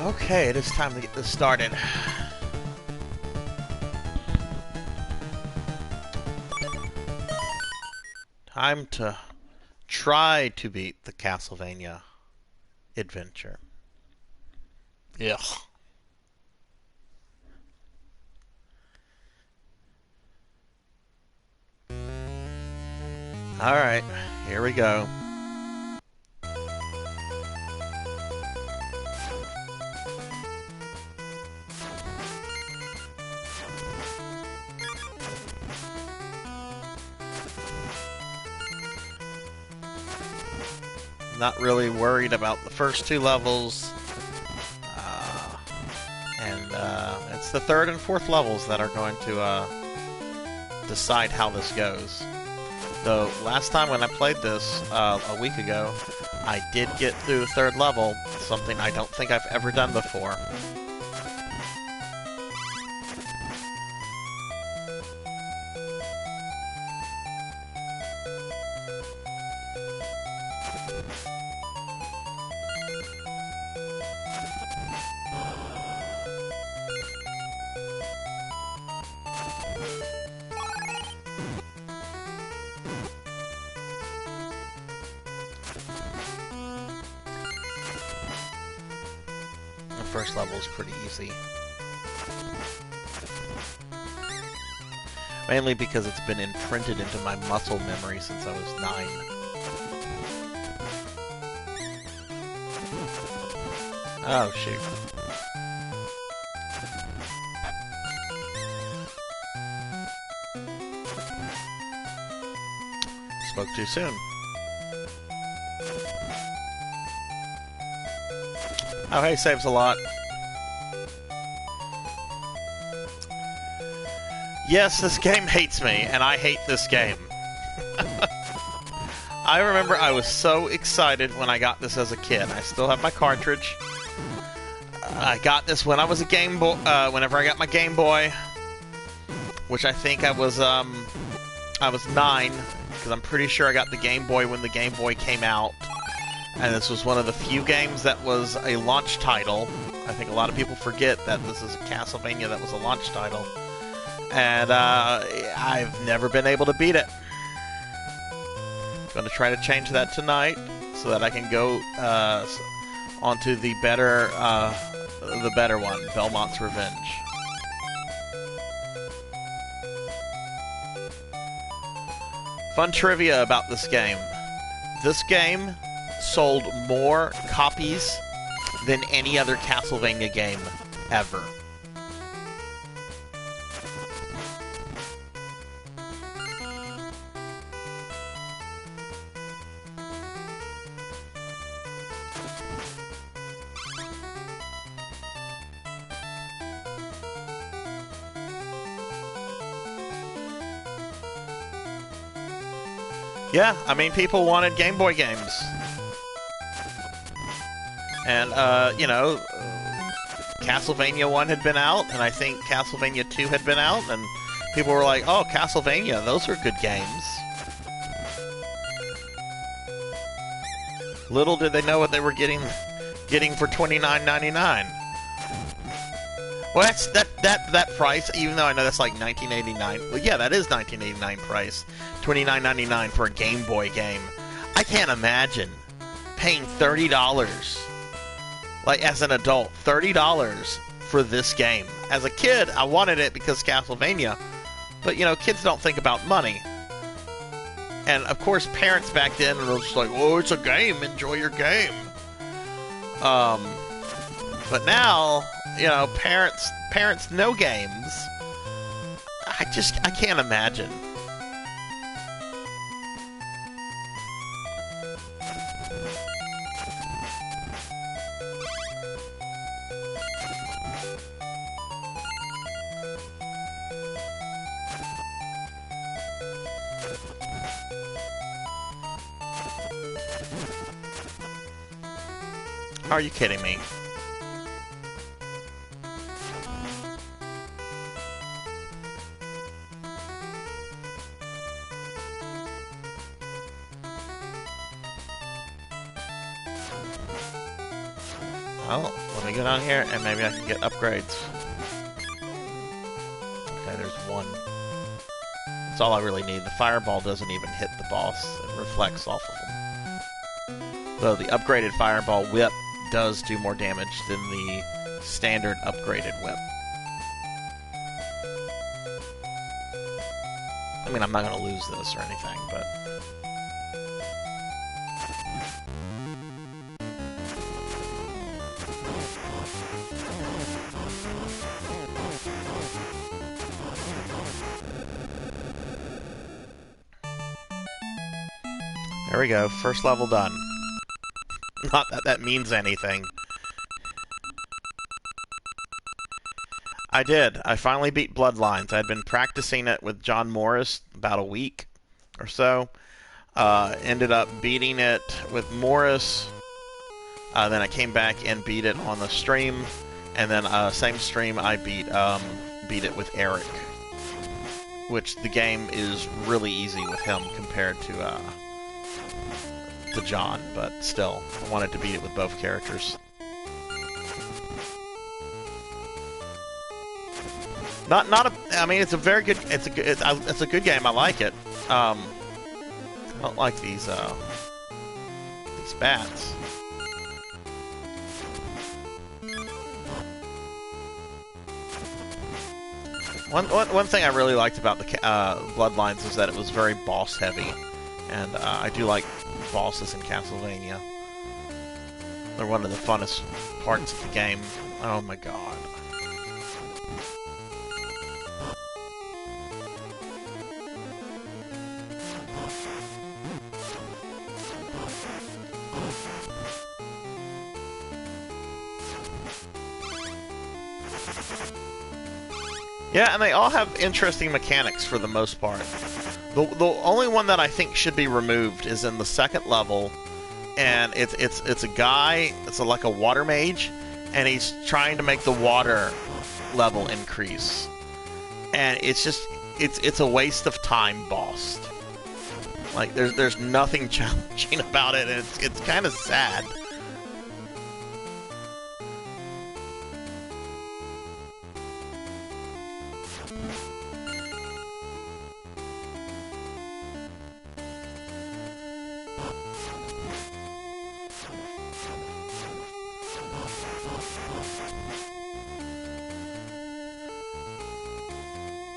Okay, it is time to get this started. Time to try to beat the Castlevania adventure. Ugh. Alright, here we go. Not really worried about the first two levels. It's the third and fourth levels that are going to decide how this goes. Though, last time when I played this, a week ago, I did get through the third level, something I don't think I've ever done before. The first level is pretty easy. Mainly because it's been imprinted into my muscle memory since I was 9. Oh, shoot. Spoke too soon. Oh, hey, saves a lot. Yes, this game hates me, and I hate this game. I remember I was so excited when I got this as a kid. I still have my cartridge. I got this when I was a Game Boy, whenever I got my Game Boy, which I think I was 9, because I'm pretty sure I got the Game Boy when the Game Boy came out. And this was one of the few games that was a launch title. I think a lot of people forget that this is a Castlevania that was a launch title. And I've never been able to beat it. I'm going to try to change that tonight so that I can go onto the better one, Belmont's Revenge. Fun trivia about this game. This game sold more copies than any other Castlevania game ever. Yeah, I mean, people wanted Game Boy games. And, Castlevania 1 had been out, and I think Castlevania 2 had been out, and people were like, oh, Castlevania, those are good games. Little did they know what they were getting for $29.99. Well, that's that price, even though I know that's like $19.89. Well, yeah, that is $19.89 price. $29.99 for a Game Boy game. I can't imagine paying $30, like as an adult, $30 for this game. As a kid, I wanted it because Castlevania, but kids don't think about money. And of course, parents back then were just like, "Oh, it's a game. Enjoy your game." But now, parents know games. I can't imagine. Are you kidding me? Oh, let me go down here and maybe I can get upgrades. Okay, there's one. That's all I really need. The fireball doesn't even hit the boss. It reflects off of him. Though the upgraded fireball whip does do more damage than the standard upgraded whip. I mean, I'm not going to lose this or anything, but... There we go, first level done. Not that that means anything. I did. I finally beat Bloodlines. I'd been practicing it with John Morris about a week or so. Ended up beating it with Morris. Then I came back and beat it on the stream. And then same stream I beat it with Eric. Which the game is really easy with him compared to John, but still, I wanted to beat it with both characters. I mean, it's a very good. It's a good game. I like it. I don't like these bats. One thing I really liked about the Bloodlines is that it was very boss heavy, and I do like bosses in Castlevania. They're one of the funnest parts of the game. Oh my god. Yeah, and they all have interesting mechanics for the most part. The only one that I think should be removed is in the second level, and it's a guy. It's like a water mage, and he's trying to make the water level increase, and it's just it's a waste of time boss. Like there's nothing challenging about it, and it's kind of sad.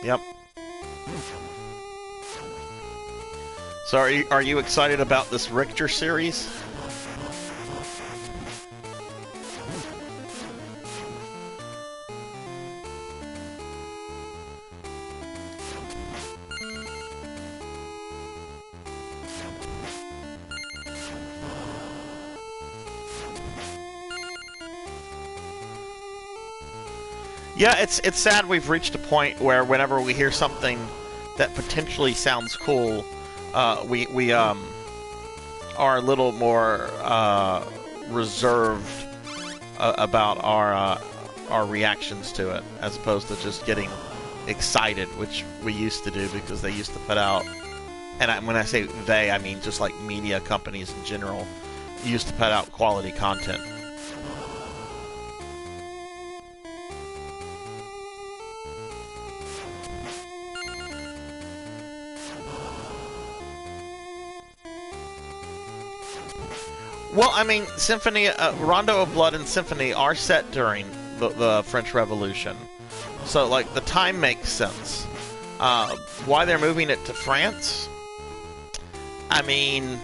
Yep. So are you excited about this Richter series? Yeah, it's sad we've reached a point where whenever we hear something that potentially sounds cool, we are a little more reserved about our reactions to it, as opposed to just getting excited, which we used to do because they used to put out, and when I say they, I mean just like media companies in general, used to put out quality content. Well, I mean, Symphony, Rondo of Blood and Symphony are set during the French Revolution, so like the time makes sense. Why they're moving it to France? I mean,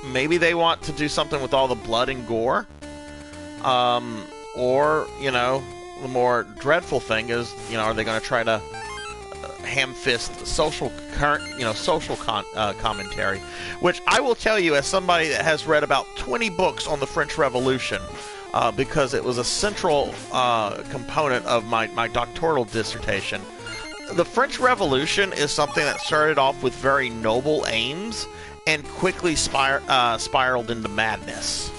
maybe they want to do something with all the blood and gore, or you know, the more dreadful thing is, you know, are they going to try to ham-fist social commentary, which I will tell you as somebody that has read about 20 books on the French Revolution, because it was a central component of my doctoral dissertation. The French Revolution is something that started off with very noble aims and quickly spiraled into madness.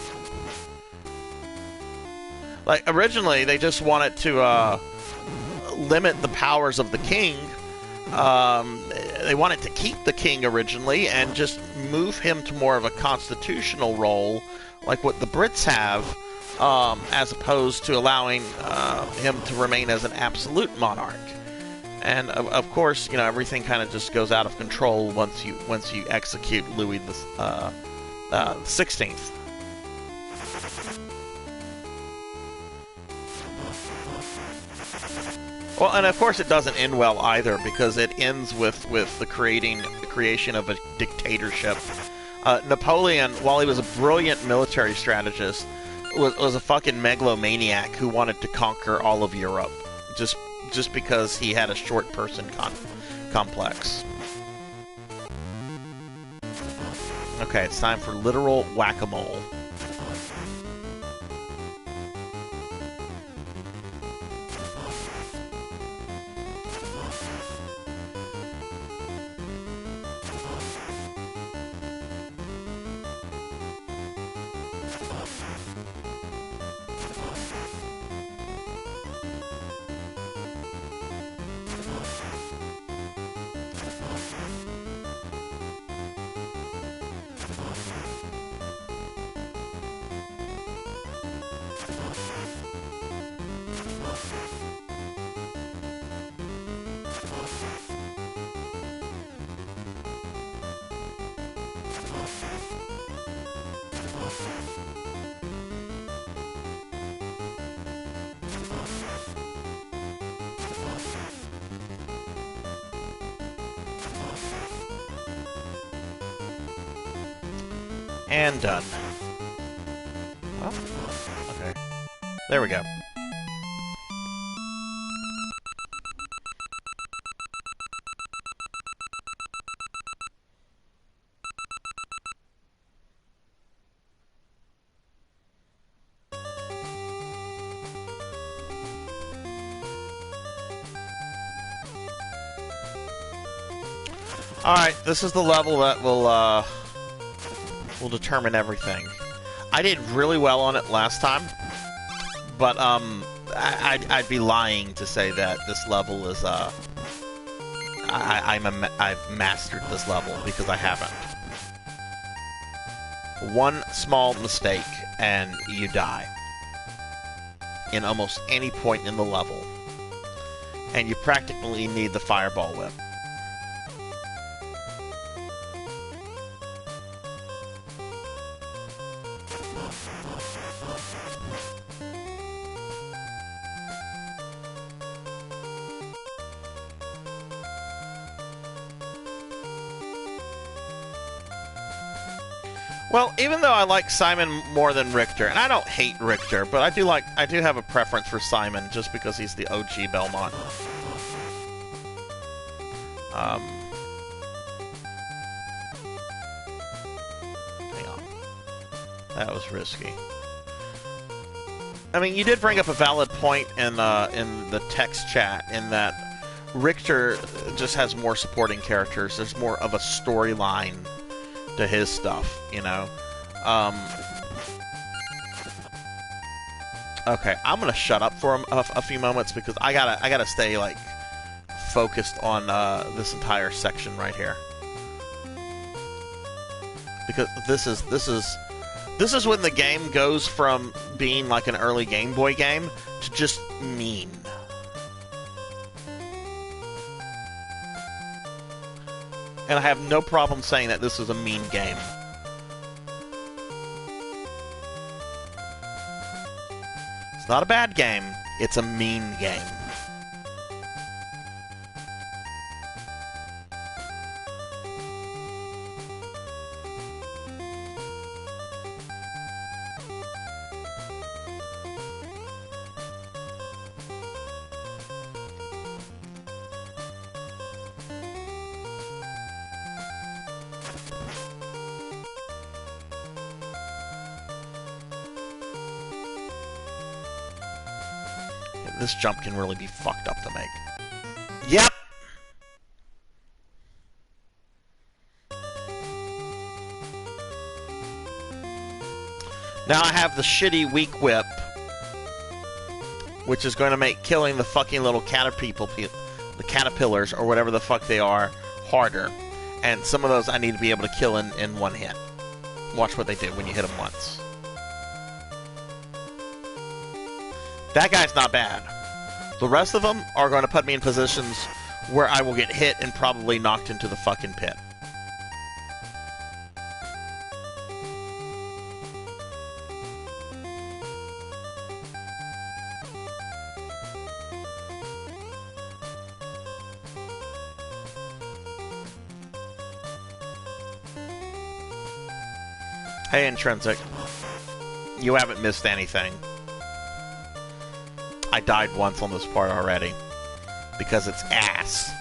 Like, originally they just wanted to limit the powers of the king, they wanted to keep the king originally and just move him to more of a constitutional role, like what the Brits have, as opposed to allowing him to remain as an absolute monarch. And of course, you know, everything kind of just goes out of control once you execute Louis the 16th. Well, and of course it doesn't end well either, because it ends with the creation of a dictatorship. Napoleon, while he was a brilliant military strategist, was a fucking megalomaniac who wanted to conquer all of Europe, just because he had a short person complex. Okay, it's time for literal whack-a-mole. And done. Well, okay. There we go. Alright, this is the level that will determine everything. I did really well on it last time, but I'd be lying to say that this level is I've mastered this level, because I haven't. One small mistake and you die in almost any point in the level, and you practically need the fireball whip. Well, even though I like Simon more than Richter, and I don't hate Richter, but I do have a preference for Simon just because he's the OG Belmont. Hang on. That was risky. I mean, you did bring up a valid point in the text chat, in that Richter just has more supporting characters. There's more of a storyline to his stuff, you know. Okay, I'm gonna shut up for a few moments, because I gotta stay like focused on this entire section right here, because this is when the game goes from being like an early Game Boy game to just mean. And I have no problem saying that this is a mean game. It's not a bad game, it's a mean game. This jump can really be fucked up to make. Yep! Now I have the shitty weak whip, which is going to make killing the fucking little caterpillars, or whatever the fuck they are, harder. And some of those I need to be able to kill in one hit. Watch what they do when you hit them once. That guy's not bad. The rest of them are going to put me in positions where I will get hit and probably knocked into the fucking pit. Hey, Intrinsic. You haven't missed anything. I died once on this part already. Because it's ass.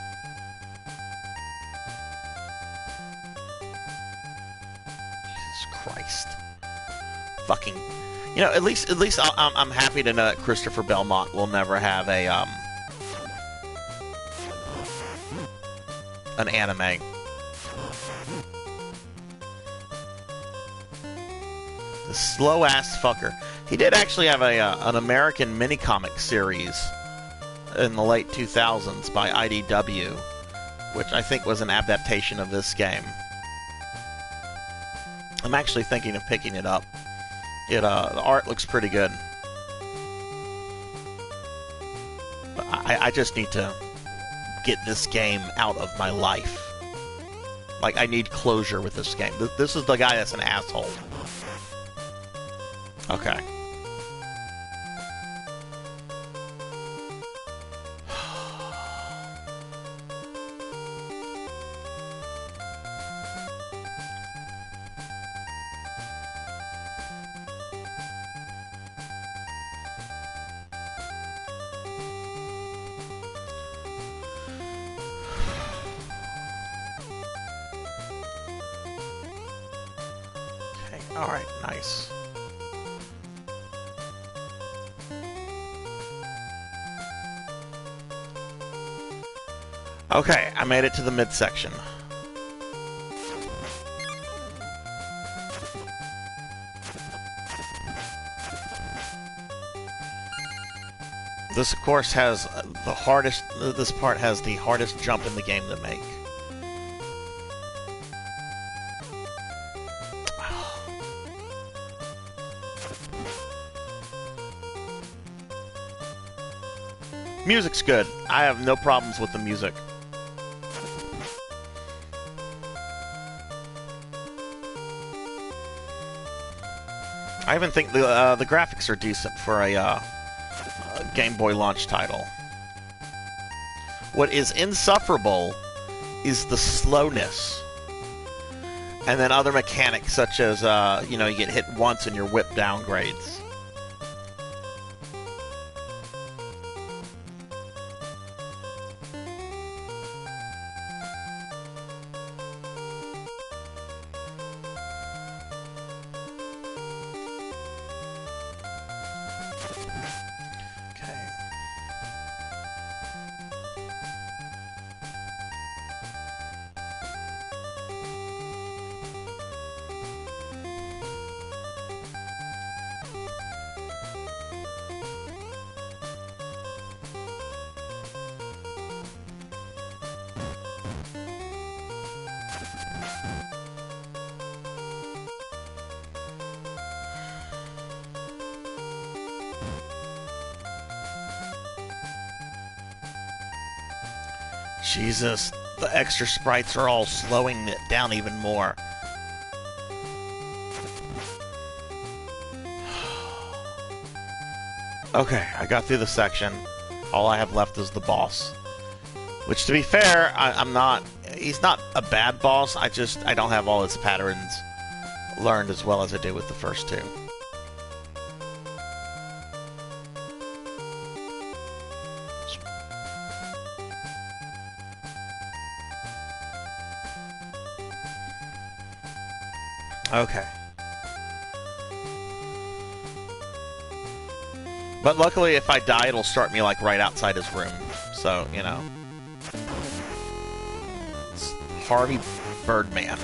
Jesus Christ. Fucking... You know, at least I'm happy to know that Christopher Belmont will never have a, an anime. The slow-ass fucker. He did actually have a an American mini-comic series in the late 2000s by IDW, which I think was an adaptation of this game. I'm actually thinking of picking it up. The art looks pretty good. But I just need to get this game out of my life. Like, I need closure with this game. This is the guy that's an asshole. Okay. Okay, alright, nice. Okay, I made it to the midsection. This, of course, has the hardest... This part has the hardest jump in the game to make. Music's good. I have no problems with the music. I even think the graphics are decent for a Game Boy launch title. What is insufferable is the slowness. And then other mechanics such as, you know, you get hit once and your whip downgrades. Jesus, the extra sprites are all slowing it down even more. Okay, I got through the section. All I have left is the boss. Which, to be fair, I'm not... He's not a bad boss, I don't have all his patterns learned as well as I did with the first two. Okay. But luckily, if I die, it'll start me, like, right outside his room. So, you know. It's Harvey Birdman.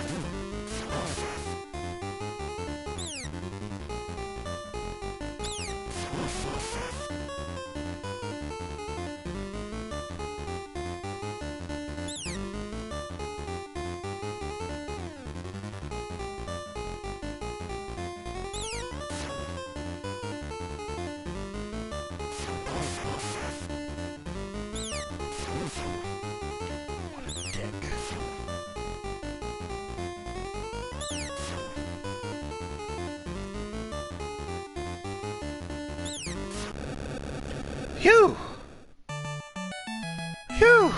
Phew! Phew!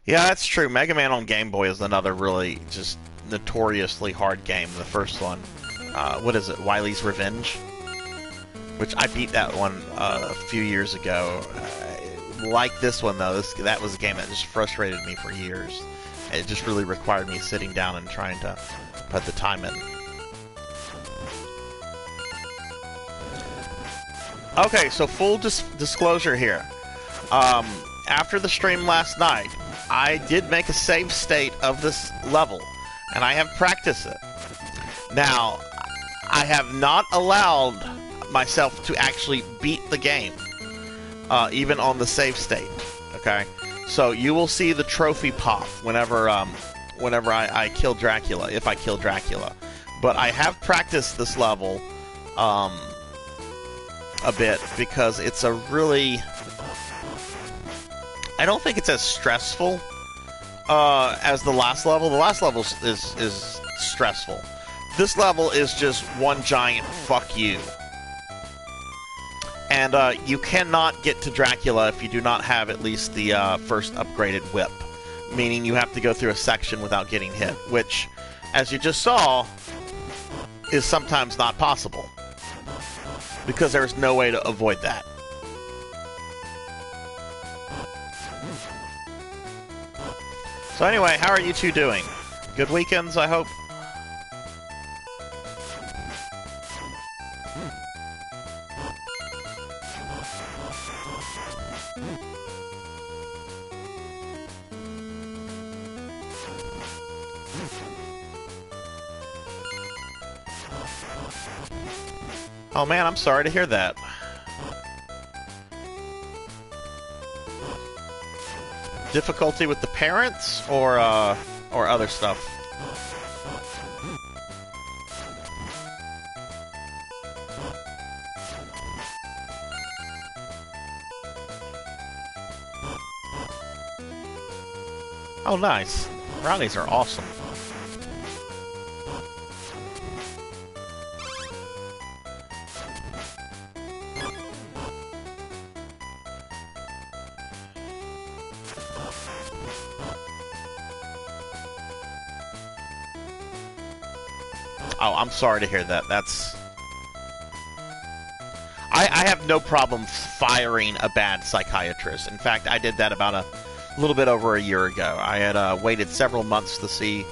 Yeah, that's true. Mega Man on Game Boy is another really just notoriously hard game. The first one. What is it? Wily's Revenge? Which I beat that one a few years ago. Like this one, though, that was a game that just frustrated me for years. It just really required me sitting down and trying to put the time in. Okay, so full disclosure here. After the stream last night, I did make a save state of this level, and I have practiced it. Now, I have not allowed myself to actually beat the game, even on the save state. Okay, so you will see the trophy pop whenever I kill Dracula, if I kill Dracula. But I have practiced this level a bit because it's a really... I don't think it's as stressful as the last level. The last level is stressful. This level is just one giant fuck you. And you cannot get to Dracula if you do not have at least the first upgraded whip. Meaning you have to go through a section without getting hit, which, as you just saw, is sometimes not possible. Because there's no way to avoid that. So anyway, how are you two doing? Good weekends, I hope? Oh man, I'm sorry to hear that. Difficulty with the parents, or other stuff? Oh, nice. Brownies are awesome. Oh, I'm sorry to hear that. That's... I have no problem firing a bad psychiatrist. In fact, I did that about a little bit over a year ago. I had waited several months to see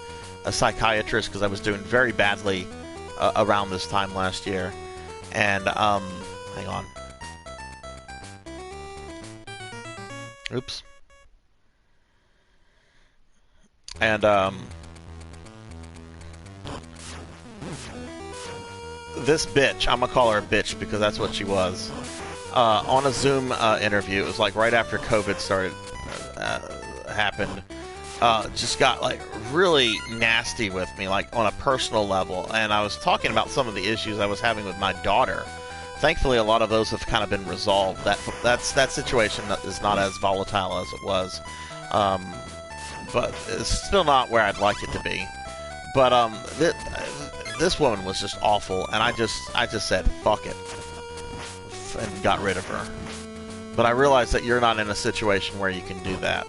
a psychiatrist because I was doing very badly around this time last year. And, hang on. Oops. And, this bitch, I'm gonna call her a bitch because that's what she was, on a Zoom interview, it was like right after COVID started, happened, just got like really nasty with me, like on a personal level, and I was talking about some of the issues I was having with my daughter. Thankfully, a lot of those have kind of been resolved. That situation is not as volatile as it was, but it's still not where I'd like it to be. But this woman was just awful, and I just said fuck it and got rid of her. But I realized that you're not in a situation where you can do that,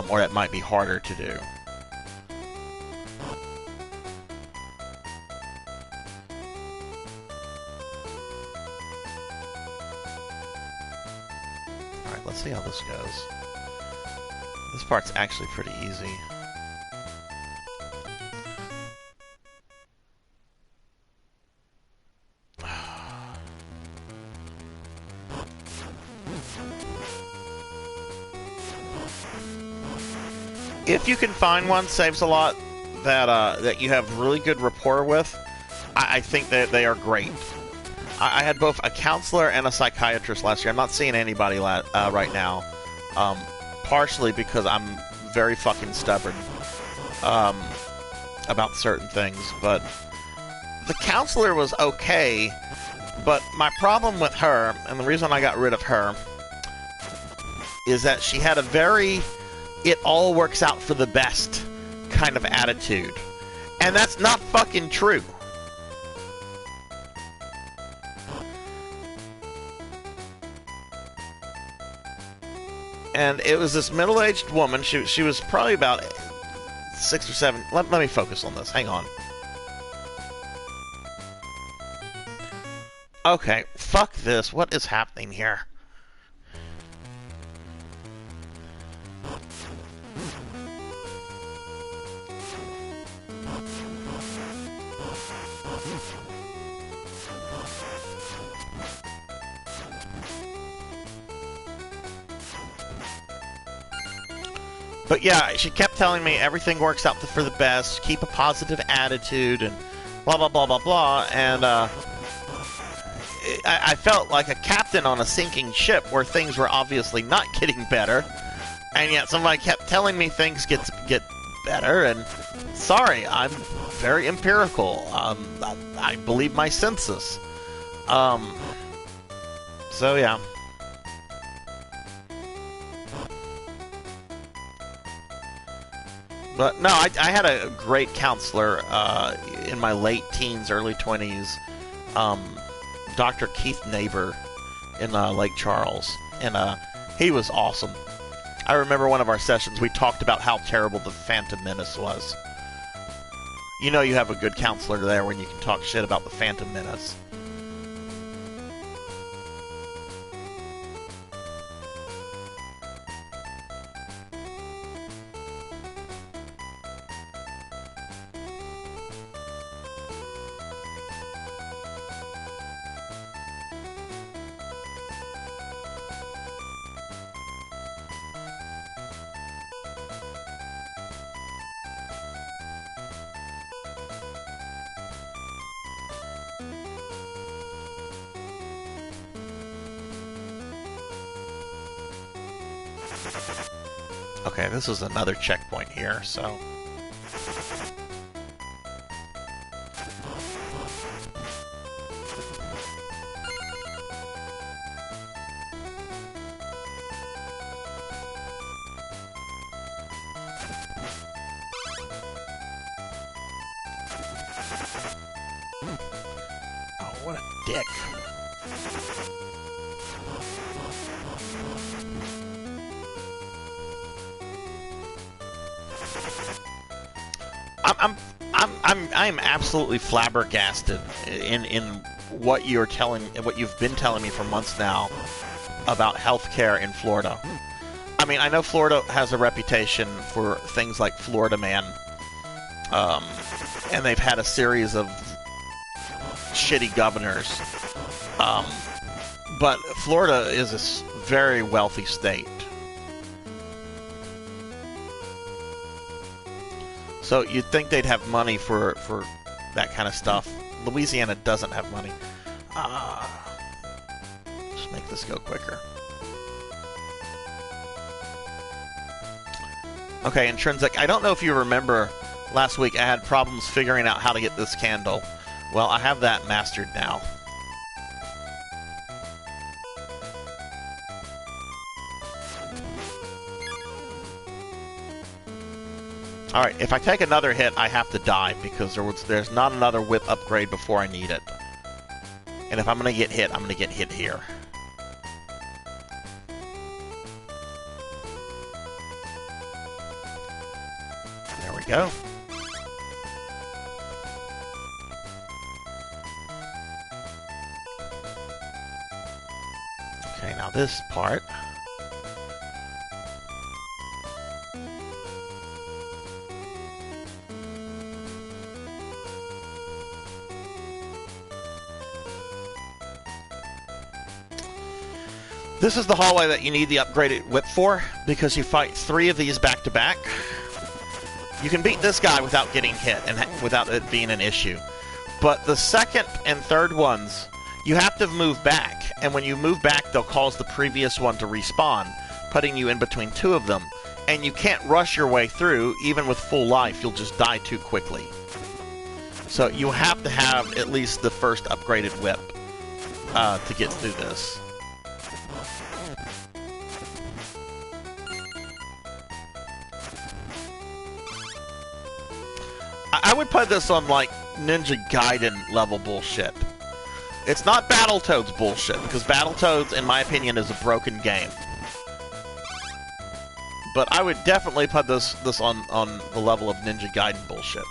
or it might be harder to do. Alright, let's see how this goes. This part's actually pretty easy. If you can find one, saves a lot, that you have really good rapport with, I think that they are great. I had both a counselor and a psychiatrist last year. I'm not seeing anybody right now, partially because I'm very fucking stubborn about certain things, but the counselor was okay, but my problem with her, and the reason I got rid of her, is that she had a very... it all works out for the best kind of attitude. And that's not fucking true. And it was this middle-aged woman. She was probably about 6 or 7. Let me focus on this. Hang on. Okay, fuck this. What is happening here? But yeah, she kept telling me everything works out for the best, keep a positive attitude, and blah, blah, blah, blah, blah. And I felt like a captain on a sinking ship where things were obviously not getting better. And yet somebody kept telling me things get better, and sorry, I'm very empirical. I believe my senses. So yeah. But no, I had a great counselor in my late teens, early 20s, Dr. Keith Neighbor in Lake Charles, and he was awesome. I remember one of our sessions, we talked about how terrible the Phantom Menace was. You know you have a good counselor there when you can talk shit about the Phantom Menace. Okay, this is another checkpoint here, so... Oh, what a dick. I'm absolutely flabbergasted in what you've been telling me for months now about healthcare in Florida. I mean, I know Florida has a reputation for things like Florida Man, and they've had a series of shitty governors. But Florida is a very wealthy state. So you'd think they'd have money for that kind of stuff. Louisiana doesn't have money. Just make this go quicker. Okay, Intrinsic. I don't know if you remember last week I had problems figuring out how to get this candle. Well, I have that mastered now. Alright, if I take another hit, I have to die, because there's not another whip upgrade before I need it. And if I'm gonna get hit, I'm gonna get hit here. There we go. Okay, now this part... This is the hallway that you need the upgraded whip for, because you fight 3 of these back to back. You can beat this guy without getting hit and without it being an issue. But the second and third ones, you have to move back, and when you move back, they'll cause the previous one to respawn, putting you in between 2 of them. And you can't rush your way through, even with full life, you'll just die too quickly. So you have to have at least the first upgraded whip to get through this. I would put this on, like, Ninja Gaiden level bullshit. It's not Battletoads bullshit, because Battletoads, in my opinion, is a broken game. But I would definitely put this on the level of Ninja Gaiden bullshit.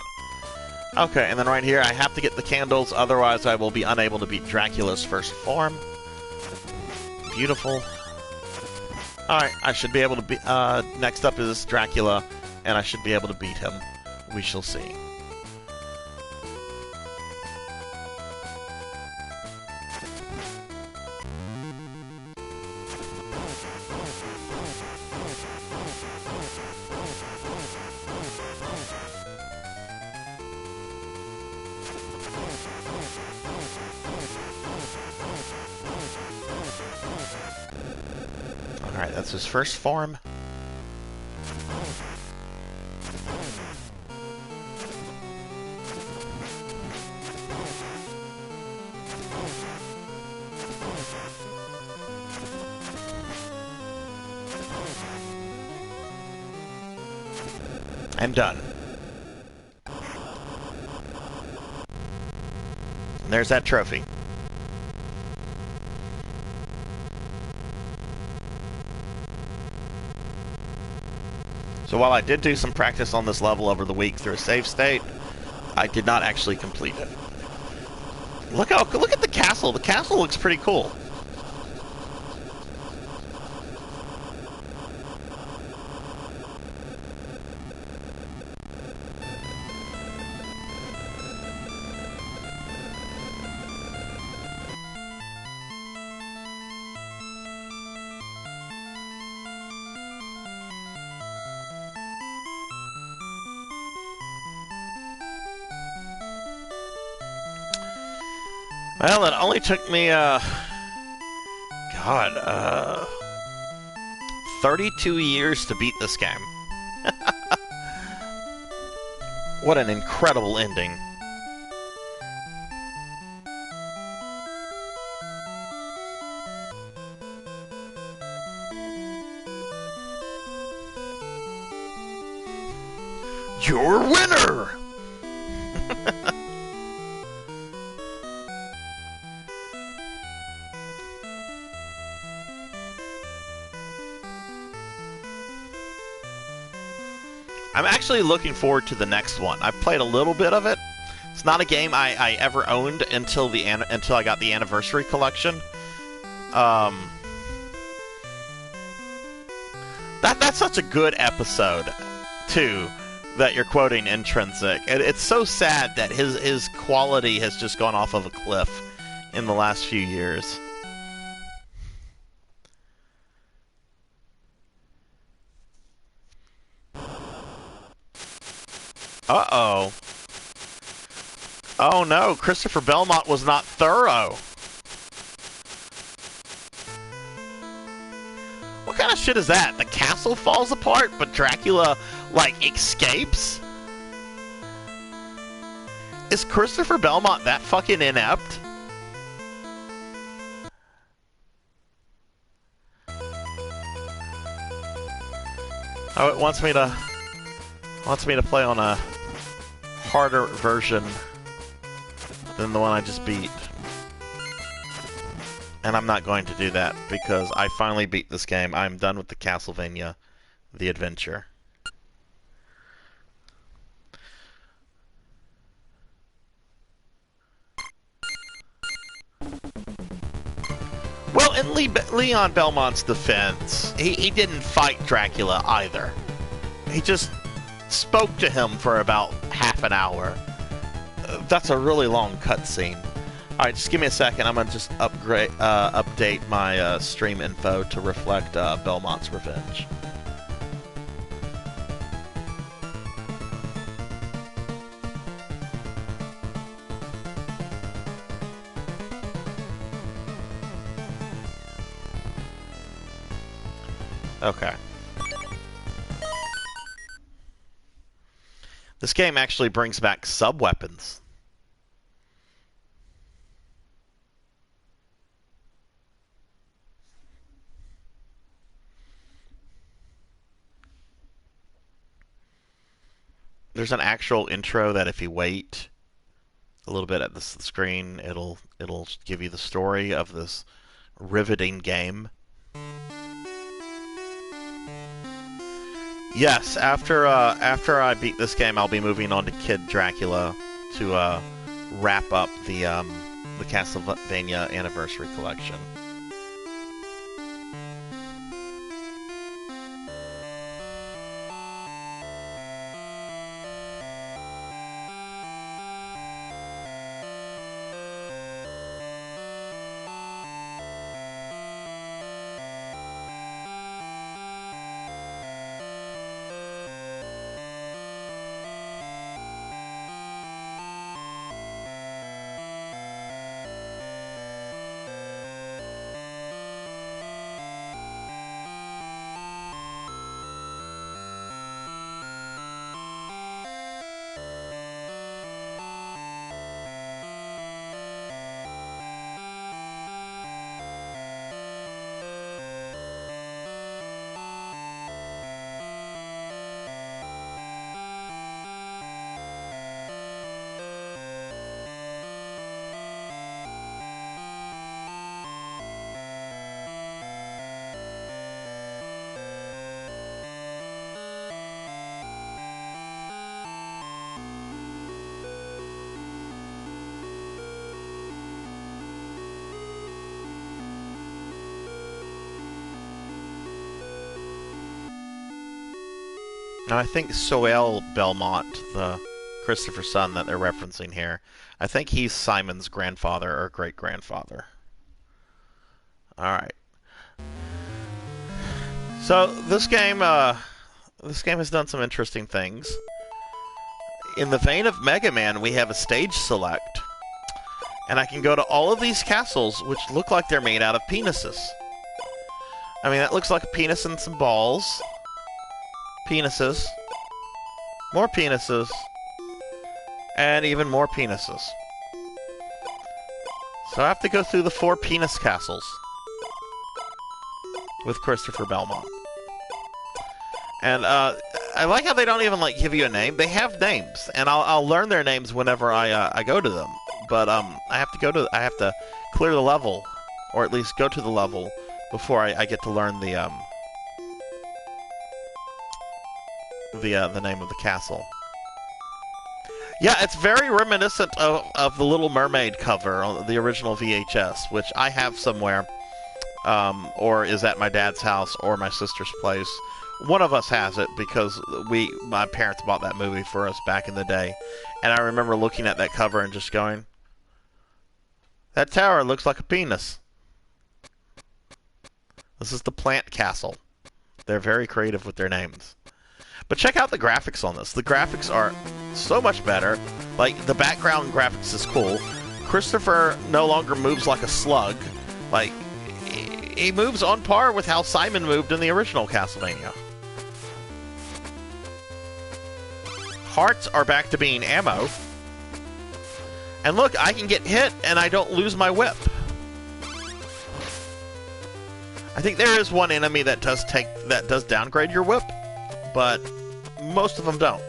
Okay, and then right here, I have to get the candles, otherwise I will be unable to beat Dracula's first form. Beautiful. Alright, I should be able to beat... next up is Dracula, and I should be able to beat him. We shall see. Alright, that's his first form. I'm done. And there's that trophy. So while I did do some practice on this level over the week through a save state, I did not actually complete it. Look at the castle. The castle looks pretty cool. Well, it only took me, 32 years to beat this game. What an incredible ending. Your winner! I'm actually looking forward to the next one. I've played a little bit of it. It's not a game I ever owned until I got the Anniversary Collection. That's such a good episode, too, that you're quoting Intrinsic. It's so sad that his quality has just gone off of a cliff in the last few years. Uh-oh. Oh no, Christopher Belmont was not thorough. What kind of shit is that? The castle falls apart, but Dracula, like, escapes? Is Christopher Belmont that fucking inept? Oh, it wants me to play on a harder version than the one I just beat. And I'm not going to do that, because I finally beat this game. I'm done with the Castlevania, The Adventure. Well, in Leon Belmont's defense, he didn't fight Dracula either. He just spoke to him for about half an hour. That's a really long cutscene. Alright, just give me a second. I'm gonna just update my stream info to reflect Belmont's Revenge. Okay. This game actually brings back sub-weapons. there's an actual intro that if you wait a little bit at the screen, it'll give you the story of this riveting game. Yes, after I beat this game, I'll be moving on to Kid Dracula to wrap up the Castlevania Anniversary Collection. Now, I think Soel Belmont, the Christopher son that they're referencing here, I think he's Simon's grandfather or great-grandfather. Alright. So, this game has done some interesting things. In the vein of Mega Man, we have a stage select. And I can go to all of these castles, which look like they're made out of penises. I mean, that looks like a penis and some balls. Penises, more penises, and even more penises. So I have to go through the 4 penis castles with Christopher Belmont. And I like how they don't even like give you a name. They have names, and I'll learn their names whenever I go to them. But I have to clear the level, or at least go to the level before I get to learn the name of the castle. Yeah, it's very reminiscent of the Little Mermaid cover on the original VHS, which I have somewhere, or is at my dad's house or my sister's place. One of us has it because my parents bought that movie for us back in the day, and I remember looking at that cover and just going, "That tower looks like a penis." This is the Plant Castle. They're very creative with their names. But check out the graphics on this. The graphics are so much better. Like, the background graphics is cool. Christopher no longer moves like a slug. Like, he moves on par with how Simon moved in the original Castlevania. Hearts are back to being ammo. And look, I can get hit and I don't lose my whip. I think there is one enemy that does downgrade your whip, but most of them don't.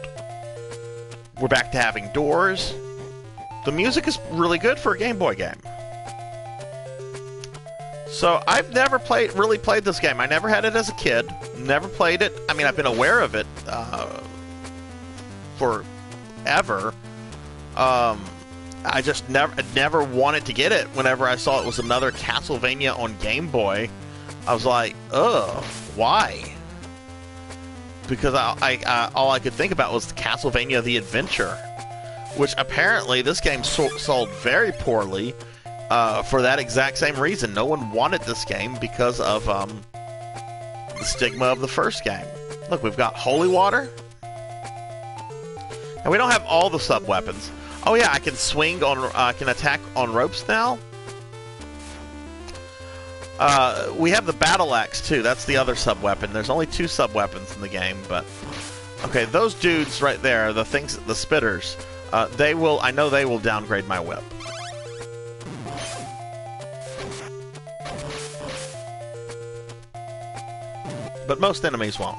We're back to having doors. The music is really good for a Game Boy game. So I've never really played this game. I never had it as a kid. Never played it. I mean, I've been aware of it forever. I just never wanted to get it. Whenever I saw it was another Castlevania on Game Boy, I was like, ugh, why? Because all I could think about was Castlevania The Adventure, which apparently this game sold very poorly for that exact same reason. No one wanted this game because of the stigma of the first game. Look, we've got holy water. And we don't have all the sub-weapons. Oh yeah, I can I can attack on ropes now. We have the battle axe too. That's the other sub-weapon. There's only 2 sub-weapons in the game, but okay, those dudes right there, the spitters, I know they will downgrade my whip. But most enemies won't.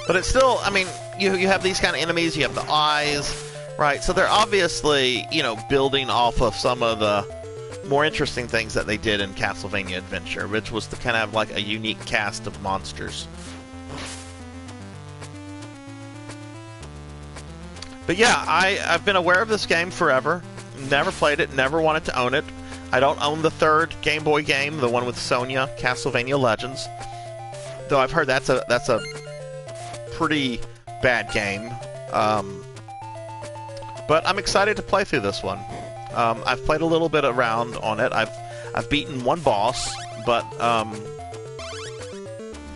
But it's still, I mean, you have these kind of enemies, you have the eyes, right? So they're obviously, you know, building off of some of the more interesting things that they did in Castlevania Adventure, which was to kind of have like a unique cast of monsters. But yeah, I've been aware of this game forever. Never played it, never wanted to own it. I don't own the third Game Boy game, the one with Sonya, Castlevania Legends. Though I've heard that's a pretty bad game. But I'm excited to play through this one. I've played a little bit around on it. I've beaten one boss, but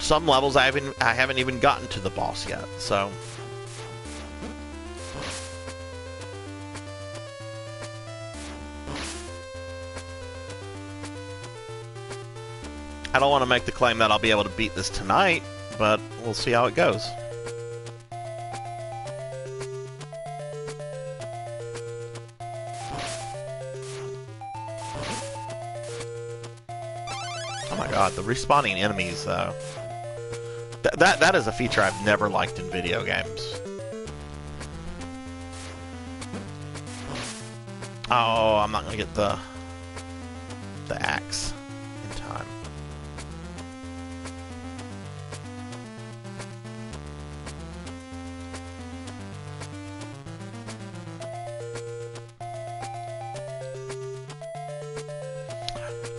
some levels I haven't even gotten to the boss yet. So I don't want to make the claim that I'll be able to beat this tonight, but we'll see how it goes. Oh my god, the respawning enemies, though. That is a feature I've never liked in video games. Oh, I'm not going to get the axe in time.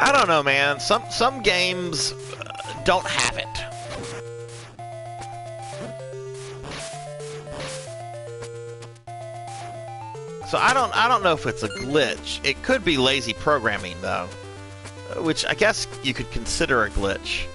I don't know, man. Some games don't have it. So I don't know if it's a glitch. It could be lazy programming, though, which I guess you could consider a glitch.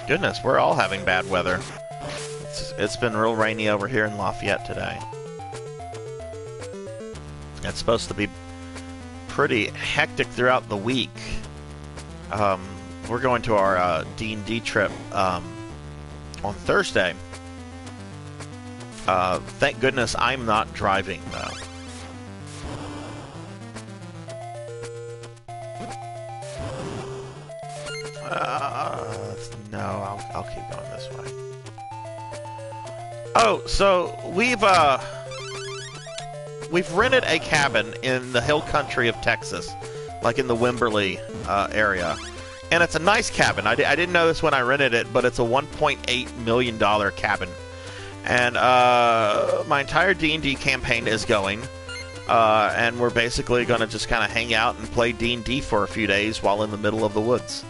Goodness, we're all having bad weather. It's been real rainy over here in Lafayette today. It's supposed to be pretty hectic throughout the week. We're going to our D&D trip on Thursday. Thank goodness I'm not driving, though. No, I'll keep going this way. Oh, so we've rented a cabin in the hill country of Texas, like in the Wimberley area, and it's a nice cabin. I didn't know this when I rented it, but it's a $1.8 million cabin, and my entire D&D campaign is going, and we're basically going to just kind of hang out and play D&D for a few days while in the middle of the woods.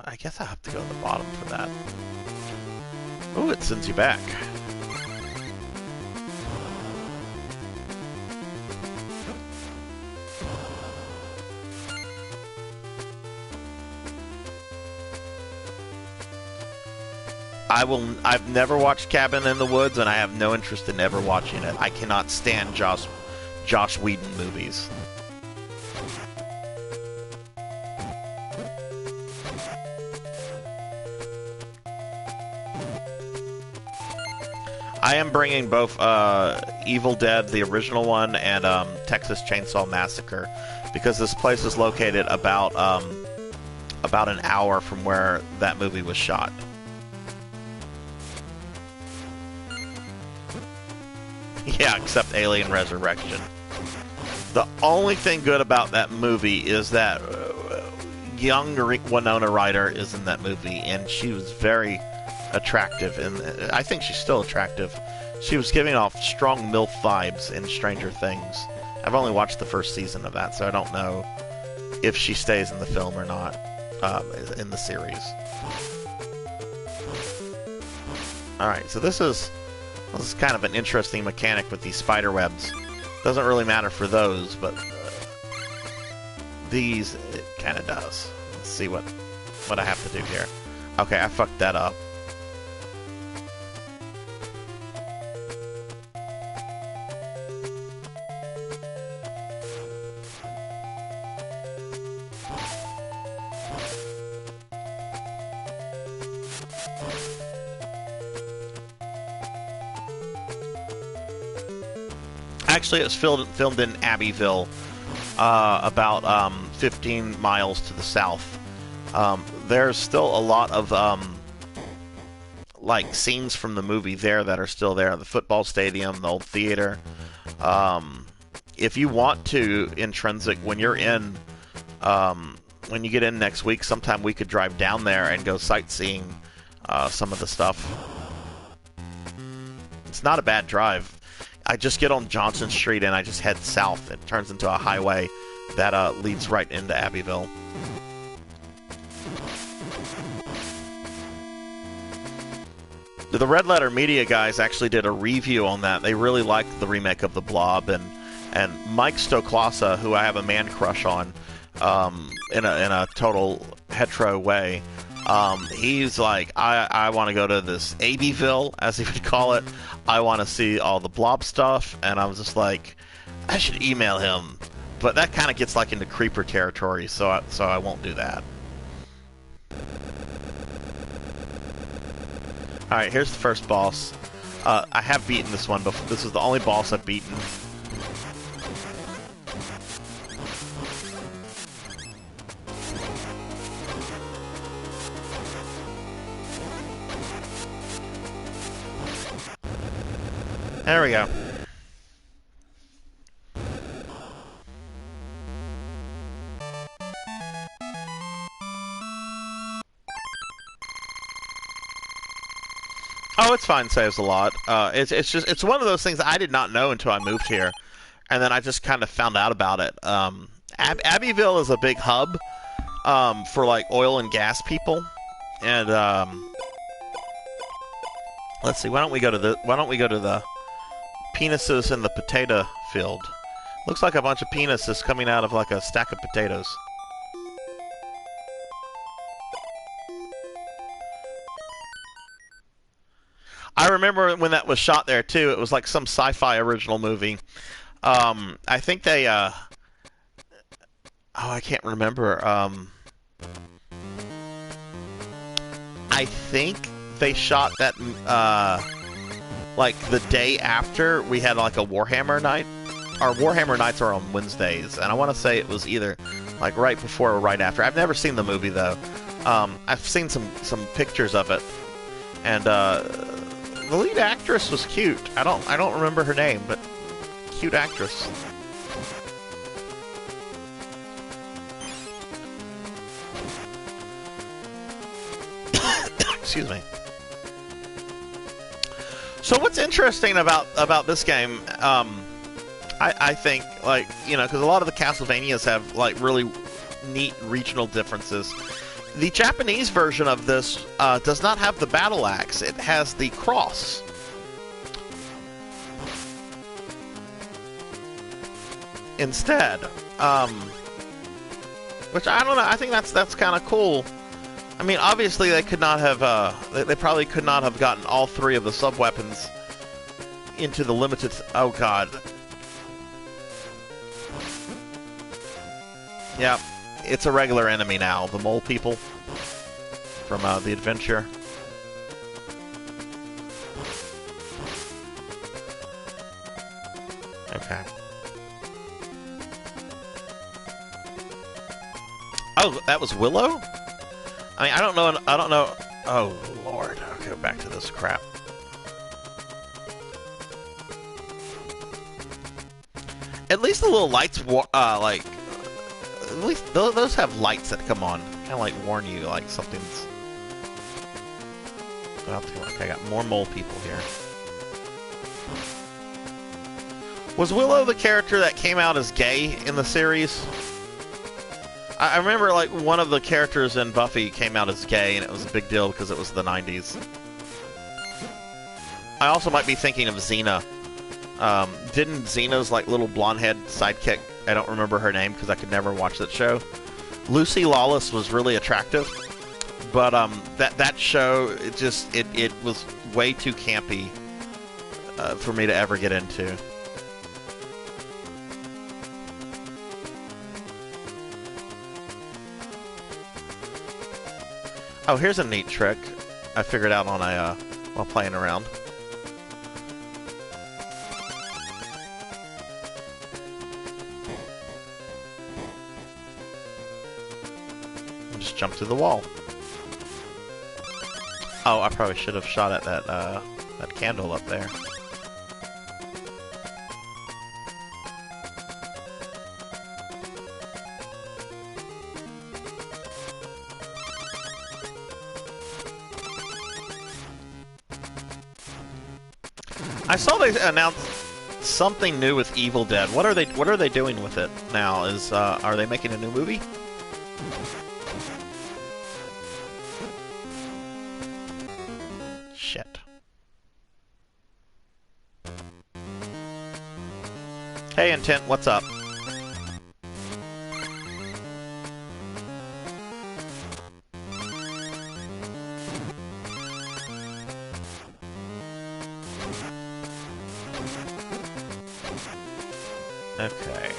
I guess I have to go to the bottom for that. Oh, it sends you back. I've never watched Cabin in the Woods, and I have no interest in ever watching it. I cannot stand Josh Whedon movies. I am bringing both Evil Dead, the original one, and Texas Chainsaw Massacre, because this place is located about an hour from where that movie was shot. Yeah, except Alien Resurrection. The only thing good about that movie is that young Winona Ryder is in that movie, and she was very attractive, and I think she's still attractive. She was giving off strong MILF vibes in Stranger Things. I've only watched the first season of that, so I don't know if she stays in the film or not, in the series. Alright, so this is kind of an interesting mechanic with these spider webs. Doesn't really matter for those, but these, it kind of does. Let's see what I have to do here. Okay, I fucked that up. Actually, it was filmed in Abbeville, about 15 miles to the south. There's still a lot of like scenes from the movie there that are still there. The football stadium, the old theater. If you want to, Intrinsic, when you're in, when you get in next week, sometime we could drive down there and go sightseeing some of the stuff. It's not a bad drive. I just get on Johnson Street and I just head south. It turns into a highway that leads right into Abbeville. The Red Letter Media guys actually did a review on that. They really liked the remake of The Blob, and Mike Stoklasa, who I have a man crush on, in a total hetero way. He's like, I want to go to this Abbeville, as he would call it. I want to see all the Blob stuff, and I was just like, I should email him, but that kind of gets like into creeper territory, so I won't do that. All right, here's the first boss. I have beaten this one before. This is the only boss I've beaten. There we go. Oh, it's fine. Saves a lot. It's one of those things I did not know until I moved here, and then I just kind of found out about it. Abbeville is a big hub for like oil and gas people, and let's see. Why don't we go to the penises in the potato field? Looks like a bunch of penises coming out of like a stack of potatoes. I remember when that was shot there too. It was like some sci-fi original movie. I think they oh, I can't remember. I think they shot that like the day after we had like a Warhammer night. Our Warhammer nights are on Wednesdays, and I want to say it was either like right before or right after. I've never seen the movie though. I've seen some pictures of it, and the lead actress was cute. I don't remember her name, but cute actress. Excuse me. So what's interesting about this game, I think, like, you know, because a lot of the Castlevanias have like really neat regional differences. The Japanese version of this does not have the battle axe. It has the cross. Instead, which I don't know. I think that's kind of cool. I mean, obviously they could not have. They probably could not have gotten all three of the sub weapons into the limited. Oh God. Yeah, it's a regular enemy now. The mole people from the adventure. Okay. Oh, that was Willow? I mean, I don't know. Oh, Lord. Okay, back to this crap. At least the little lights, like, at least those have lights that come on. Kind of like warn you, like something's... Okay, I got more mole people here. Was Willow the character that came out as gay in the series? I remember, like, one of the characters in Buffy came out as gay, and it was a big deal because it was the 90s. I also might be thinking of Xena. Didn't Xena's, like, little blonde-head sidekick, I don't remember her name because I could never watch that show. Lucy Lawless was really attractive, but that show, it was way too campy for me to ever get into. Oh, here's a neat trick I figured out on while playing around. just jump through the wall. Oh, I probably should have shot at that, that candle up there. I saw they announced something new with Evil Dead. What are they doing with it now? Are they making a new movie? Shit. Hey Intent, what's up? Okay.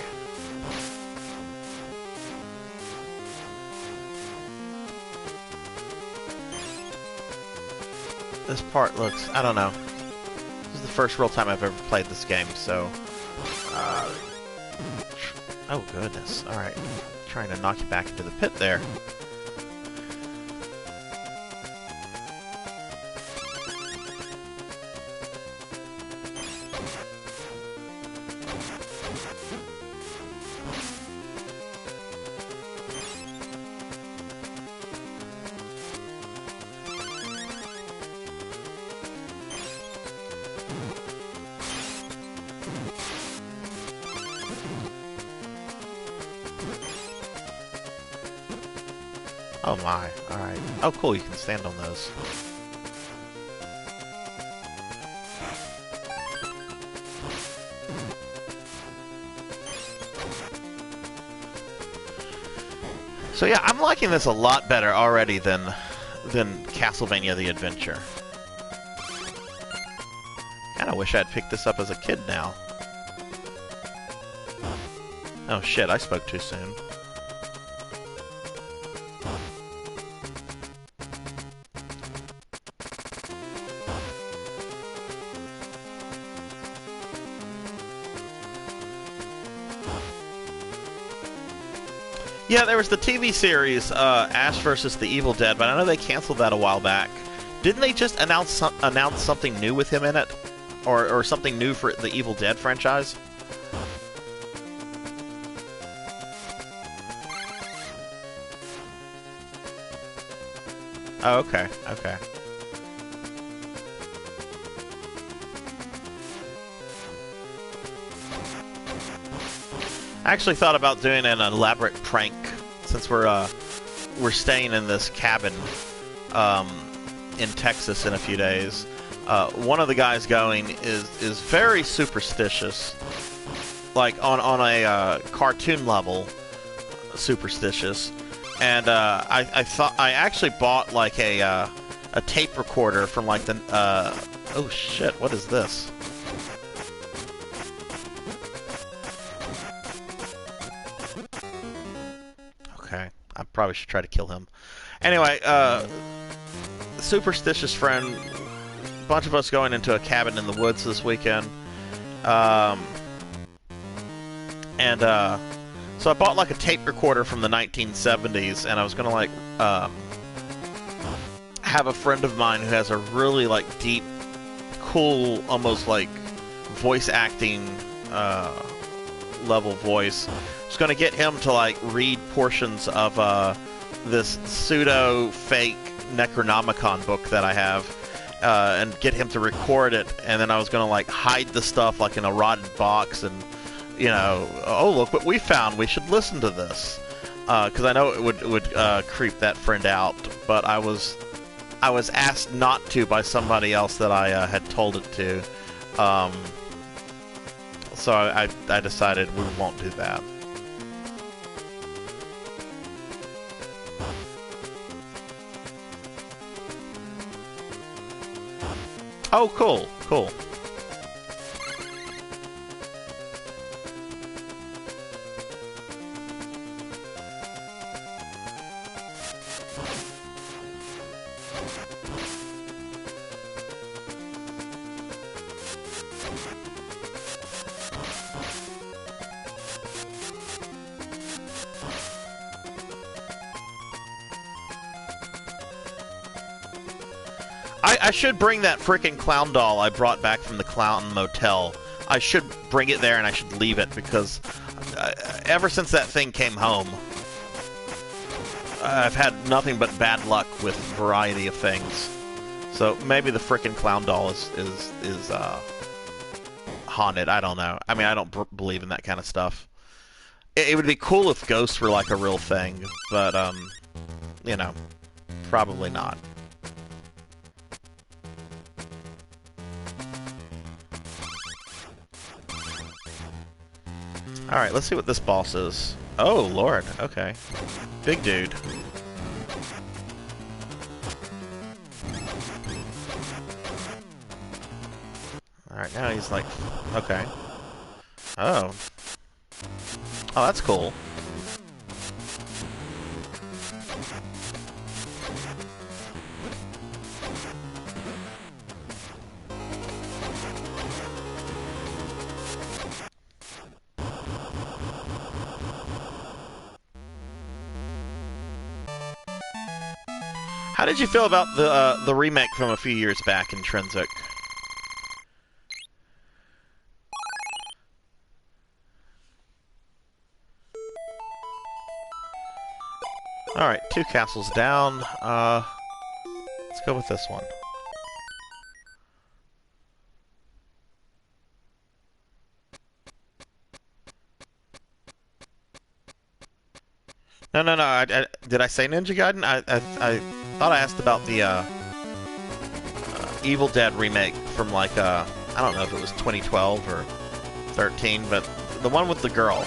This part looks... I don't know. This is the first real time I've ever played this game, so... oh, goodness. Alright. Trying to knock you back into the pit there. Oh my, alright. Oh cool, you can stand on those. So yeah, I'm liking this a lot better already than Castlevania the Adventure. Kinda wish I'd picked this up as a kid now. Oh shit, I spoke too soon. Yeah, there was the TV series, Ash vs. the Evil Dead, but I know they canceled that a while back. Didn't they just announce something new with him in it? Or something new for the Evil Dead franchise? Oh, okay, okay. I actually thought about doing an elaborate prank since we're staying in this cabin in Texas in a few days. One of the guys going is very superstitious, like on a cartoon level, superstitious. And I actually bought like a tape recorder from like the oh shit, what is this? Okay, I probably should try to kill him. Anyway, superstitious friend, a bunch of us going into a cabin in the woods this weekend. So I bought like a tape recorder from the 1970s, and I was gonna like have a friend of mine who has a really like deep, cool, almost like voice acting level voice. I was gonna get him to like read portions of this pseudo fake Necronomicon book that I have, and get him to record it, and then I was gonna like hide the stuff like in a rotted box, and you know, oh look what we found, we should listen to this, because I know it would creep that friend out, but I was asked not to by somebody else that I had told it to, so I decided we won't do that. Oh, cool, cool. I should bring that frickin' clown doll I brought back from the clown motel. I should bring it there and I should leave it because ever since that thing came home, I've had nothing but bad luck with a variety of things. So maybe the frickin' clown doll is haunted. I don't know. I mean, I don't believe in that kind of stuff. It would be cool if ghosts were like a real thing, but you know, probably not. Alright, let's see what this boss is. Oh, Lord. Okay. Big dude. Alright, now he's like... Okay. Oh. Oh, that's cool. How did you feel about the remake from a few years back, Intrinsic? Alright, 2 castles down. Let's go with this one. No. Did I say Ninja Gaiden? I thought I asked about the Evil Dead remake from like I don't know if it was 2012 or 13, but the one with the girl.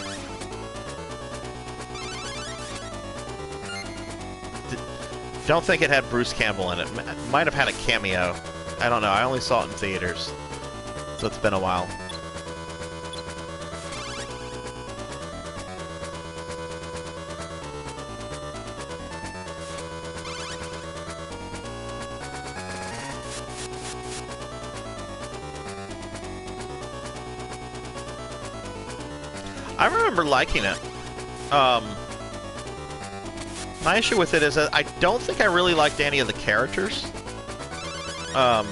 Don't think it had Bruce Campbell in it. Might have had a cameo. I don't know. I only saw it in theaters, so it's been a while. I remember liking it. My issue with it is that I don't think I really liked any of the characters. But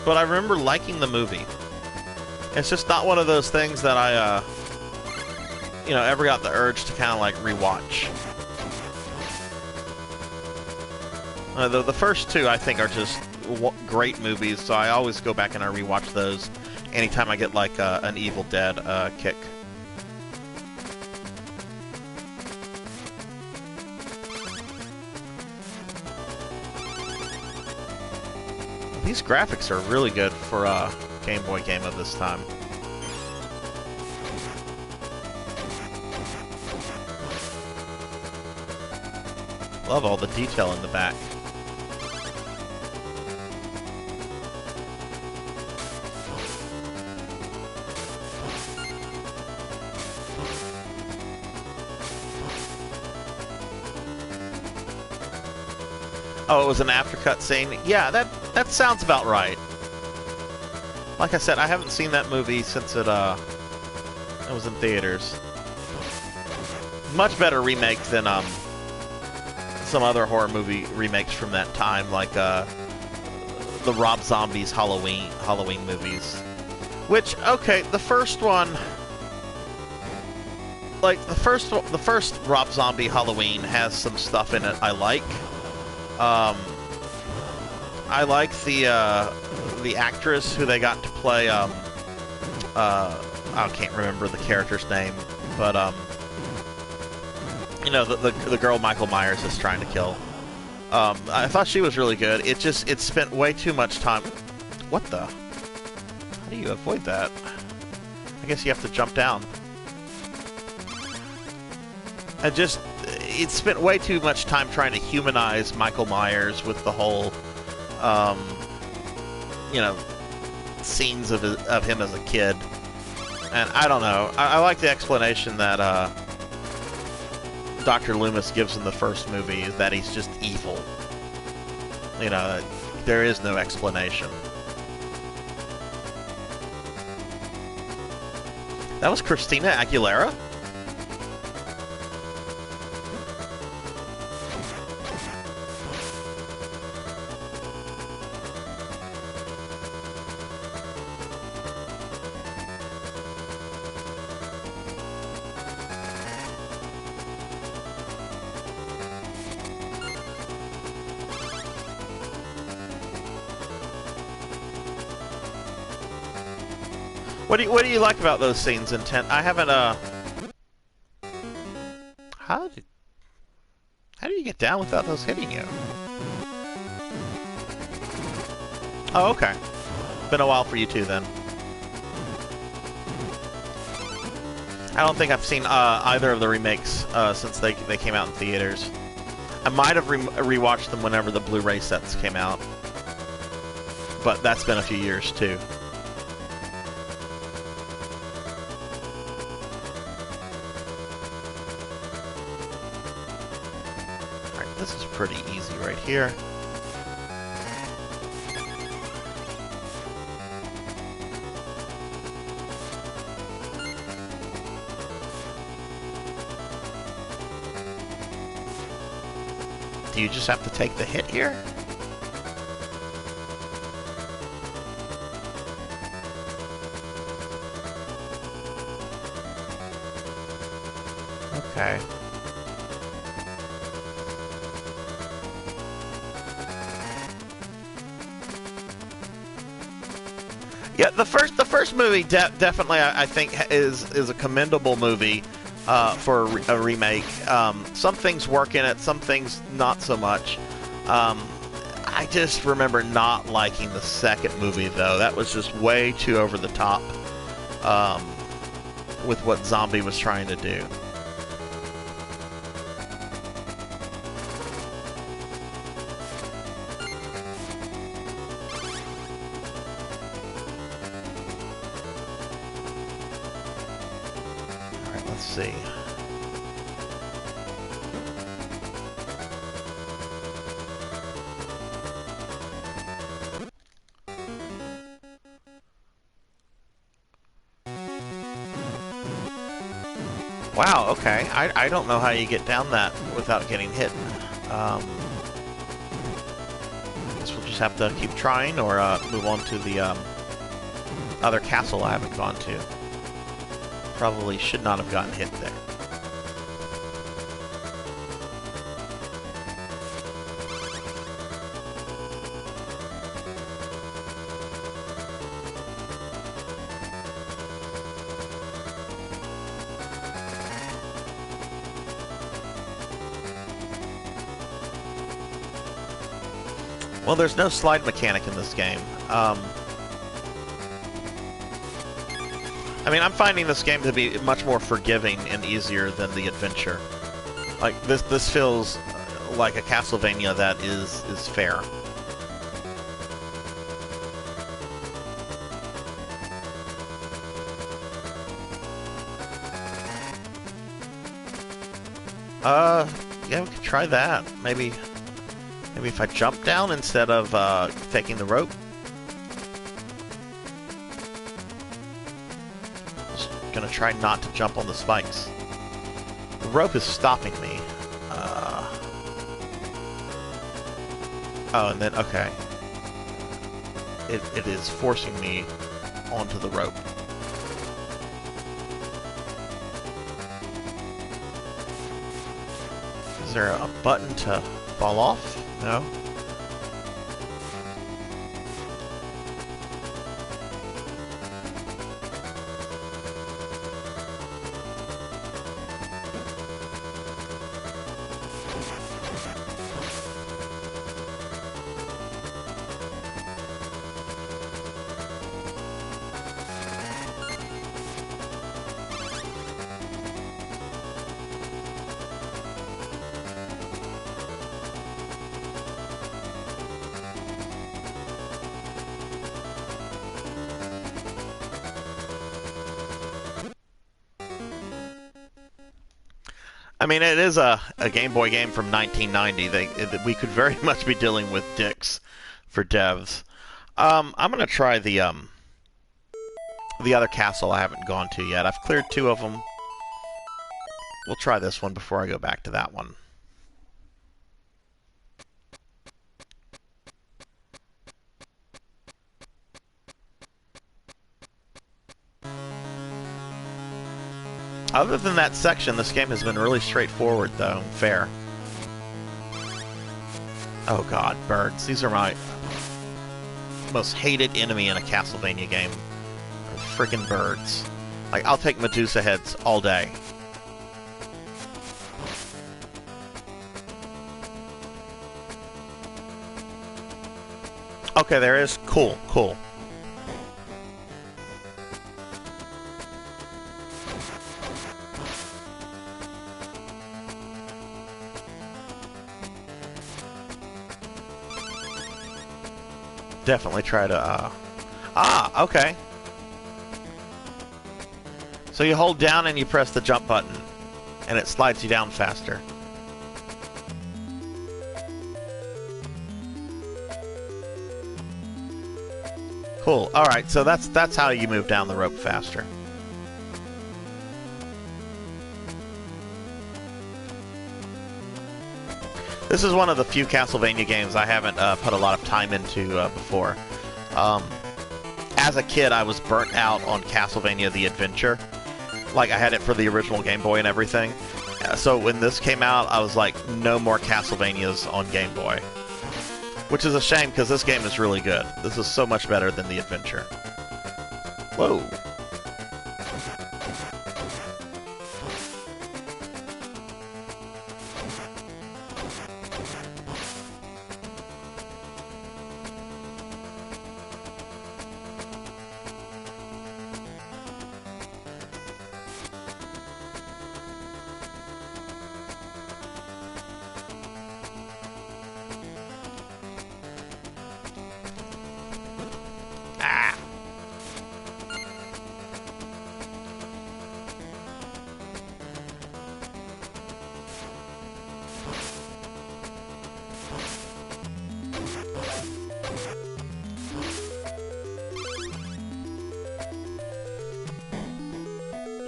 I remember liking the movie. It's just not one of those things that I, you know, ever got the urge to kind of like rewatch. The first 2 I think are just great movies, so I always go back and I rewatch those anytime I get like an Evil Dead kick. These graphics are really good for a Game Boy game of this time. Love all the detail in the back. Oh, it was an aftercut scene? Yeah, that sounds about right. Like I said, I haven't seen that movie since it was in theaters. Much better remake than some other horror movie remakes from that time, like the Rob Zombie's Halloween movies. Which, okay, the first one, like the first Rob Zombie Halloween has some stuff in it I like. I like the actress who they got to play, I can't remember the character's name, but, you know, the girl Michael Myers is trying to kill. I thought she was really good. It spent way too much time... What the? How do you avoid that? I guess you have to jump down. It spent way too much time trying to humanize Michael Myers with the whole, you know, scenes of him as a kid. And I don't know. I like the explanation that Dr. Loomis gives in the first movie, is that he's just evil. You know, there is no explanation. That was Christina Aguilera? What do you like about those scenes in 10? I haven't how do you get down without those hitting you? Oh, okay. Been a while for you too, then. I don't think I've seen either of the remakes since they came out in theaters. I might have rewatched them whenever the Blu-ray sets came out, but that's been a few years too. Alright, this is pretty easy right here. Do you just have to take the hit here? Okay. Yeah, the first movie definitely I think is a commendable movie. For a remake. Some things work in it, some things not so much. I just remember not liking the second movie, though. That was just way too over the top with what Zombie was trying to do. Let's see. Wow, okay. I don't know how you get down that without getting hit. Guess we'll just have to keep trying or move on to the other castle I haven't gone to. Probably should not have gotten hit there. Well, there's no slide mechanic in this game. I mean, I'm finding this game to be much more forgiving and easier than the adventure. Like, this feels like a Castlevania that is fair. Yeah, we could try that. Maybe if I jump down instead of taking the rope. Just gonna try not to jump on the spikes. The rope is stopping me. Oh, and then, okay. It is forcing me onto the rope. Is there a button to fall off? No? I mean, it is a Game Boy game from 1990. We could very much be dealing with dicks for devs. I'm gonna try the other castle I haven't gone to yet. I've cleared 2 of them. We'll try this one before I go back to that one. Other than that section, this game has been really straightforward, though, and fair. Oh god, birds. These are my most hated enemy in a Castlevania game. freaking birds. Like, I'll take Medusa heads all day. Okay, there is. Cool, cool. Definitely try to, Ah, okay. So you hold down and you press the jump button, and it slides you down faster. Cool. Alright, so that's how you move down the rope faster. This is one of the few Castlevania games I haven't put a lot of time into before. As a kid, I was burnt out on Castlevania The Adventure. Like, I had it for the original Game Boy and everything. So when this came out, I was like, no more Castlevanias on Game Boy. Which is a shame, because this game is really good. This is so much better than The Adventure. Whoa.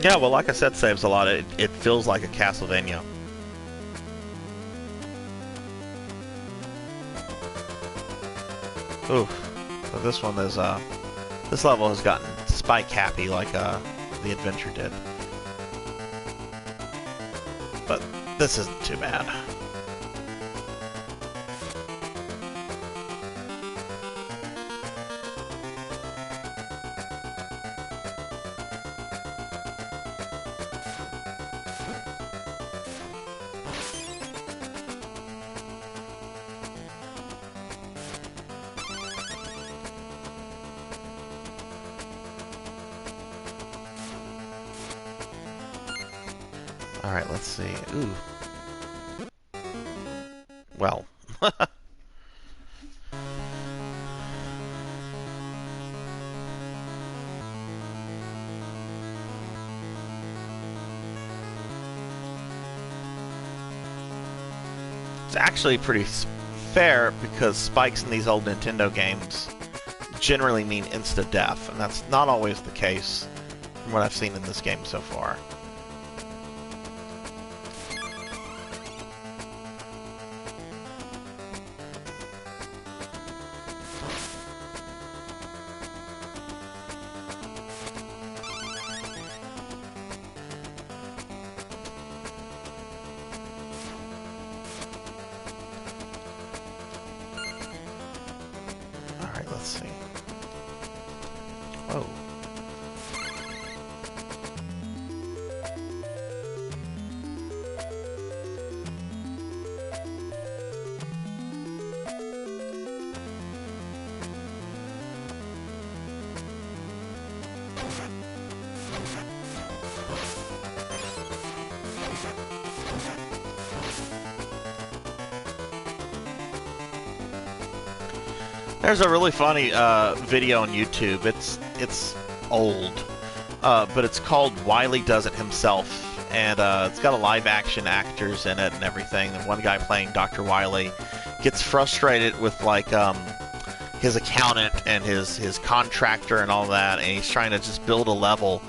Yeah, well, like I said, saves a lot. It feels like a Castlevania. Ooh, so this one is, this level has gotten spike happy like, The Adventure did. But this isn't too bad. Alright, let's see. Ooh. Well. It's actually pretty fair, because spikes in these old Nintendo games generally mean insta-death, and that's not always the case from what I've seen in this game so far. Alright, let's see. Whoa. There's a really funny video on YouTube. It's old, but it's called Wily Does It Himself, and it's got a live-action actors in it and everything. And one guy playing Dr. Wily gets frustrated with like his accountant and his contractor and all that, and he's trying to just build a level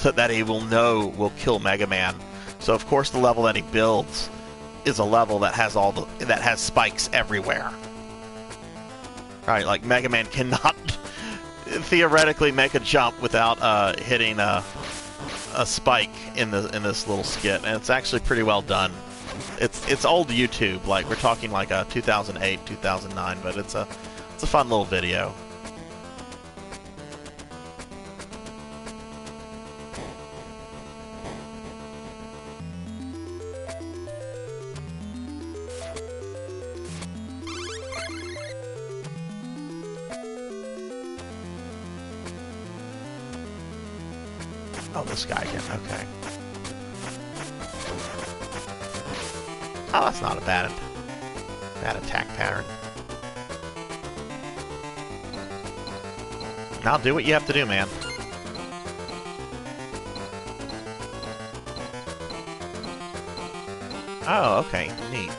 that he will know will kill Mega Man. So of course the level that he builds is a level that has spikes everywhere. Right, like Mega Man cannot theoretically make a jump without hitting a spike in this little skit, and it's actually pretty well done. It's old YouTube, like we're talking like 2008, 2009, but it's a fun little video. Oh, this guy again. Okay. Oh, that's not a bad attack pattern. Now do what you have to do, man. Oh, okay. Neat.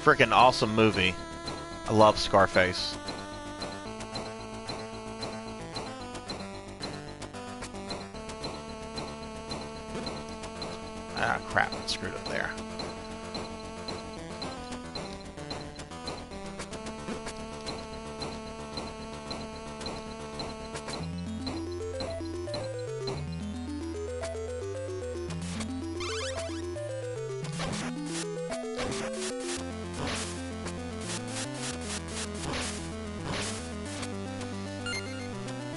Freaking awesome movie. I love Scarface. Ah, crap. I screwed up there.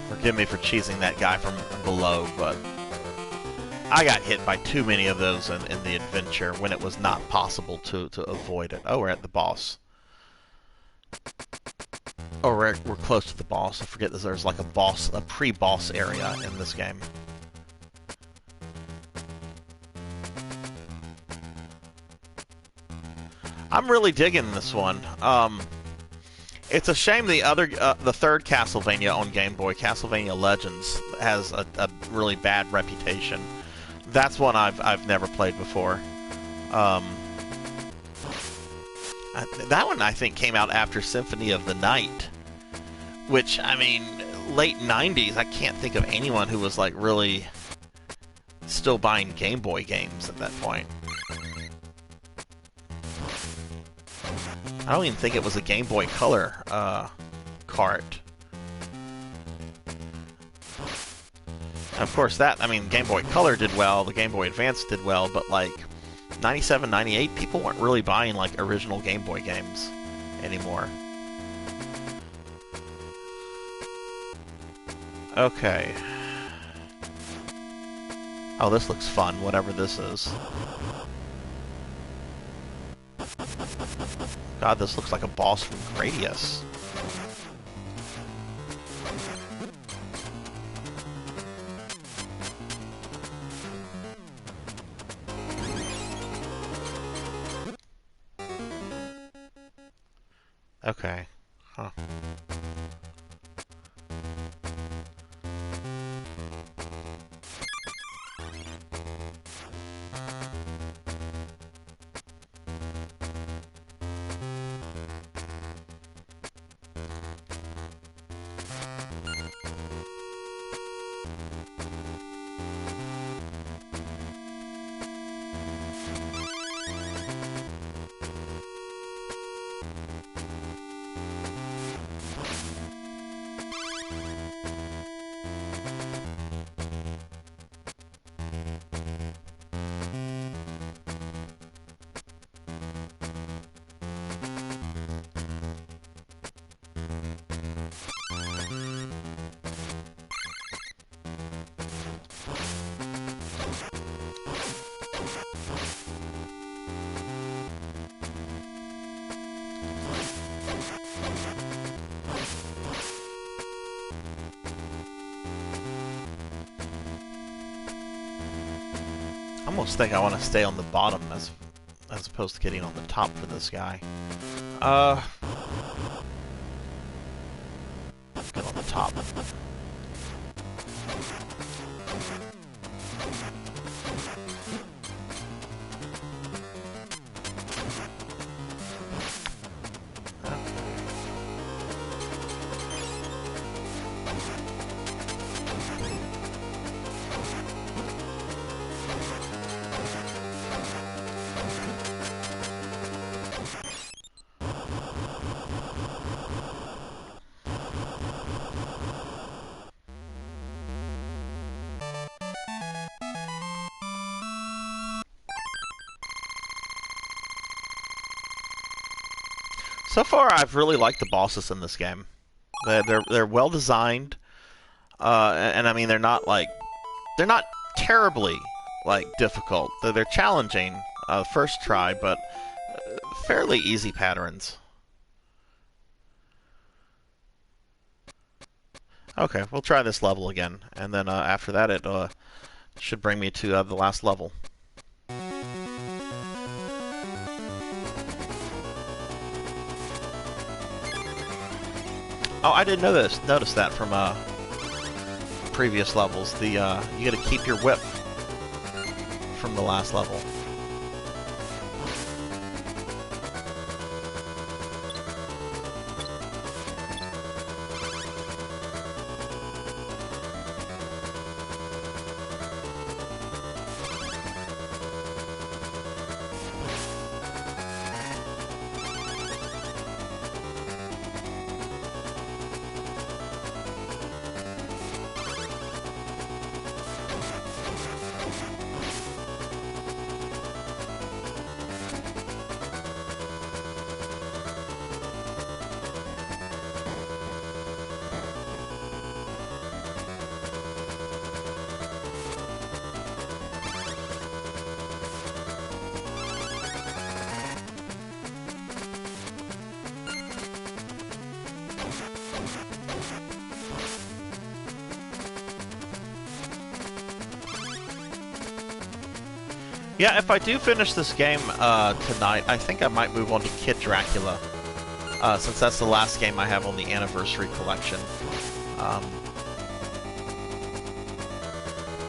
Forgive me for cheesing that guy from below, but I got hit by too many of those in the adventure when it was not possible to avoid it. Oh, we're at the boss. Oh, we're close to the boss. I forget that there's like a pre-boss area in this game. I'm really digging this one. It's a shame the third Castlevania on Game Boy, Castlevania Legends, has a really bad reputation. That's one I've never played before. That one I think came out after Symphony of the Night, which, I mean, late 90s. I can't think of anyone who was like really still buying Game Boy games at that point. I don't even think it was a Game Boy Color cart. Of course, Game Boy Color did well, the Game Boy Advance did well, but like 97, 98, people weren't really buying like original Game Boy games anymore. Okay. Oh, this looks fun, whatever this is. God, this looks like a boss from Gradius. Okay. Huh. I almost think I want to stay on the bottom as opposed to getting on the top for this guy. Let's get on the top. So far, I've really liked the bosses in this game. They're well designed, and I mean they're not terribly like difficult. They're challenging first try, but fairly easy patterns. Okay, we'll try this level again, and then after that it should bring me to the last level. Oh, I didn't notice that from previous levels. You got to keep your whip from the last level. Yeah, if I do finish this game tonight, I think I might move on to Kid Dracula, since that's the last game I have on the Anniversary Collection. And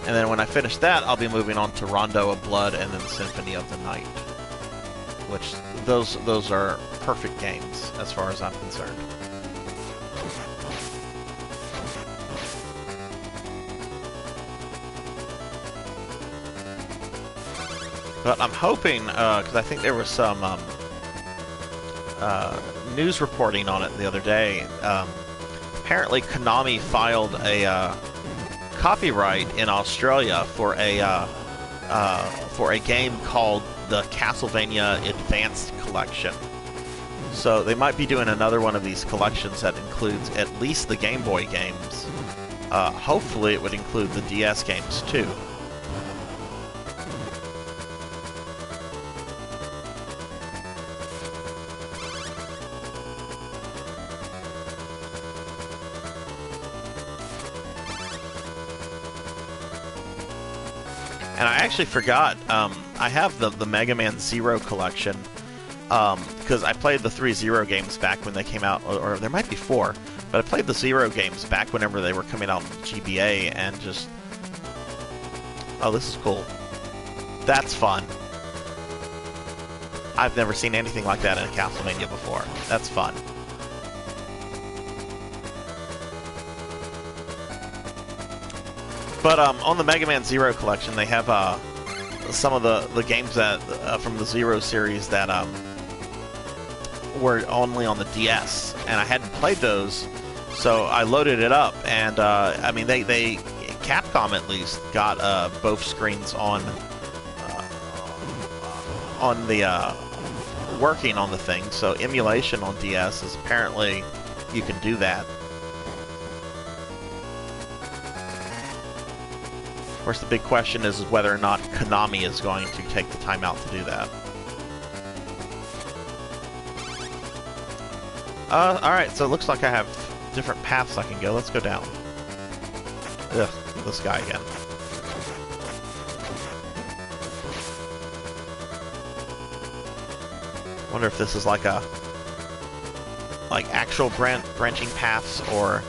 then when I finish that, I'll be moving on to Rondo of Blood and then Symphony of the Night, which those are perfect games as far as I'm concerned. But I'm hoping, because I think there was some news reporting on it the other day. Apparently, Konami filed a copyright in Australia for a game called the Castlevania Advanced Collection. So they might be doing another one of these collections that includes at least the Game Boy games. Hopefully, it would include the DS games too. And I actually forgot, I have the Mega Man Zero collection, because I played the 3 Zero games back when they came out, or there might be 4, but I played the Zero games back whenever they were coming out on GBA, and just... Oh, this is cool. That's fun. I've never seen anything like that in a Castlevania before. That's fun. But on the Mega Man Zero collection, they have some of the games that from the Zero series that were only on the DS, and I hadn't played those, so I loaded it up. And I mean, they Capcom at least got both screens on the working on the thing. So emulation on DS is apparently you can do that. Of course, the big question is whether or not Konami is going to take the time out to do that. Alright, so it looks like I have different paths I can go. Let's go down. Ugh, this guy again. Wonder if this is like actual branching paths, or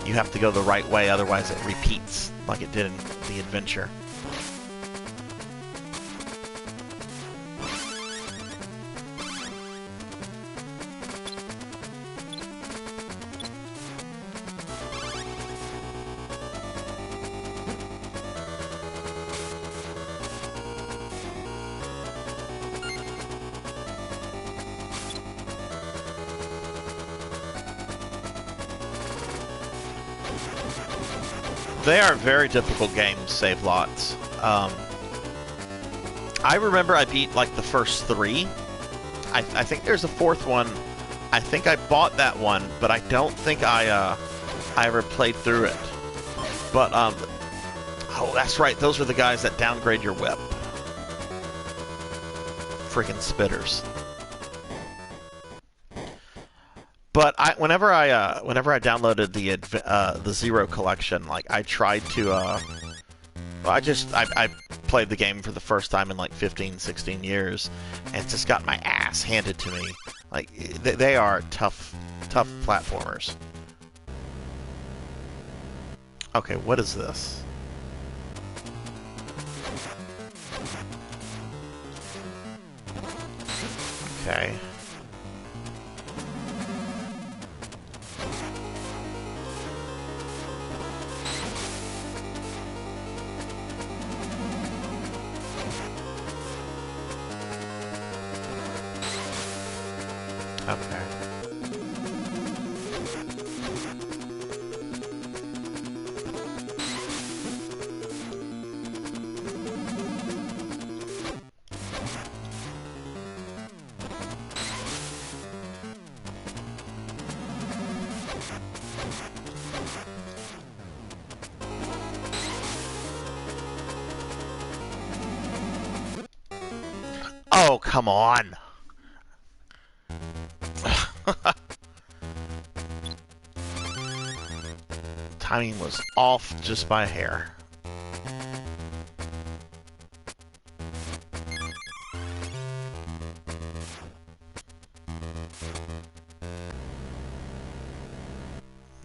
you have to go the right way, otherwise it repeats like it did in the adventure. They are very difficult games, save lots. I remember I beat like the first 3. I think there's a 4th one I think I bought that one, but I don't think I ever played through it. But, oh, that's right. Those are the guys that downgrade your whip. Freaking spitters. But whenever I downloaded the Zero collection, like I tried to, I played the game for the first time in like 15, 16 years, and just got my ass handed to me. Like they are tough platformers. Okay, what is this? Okay. Okay. Oh, come on. Timing was off just by a hair.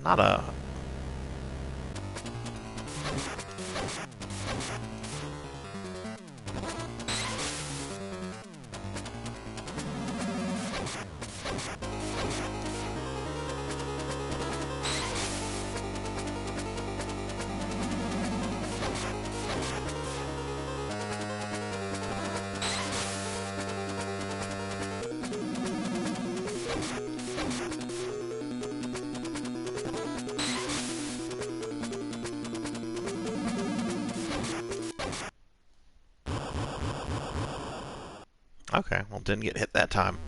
Not a... Okay, well, didn't get hit that time.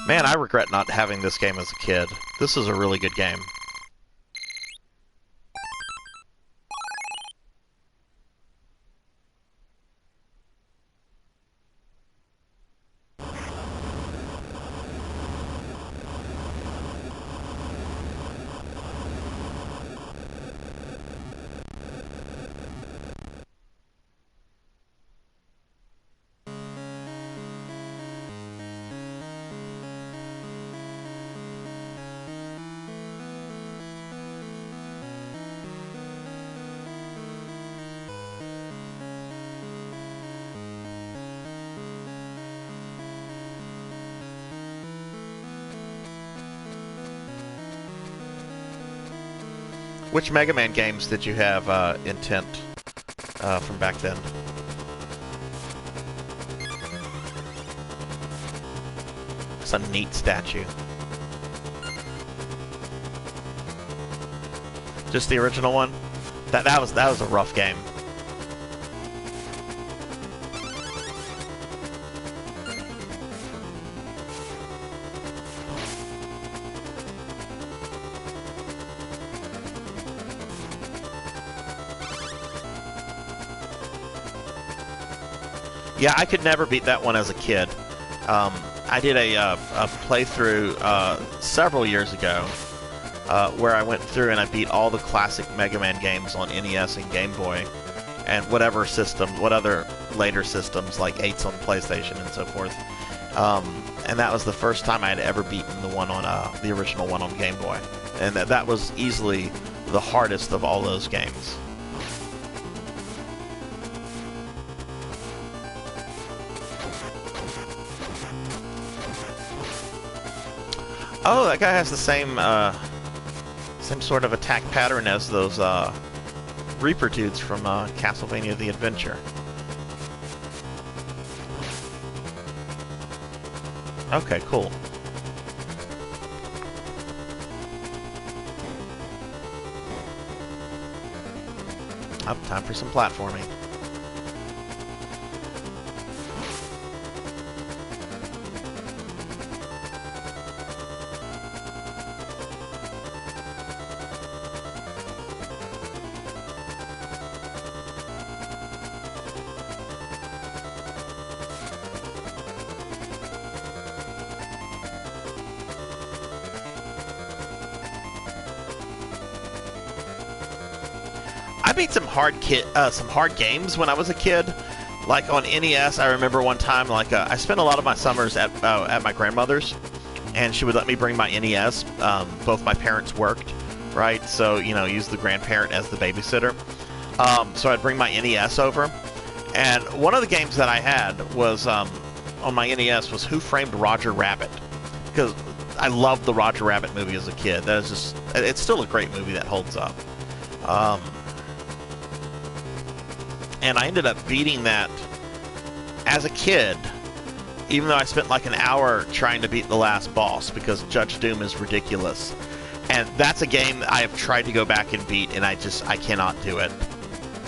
Man, I regret not having this game as a kid. This is a really good game. Which Mega Man games did you have intent from back then? It's a neat statue. Just the original one? That was a rough game. Yeah, I could never beat that one as a kid. I did a playthrough several years ago where I went through and I beat all the classic Mega Man games on NES and Game Boy, and whatever system, what other later systems like 8s on PlayStation and so forth. And that was the first time I had ever beaten the one on the original one on Game Boy, and that was easily the hardest of all those games. Oh, that guy has the same sort of attack pattern as those Reaper dudes from Castlevania the Adventure. Okay, cool. Up, time for some platforming. beat some hard games when I was a kid. Like on NES, I remember one time, like I spent a lot of my summers at my grandmother's, and she would let me bring my NES. Both my parents worked, right? So use the grandparent as the babysitter. So I'd bring my NES over, and one of the games that I had was on my NES was Who Framed Roger Rabbit, because I loved the Roger Rabbit movie as a kid. That is it's still a great movie that holds up. And I ended up beating that as a kid, even though I spent like an hour trying to beat the last boss because Judge Doom is ridiculous. And that's a game that I have tried to go back and beat, and I cannot do it.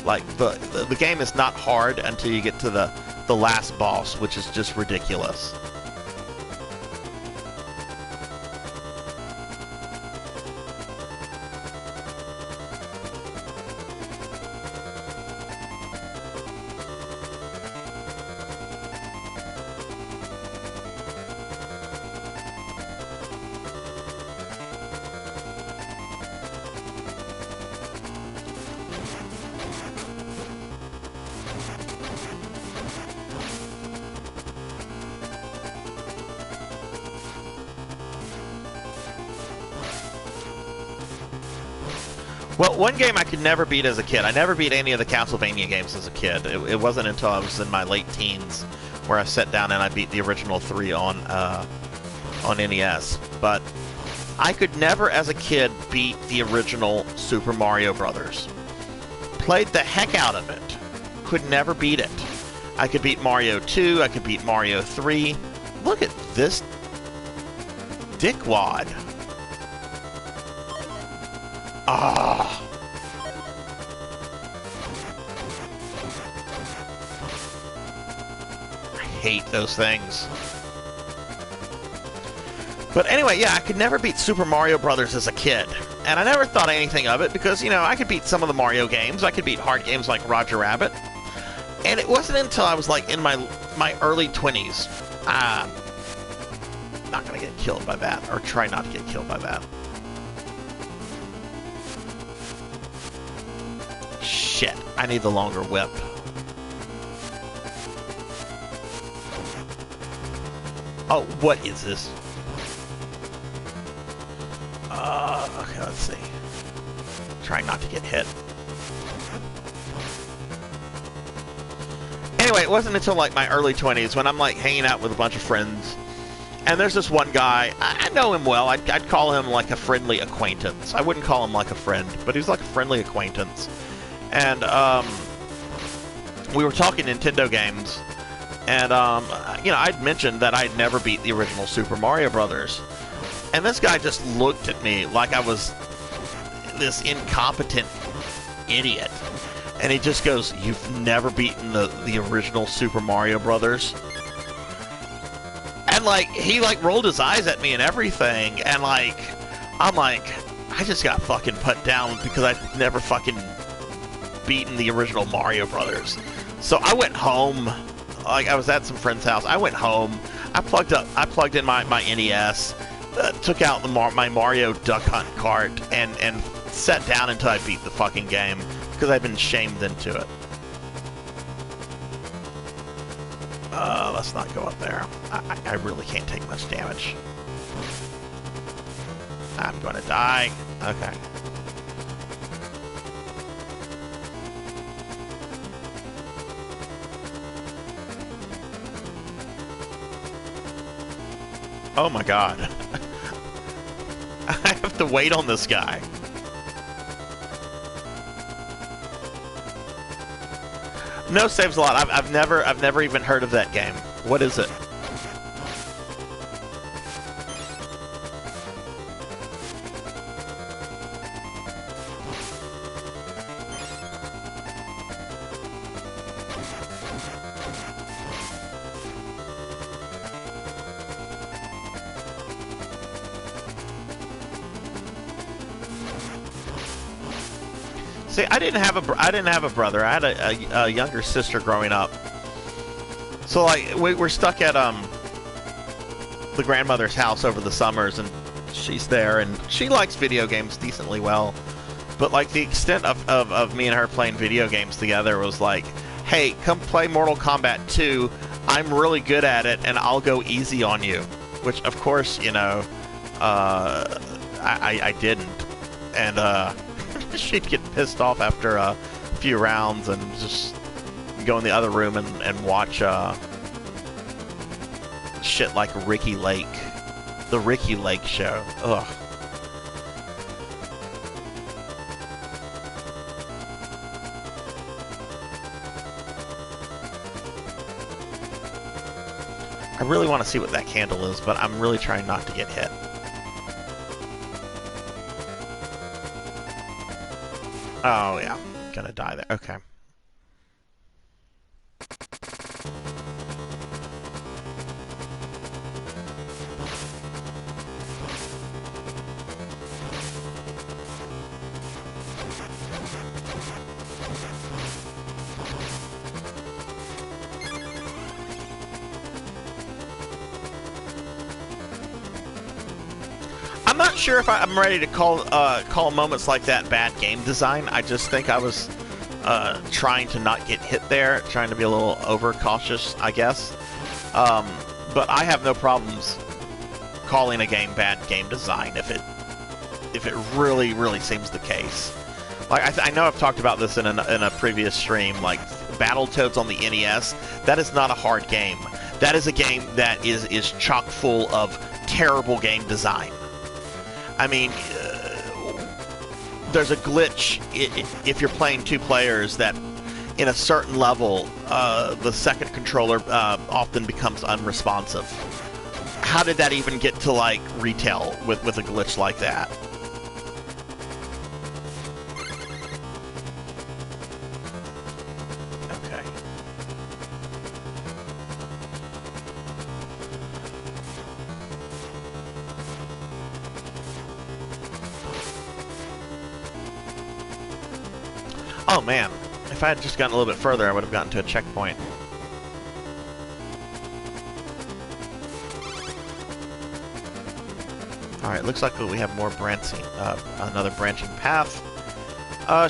Like, the game is not hard until you get to the last boss, which is just ridiculous. Well, one game I could never beat as a kid. I never beat any of the Castlevania games as a kid. It wasn't until I was in my late teens where I sat down and I beat the original 3 on NES. But I could never, as a kid, beat the original Super Mario Brothers. Played the heck out of it. Could never beat it. I could beat Mario 2. I could beat Mario 3. Look at this dickwad. Ah. I hate those things. But anyway, yeah, I could never beat Super Mario Brothers as a kid. And I never thought anything of it because, I could beat some of the Mario games. I could beat hard games like Roger Rabbit. And it wasn't until I was like in my early 20s. Not gonna get killed by that, or try not to get killed by that. Shit, I need the longer whip. Oh, what is this? Okay, let's see. Trying not to get hit. Anyway, it wasn't until like my early 20s when I'm like hanging out with a bunch of friends, and there's this one guy. I know him well. I'd call him like a friendly acquaintance. I wouldn't call him like a friend, but he's like a friendly acquaintance. And we were talking Nintendo games, and I'd mentioned that I'd never beat the original Super Mario Brothers, and this guy just looked at me like I was this incompetent idiot, and he just goes, "You've never beaten the original Super Mario Brothers?" And like he like rolled his eyes at me and everything, and like I'm like, I just got fucking put down because I've never fucking beaten the original Mario Brothers. So I went home. Like I was at some friend's house. I went home. I plugged in my NES, took out my Mario Duck Hunt cart, and sat down until I beat the fucking game because I've been shamed into it. Let's not go up there. I really can't take much damage. I'm gonna die. Okay. Oh my god. I have to wait on this guy. No saves a lot. I've never even heard of that game. What is it? See, I didn't have a brother. I had a younger sister growing up. So like we're stuck at the grandmother's house over the summers, and she's there, and she likes video games decently well. But like the extent of me and her playing video games together was like, hey, come play Mortal Kombat 2. I'm really good at it, and I'll go easy on you. Which, of course, you know, I didn't. And she'd get pissed off after a few rounds and just go in the other room and watch shit like Ricky Lake. The Ricky Lake show. Ugh. I really want to see what that candle is, but I'm really trying not to get hit. Oh, yeah. I'm gonna die there. Okay. I'm not sure if I'm ready to call moments like that bad game design. I just think I was trying to not get hit there, trying to be a little overcautious, I guess. But I have no problems calling a game bad game design if it really seems the case. Like I know I've talked about this in a previous stream. Like Battletoads on the NES, that is not a hard game. That is a game that is chock full of terrible game design. I mean, there's a glitch if you're playing two players that in a certain level, the second controller often becomes unresponsive. How did that even get to, like, retail with a glitch like that? Okay. Oh man, if I had just gotten a little bit further, I would have gotten to a checkpoint. Alright, looks like we have more branching, another branching path.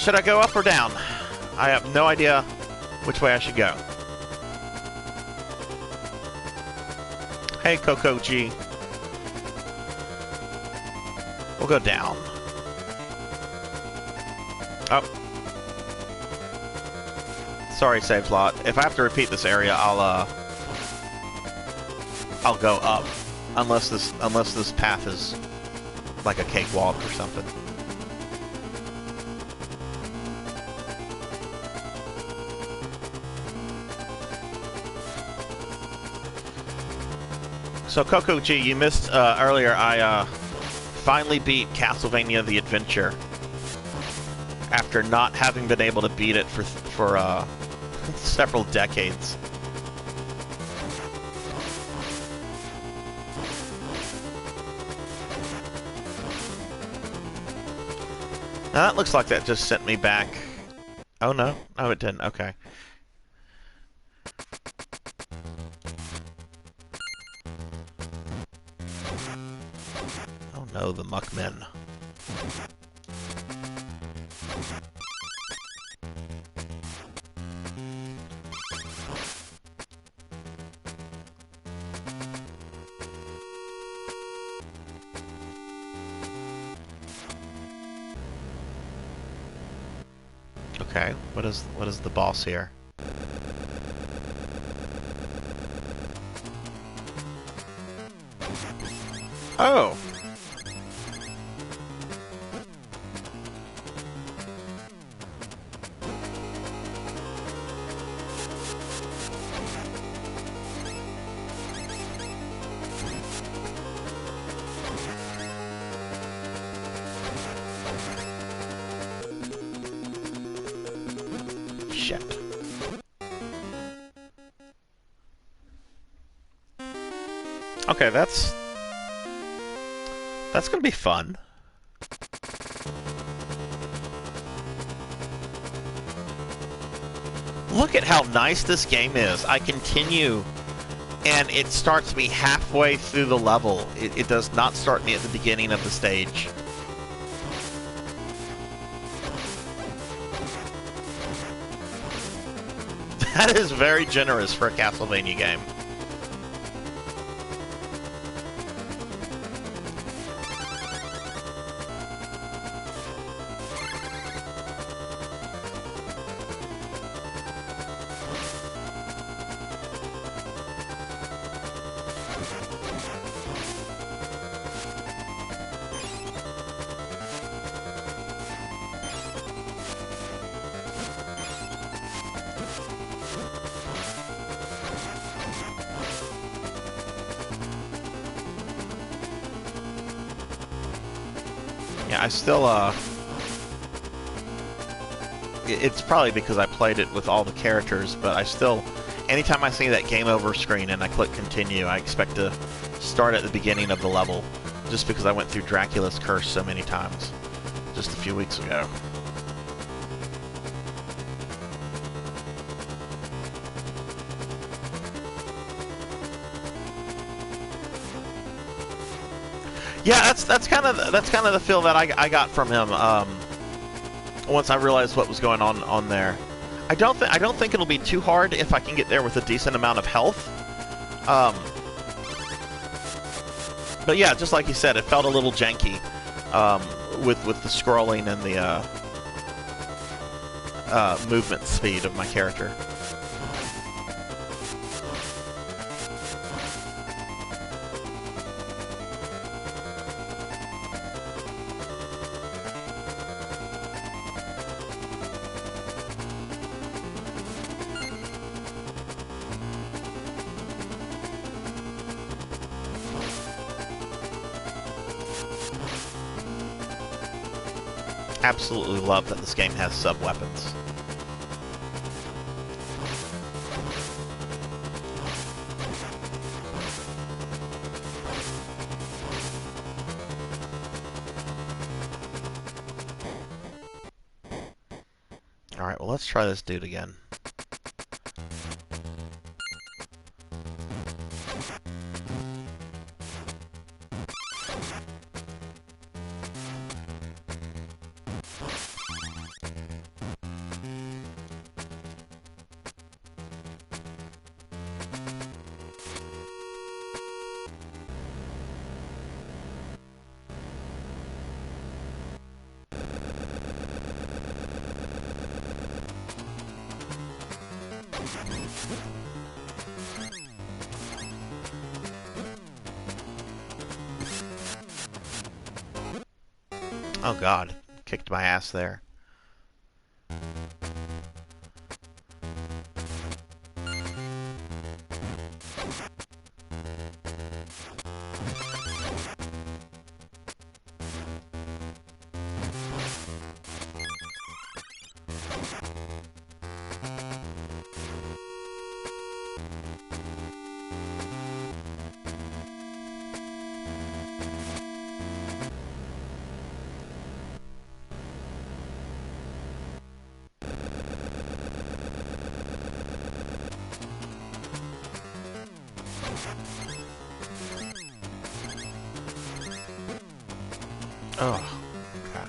Should I go up or down? I have no idea which way I should go. Hey, Coco G. We'll go down. Oh. Sorry, save slot. If I have to repeat this area, I'll go up, unless this path is like a cakewalk or something. So Coco G, you missed earlier. I finally beat Castlevania: The Adventure after not having been able to beat it for several decades. Now that looks like that just sent me back. Oh no. Oh, it didn't. Okay. Oh no, the Muckmen. Okay, what is the boss here? Oh! Shit. Okay, that's gonna be fun. Look at how nice this game is. I continue, and it starts me halfway through the level. It does not start me at the beginning of the stage. That is very generous for a Castlevania game. Yeah, I still, it's probably because I played it with all the characters, but I still, anytime I see that game over screen and I click continue, I expect to start at the beginning of the level, just because I went through Dracula's Curse so many times, just a few weeks ago. Yeah, that's kind of the feel that I got from him. Once I realized what was going on there, I don't think it'll be too hard if I can get there with a decent amount of health. But yeah, just like you said, it felt a little janky with the scrolling and the movement speed of my character. Absolutely love that this game has sub-weapons. Alright, well, let's try this dude again. Oh god, kicked my ass there. Oh, okay.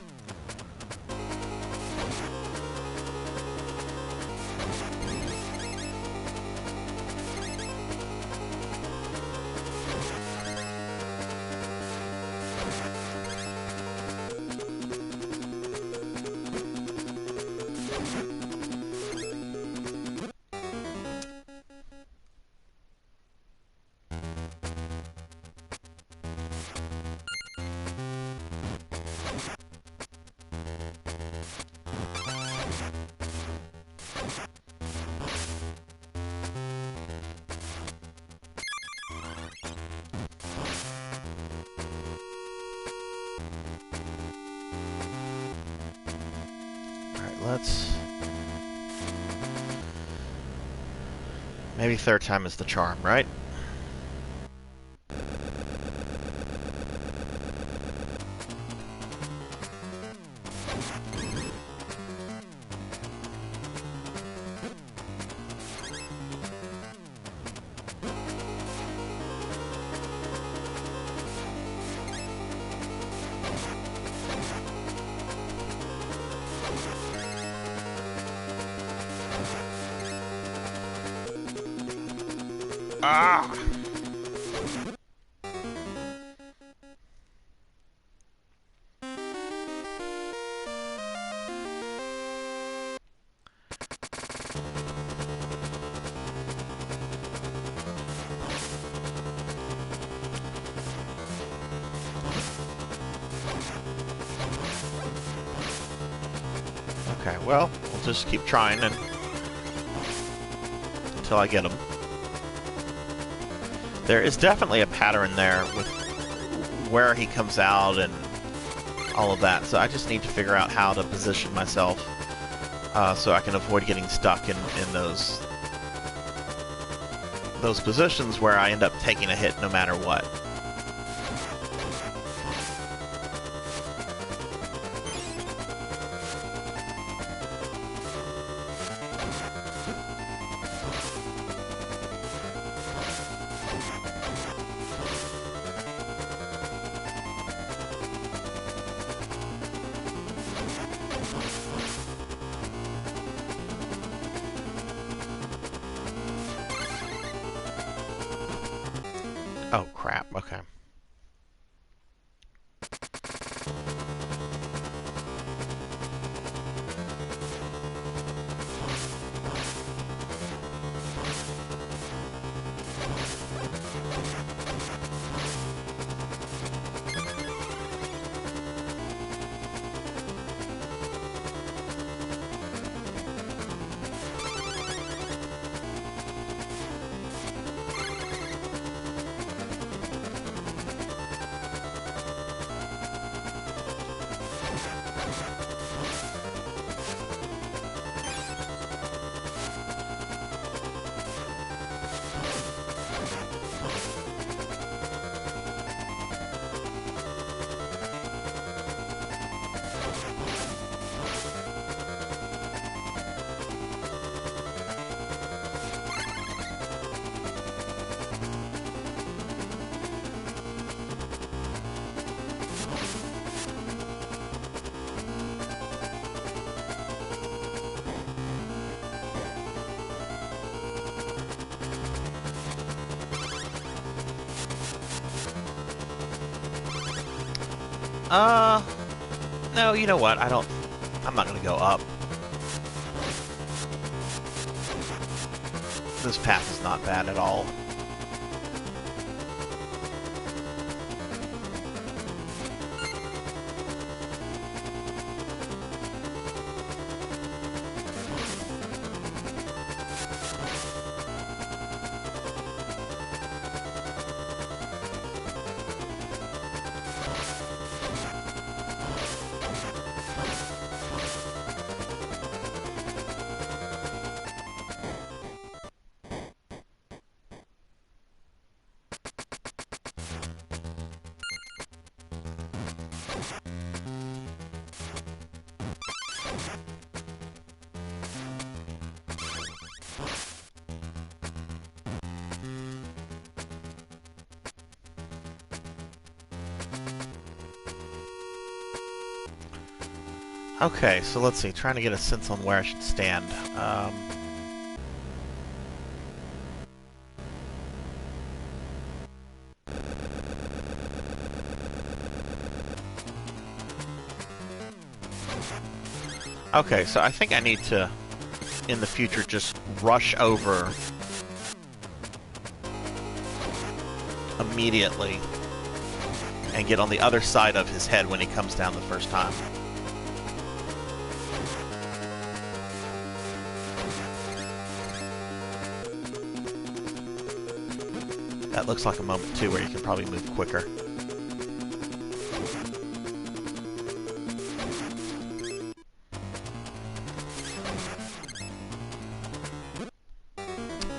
Let's... Maybe third time is the charm, right? Ah! Okay, well, we'll just keep trying until I get him. There is definitely a pattern there with where he comes out and all of that, so I just need to figure out how to position myself so I can avoid getting stuck in those positions where I end up taking a hit no matter what. Oh, crap. Okay. No, you know what? I'm not gonna go up. This path is not bad at all. Okay, so let's see. Trying to get a sense on where I should stand. Okay, so I think I need to, in the future, just rush over immediately and get on the other side of his head when he comes down the first time. That looks like a moment, too, where you can probably move quicker.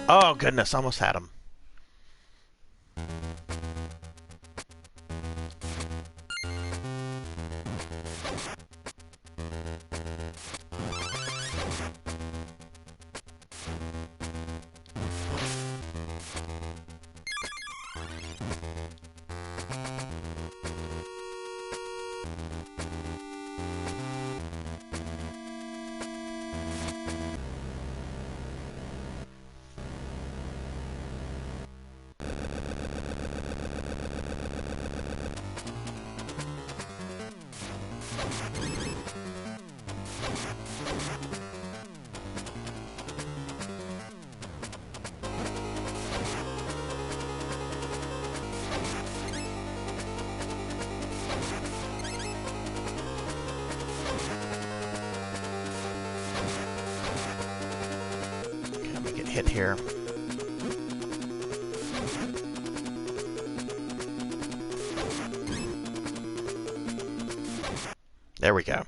Oh, goodness, almost had him. hit here. There we go.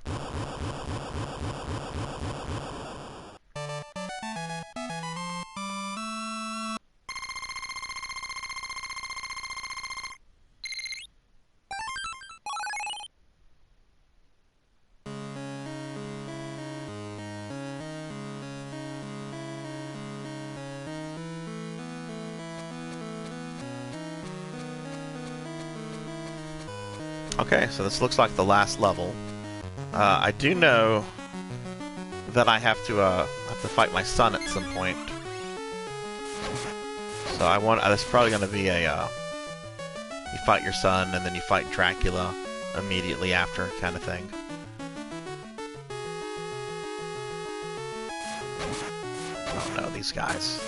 Okay, so this looks like the last level. I do know that I have to fight my son at some point. So I want. That's probably going to be a you fight your son and then you fight Dracula immediately after kind of thing. Oh no, these guys.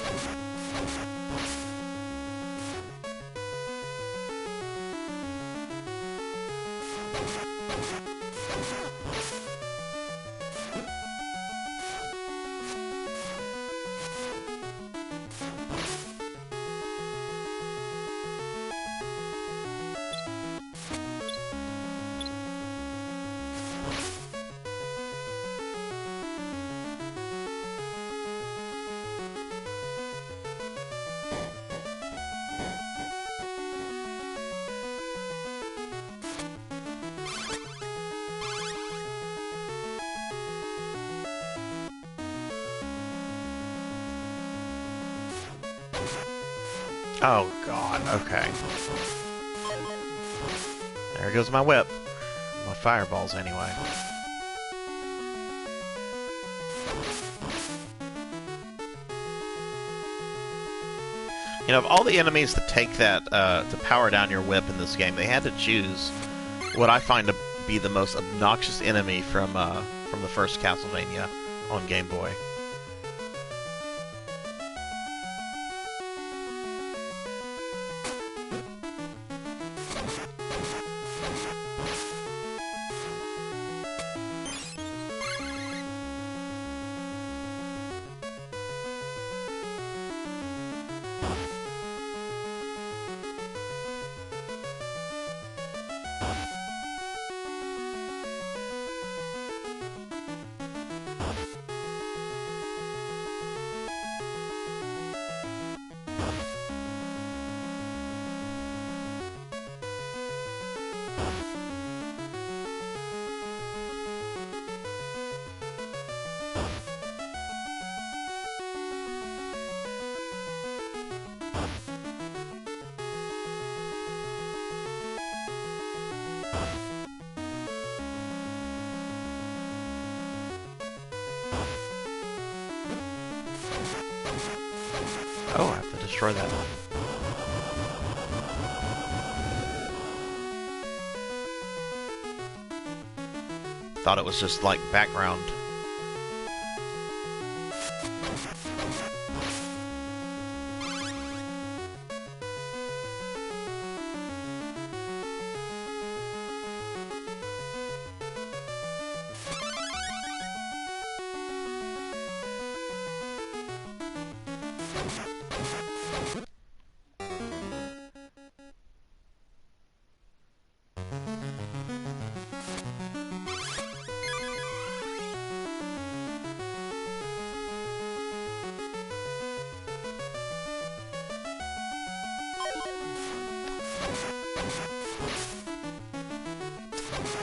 Oh god, okay. There goes my whip. My fireballs, anyway. You know, of all the enemies to take that, to power down your whip in this game, they had to choose what I find to be the most obnoxious enemy from the first Castlevania on Game Boy. Oh, I have to destroy that one. Thought it was just like background.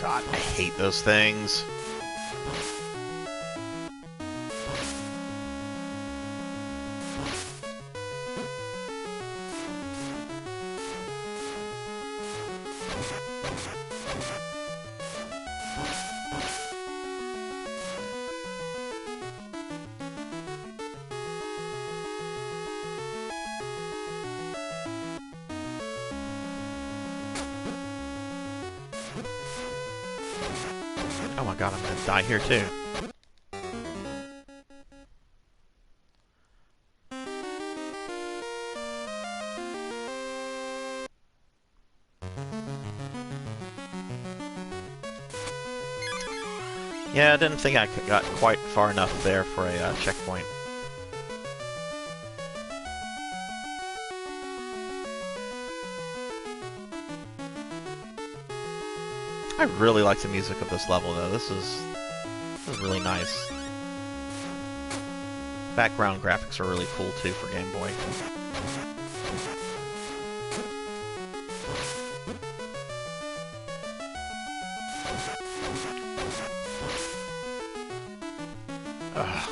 God, I hate those things. Oh my god, I'm gonna die here too. Yeah, I didn't think I got quite far enough there for a checkpoint. I really like the music of this level, though. This is really nice. Background graphics are really cool, too, for Game Boy. Ugh.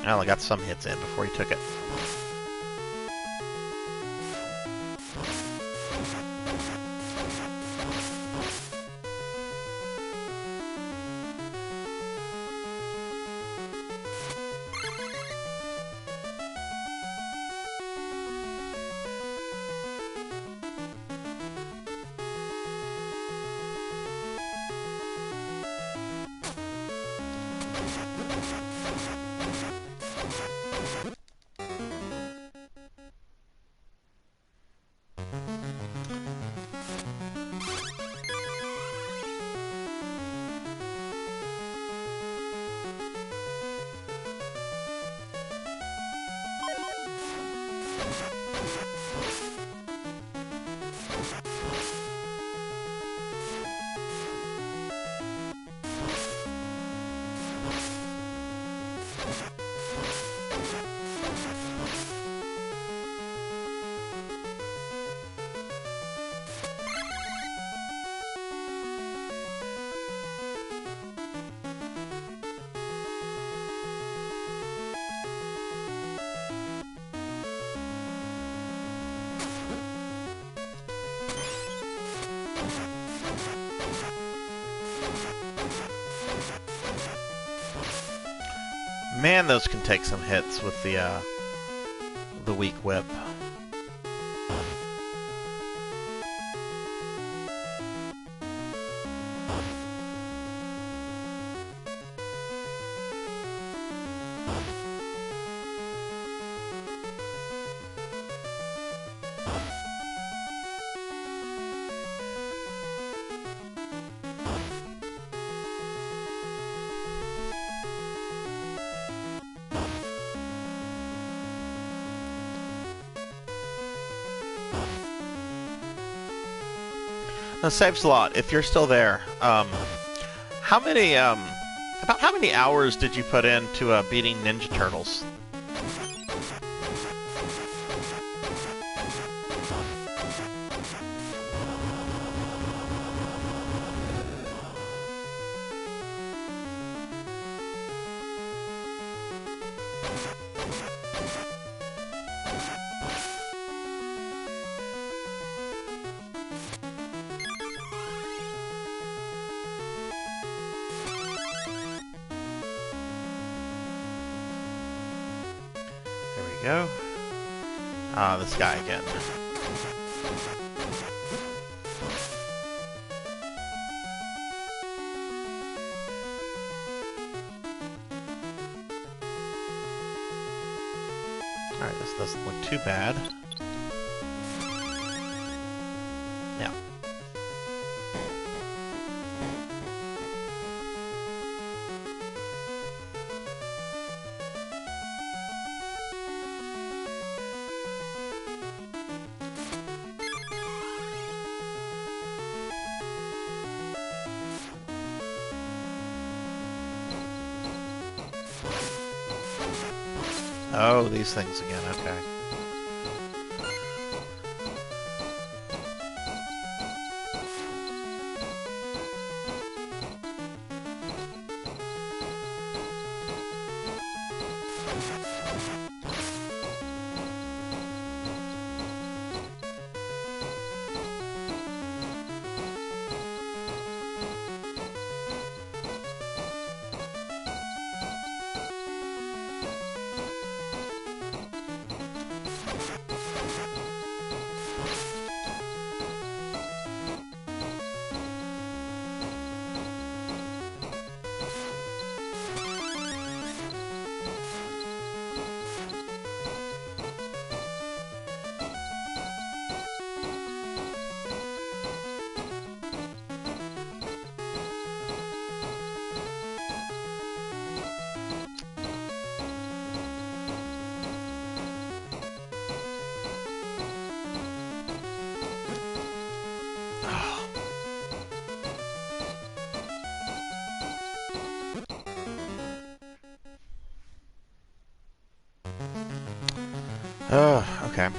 I only got some hits in before he took it. Man, those can take some hits with the weak whip. That saves a lot. If you're still there, about how many hours did you put into beating Ninja Turtles? Go. Ah, this guy again. Alright, this doesn't look too bad. Yeah. Oh, these things again, okay. Oh, okay.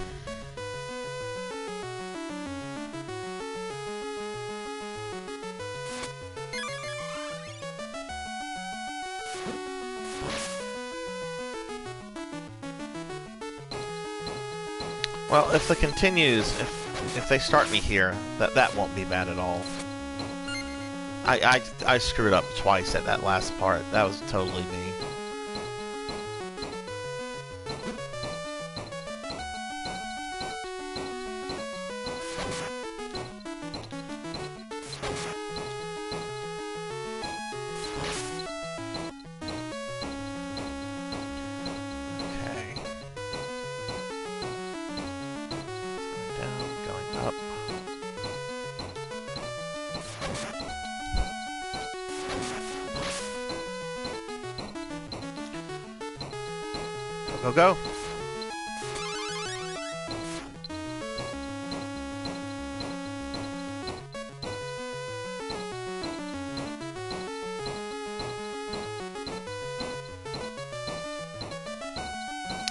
Well, if the continues, if they start me here, that won't be bad at all. I screwed up twice at that last part. That was totally me. Go, go.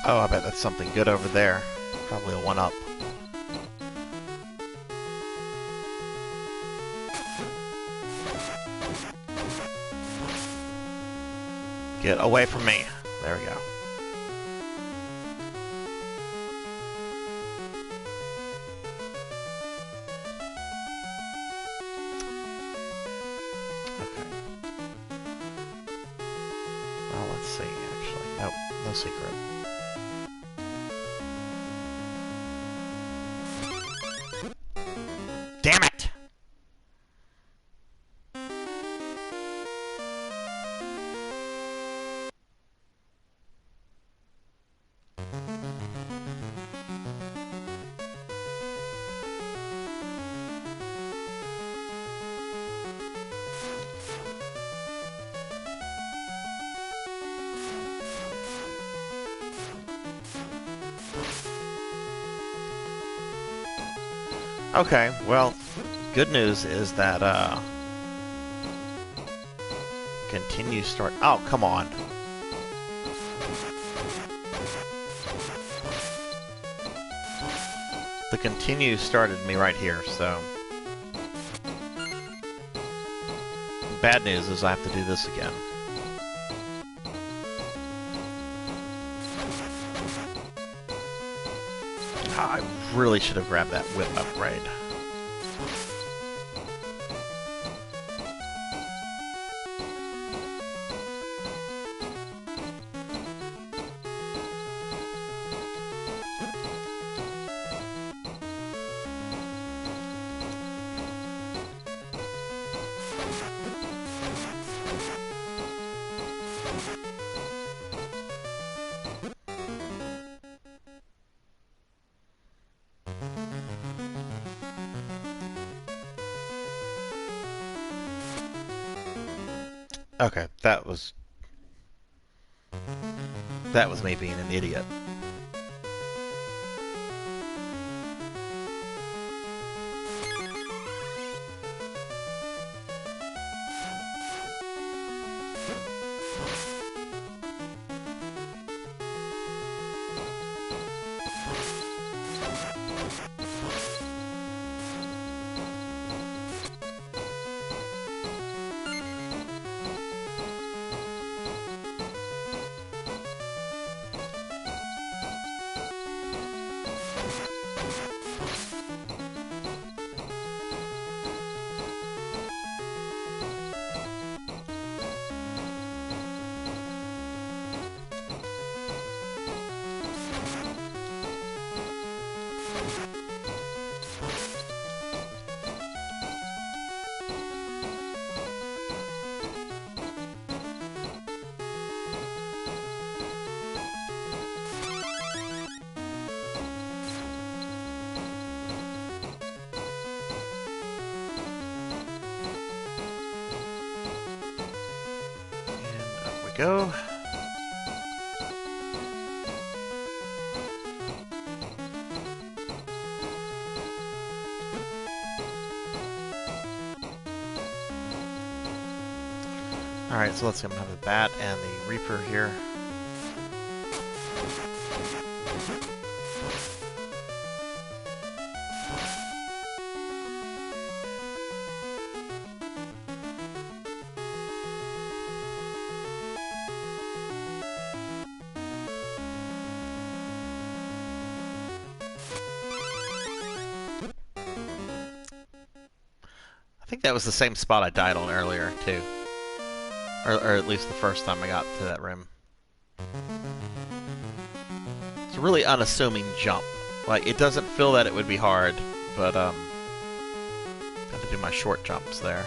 Oh, I bet that's something good over there. Probably a 1-up. Get away from me. There we go. No secret. Damn it! Okay, well, good news is that, continue start. Oh, come on. The continue started me right here, so. Bad news is I have to do this again. I really should have grabbed that whip upgrade. Okay, that was me being an idiot. Go. Alright, so let's see, I'm gonna have the Bat and the Reaper here. think that was the same spot I died on earlier, too. Or at least the first time I got to that room. It's a really unassuming jump. Like, it doesn't feel that it would be hard, but, have to do my short jumps there.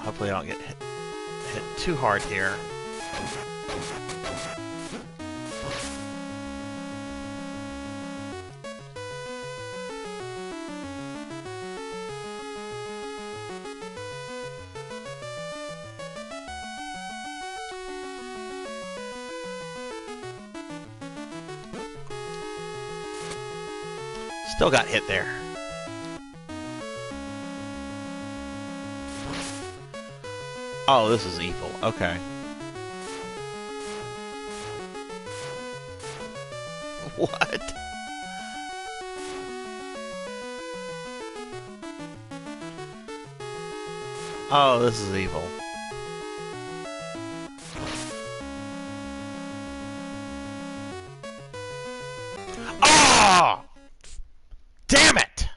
Hopefully I don't get hit too hard here. Still got hit there. Oh, this is evil. Okay. What? Oh, this is evil. Oh! Damn it!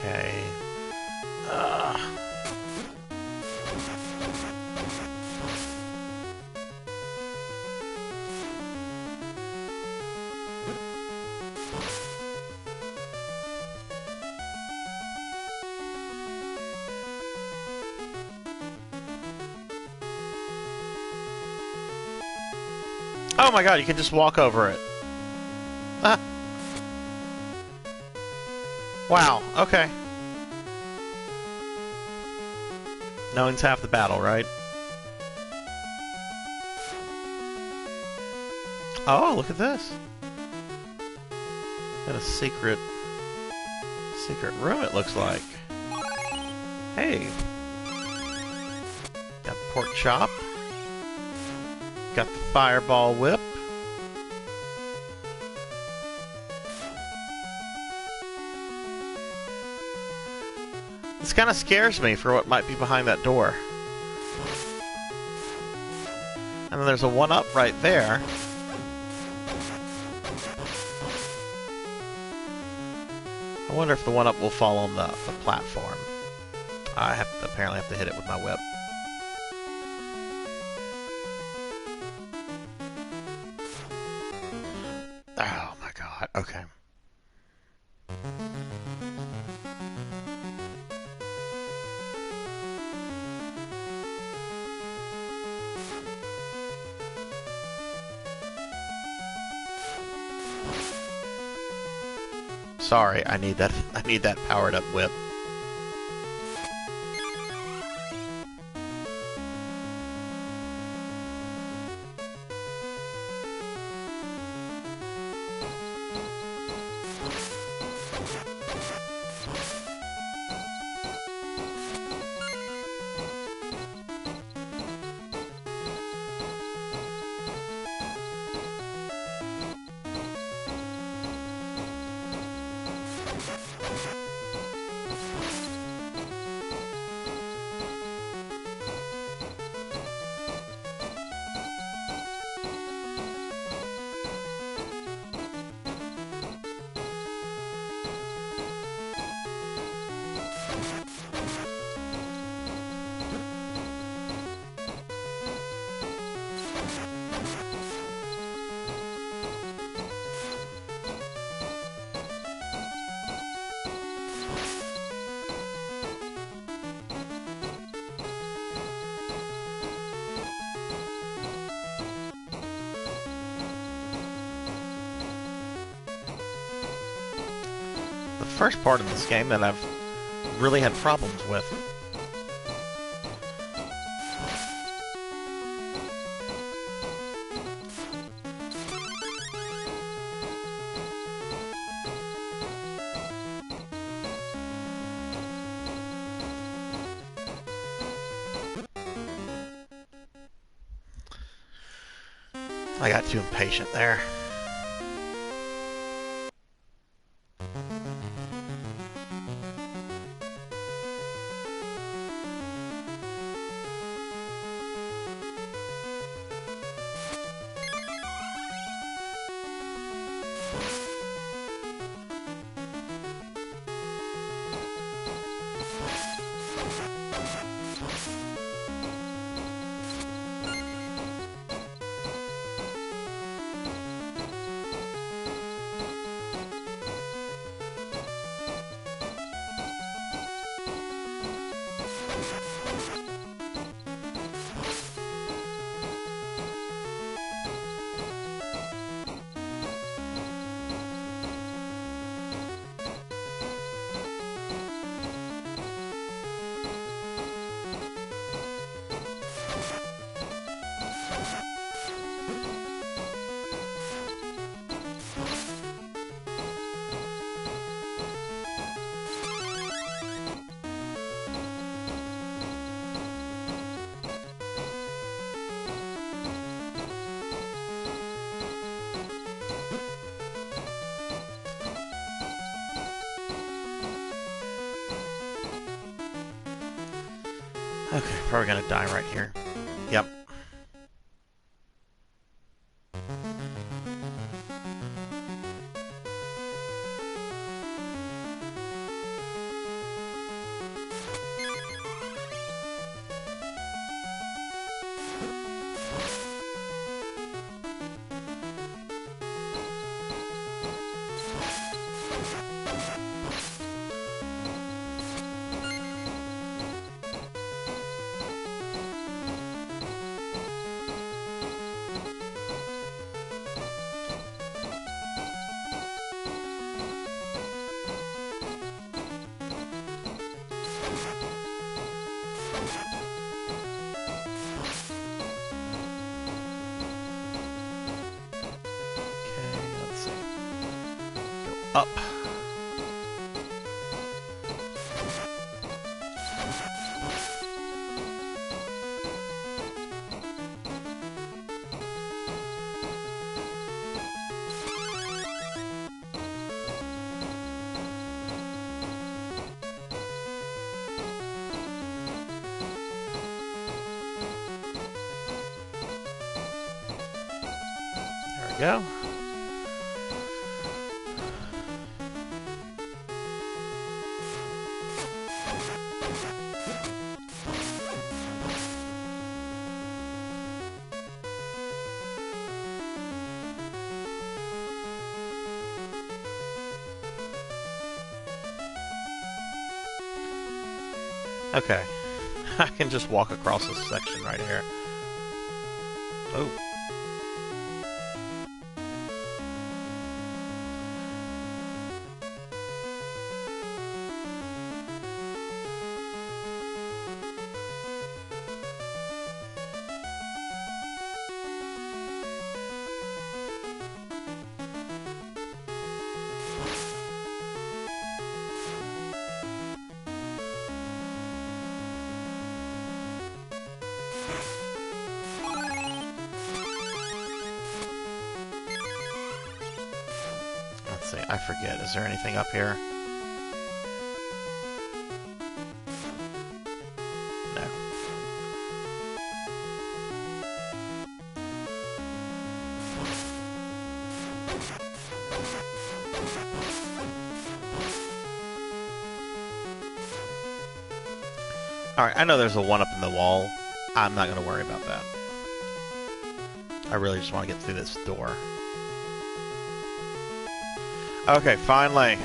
Okay. Oh my god, you can just walk over it. Ah. Wow, okay. Knowing's half the battle, right? Oh, look at this. Got a secret room, it looks like. Hey. Got the pork chop. Got the fireball whip. This kind of scares me for what might be behind that door. And then there's a one-up right there. I wonder if the one-up will fall on the platform. I apparently have to hit it with my whip. Oh my god, okay. Sorry, I need that powered up whip. The first part of this game that I've really had problems with. I got too impatient there. Okay, probably gonna die right here. Yep. Up. There we go. Okay. I can just walk across this section right here. Oh. Let's see, I forget. Is there anything up here? No. Alright, I know there's a one up in the wall. I'm not going to worry about that. I really just want to get through this door. Okay, finally.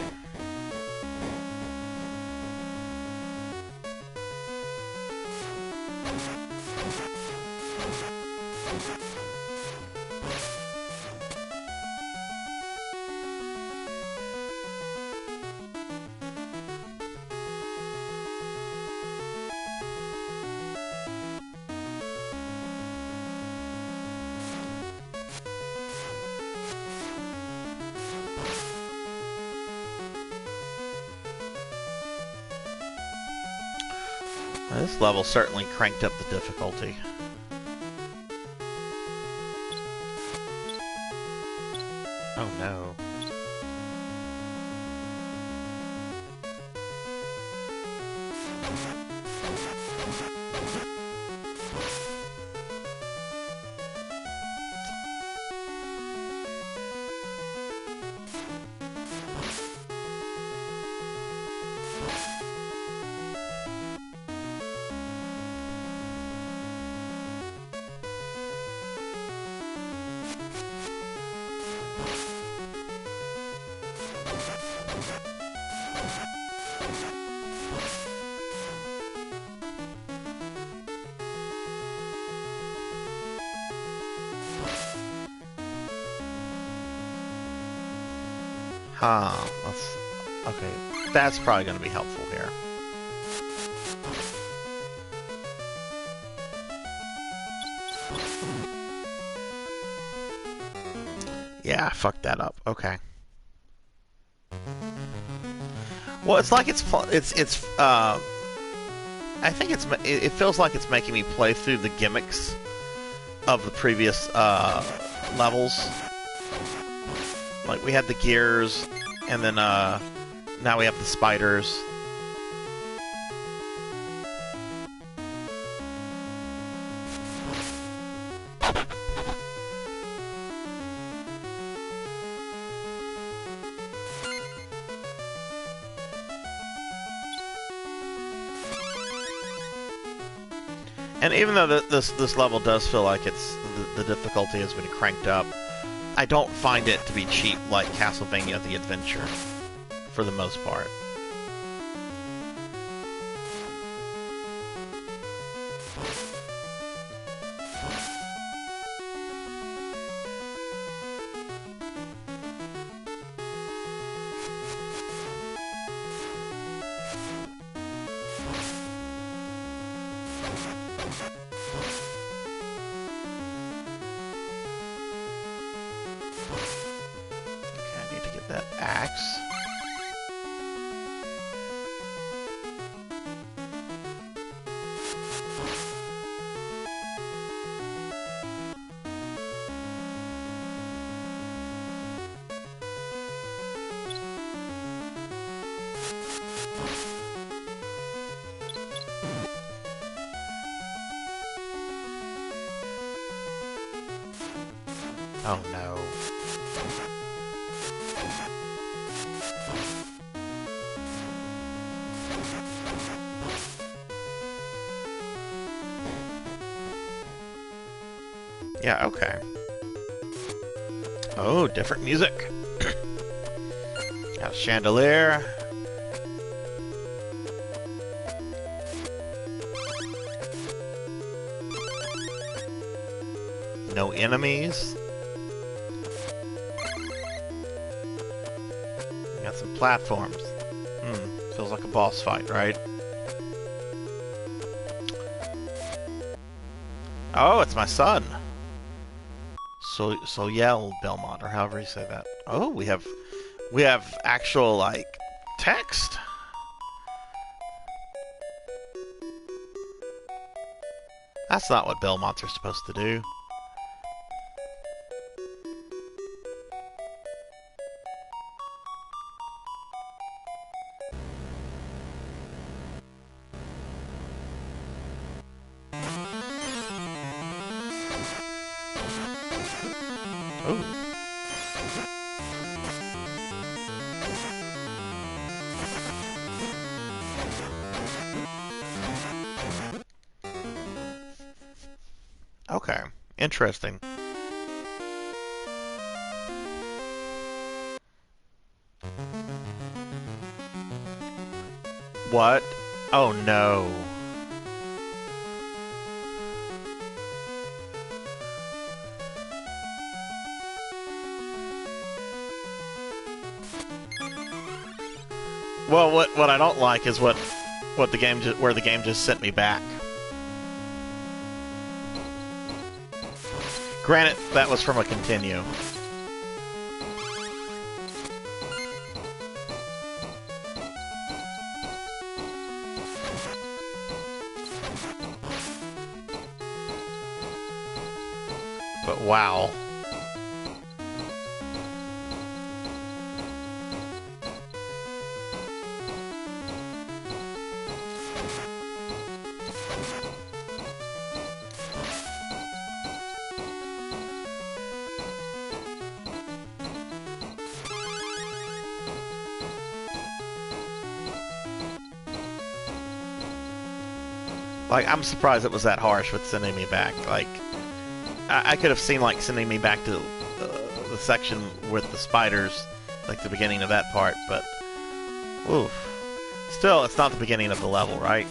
This level certainly cranked up the difficulty. Oh no. Okay, that's probably going to be helpful here. Yeah, I fucked that up. Okay. Well, it's like I think it feels like it's making me play through the gimmicks of the previous levels. Like, we had the gears, and then, now we have the spiders. And even though this level does feel like the difficulty has been cranked up, I don't find it to be cheap like Castlevania the Adventure, for the most part. That axe. Oh no. Yeah, okay. Oh, different music. Got a chandelier. No enemies. Got some platforms. Feels like a boss fight, right? Oh, it's my son. So yell, Belmont, or however you say that. Oh, we have actual like text. That's not what Belmonts are supposed to do. Ooh. Okay, interesting. What? Oh no. Well, what I don't like is what the game where the game just sent me back. Granted, that was from a continue. But wow. Like, I'm surprised it was that harsh with sending me back. Like, I could have seen, like, sending me back to the section with the spiders, like the beginning of that part, but... Oof. Still, it's not the beginning of the level, right?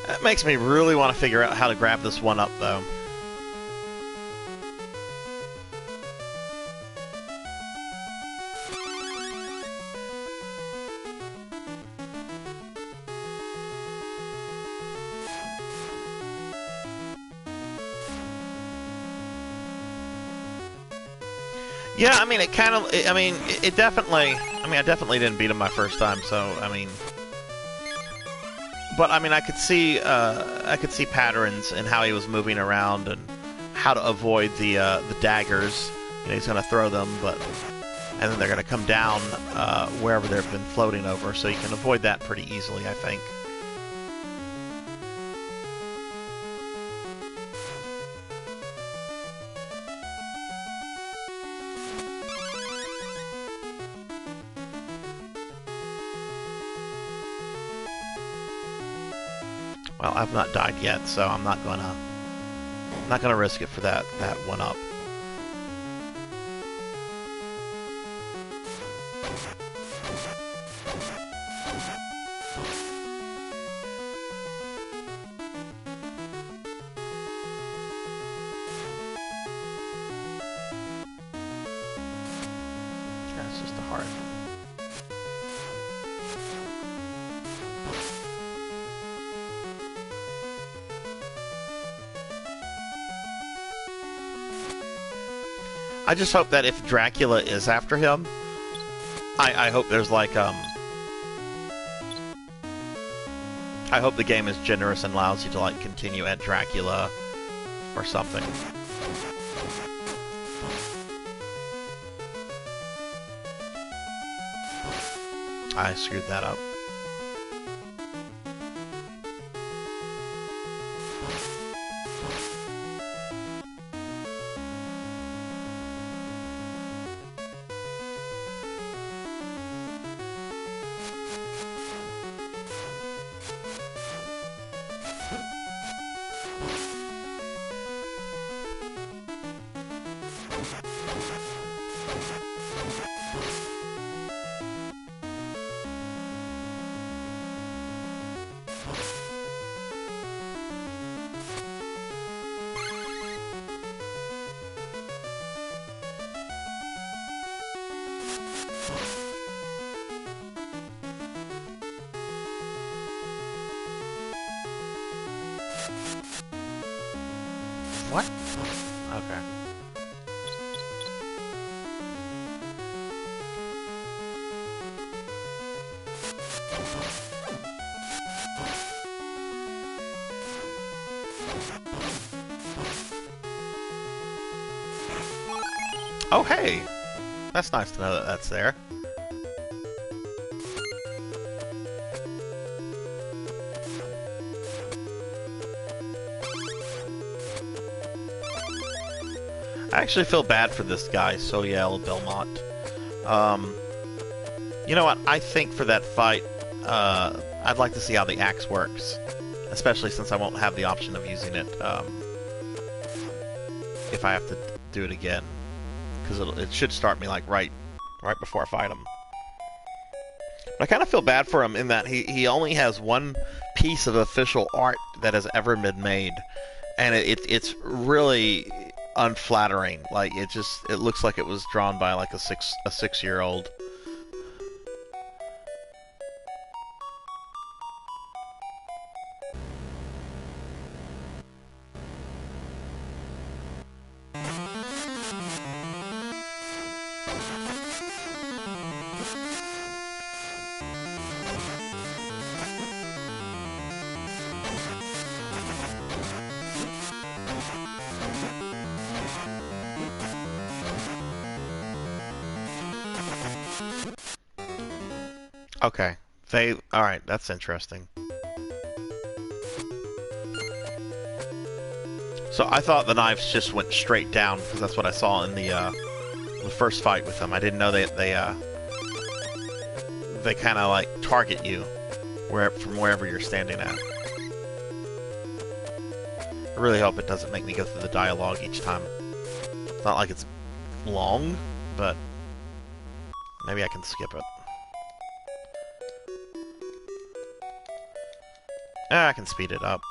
That makes me really want to figure out how to grab this one up, though. Yeah, I mean, it kind of... I mean, it definitely... I mean, I definitely didn't beat him my first time, so, I mean... But, I mean, I could see patterns in how he was moving around and how to avoid the daggers. You know, he's going to throw them, but... And then they're going to come down wherever they've been floating over, so you can avoid that pretty easily, I think. Well, I've not died yet, so I'm not gonna risk it for that one up. That's just a heart. I just hope that if Dracula is after him, I hope there's like, I hope the game is generous and allows you to, like, continue at Dracula or something. I screwed that up. What? Okay. Oh, hey! That's nice to know that that's there. I actually feel bad for this guy, Soyel Belmont. You know what? I think for that fight, I'd like to see how the axe works. Especially since I won't have the option of using it if I have to do it again. Because it should start me like right before I fight him. But I kind of feel bad for him in that he only has one piece of official art that has ever been made. And it's really unflattering. Like it looks like it was drawn by like a 6-year-old. Okay. Alright, that's interesting. So I thought the knives just went straight down, because that's what I saw in the first fight with them. I didn't know they kind of like target you from wherever you're standing at. I really hope it doesn't make me go through the dialogue each time. It's not like it's long, but maybe I can skip it. I can speed it up.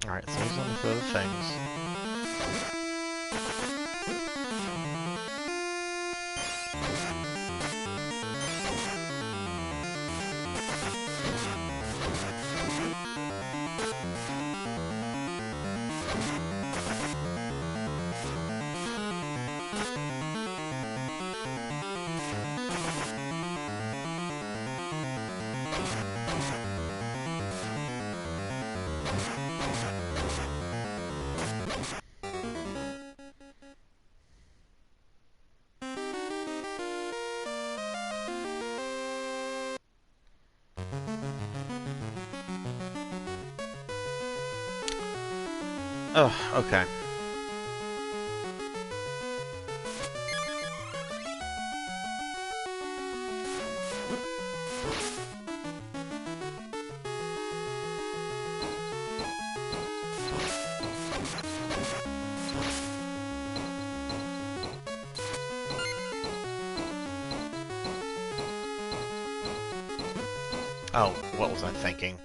Alright, so those are the other things. Oh, okay. Oh, what was I thinking?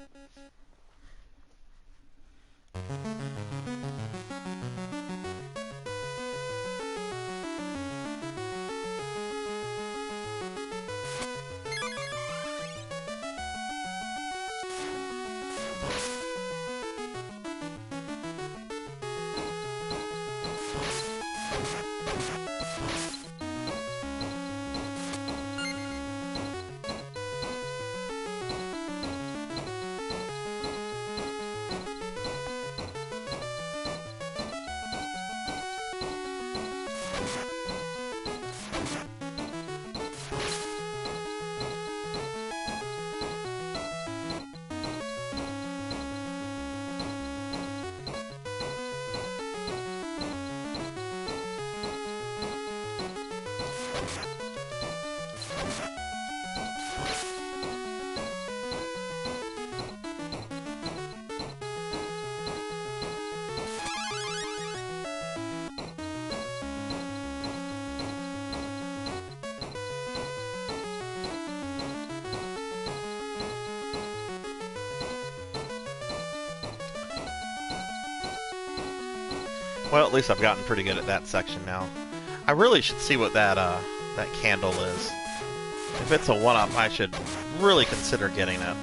Well, at least I've gotten pretty good at that section now. I really should see what that candle is. If it's a 1-up, I should really consider getting it.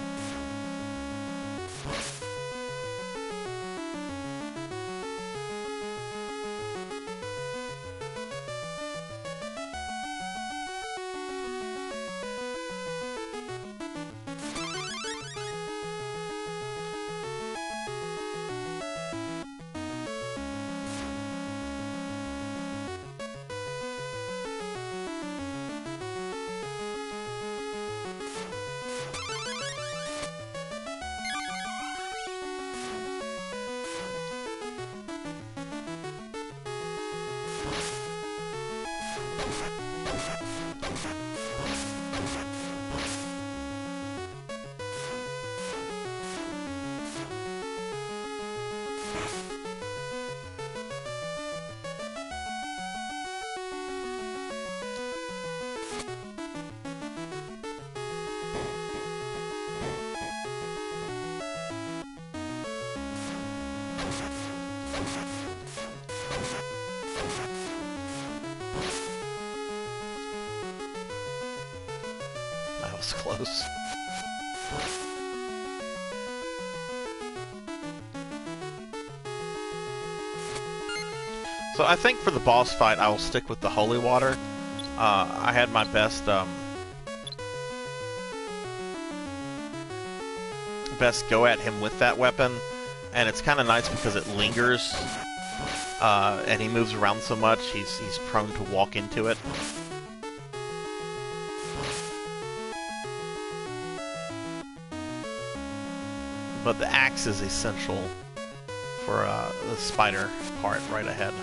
That was close. So I think for the boss fight, I will stick with the holy water. I had my best go at him with that weapon, and it's kind of nice because it lingers, and he moves around so much, he's prone to walk into it. But the axe is essential for the spider part right ahead.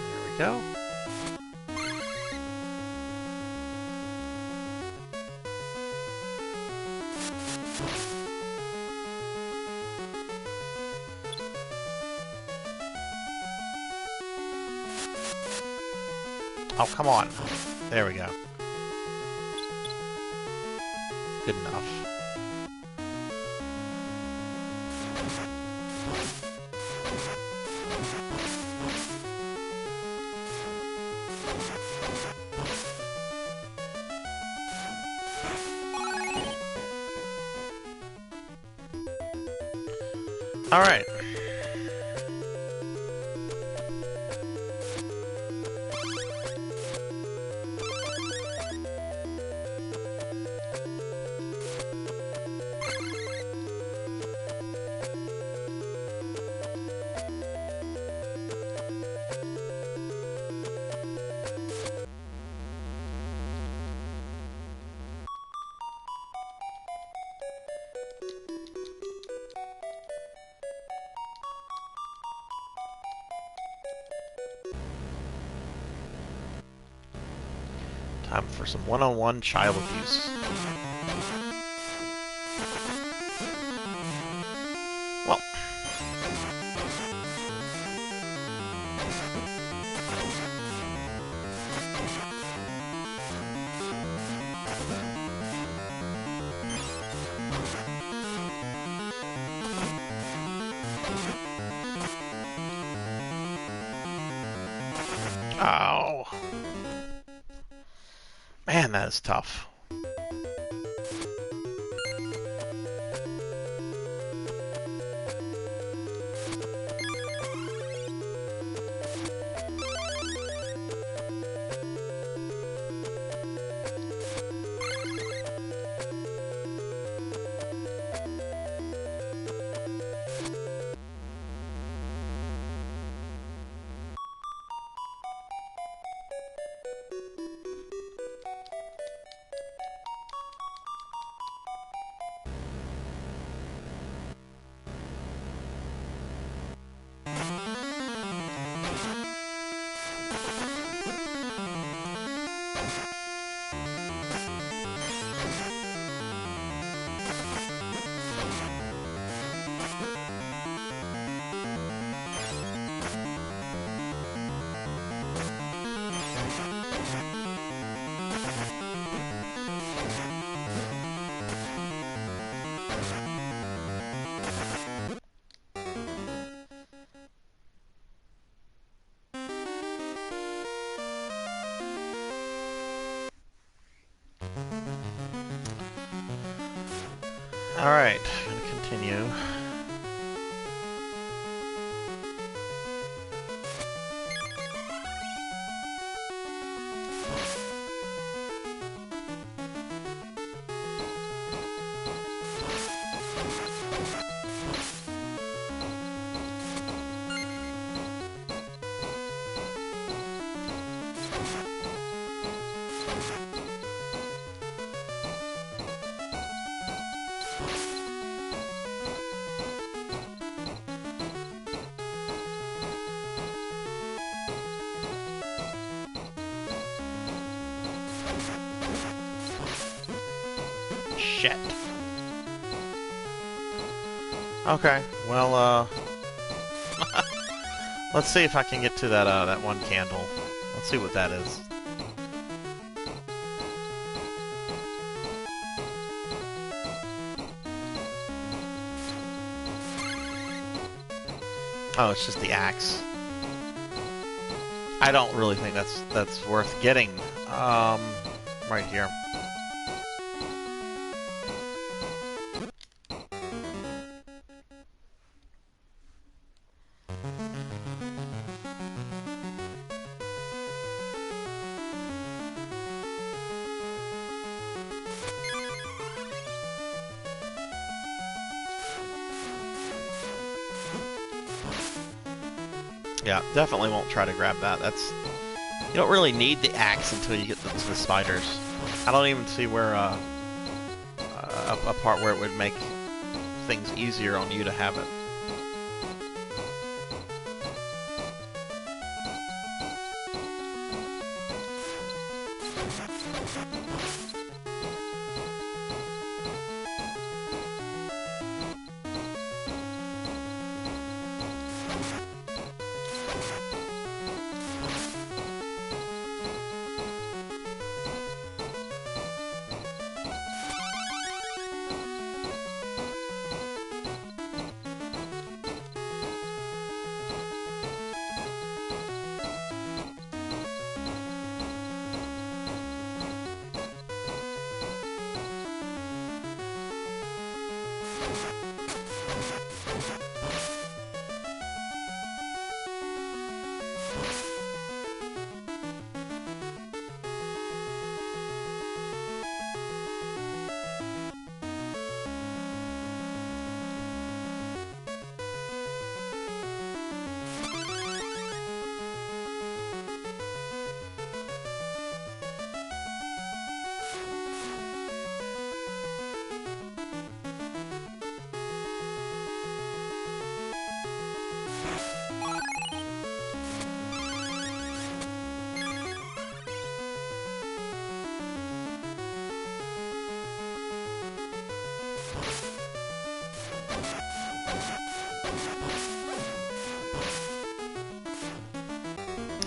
There we go. Oh, come on. There we go. Good enough. All right. Time for some one-on-one child abuse. Well. Oh. Man, that is tough. Alright, gonna continue. Shit. Okay, well, let's see if I can get to that, that one candle. Let's see what that is. Oh, it's just the axe. I don't really think that's worth getting. Right here. Yeah, definitely won't try to grab that. That's... You don't really need the axe until you get to the spiders. I don't even see where, a part where it would make things easier on you to have it.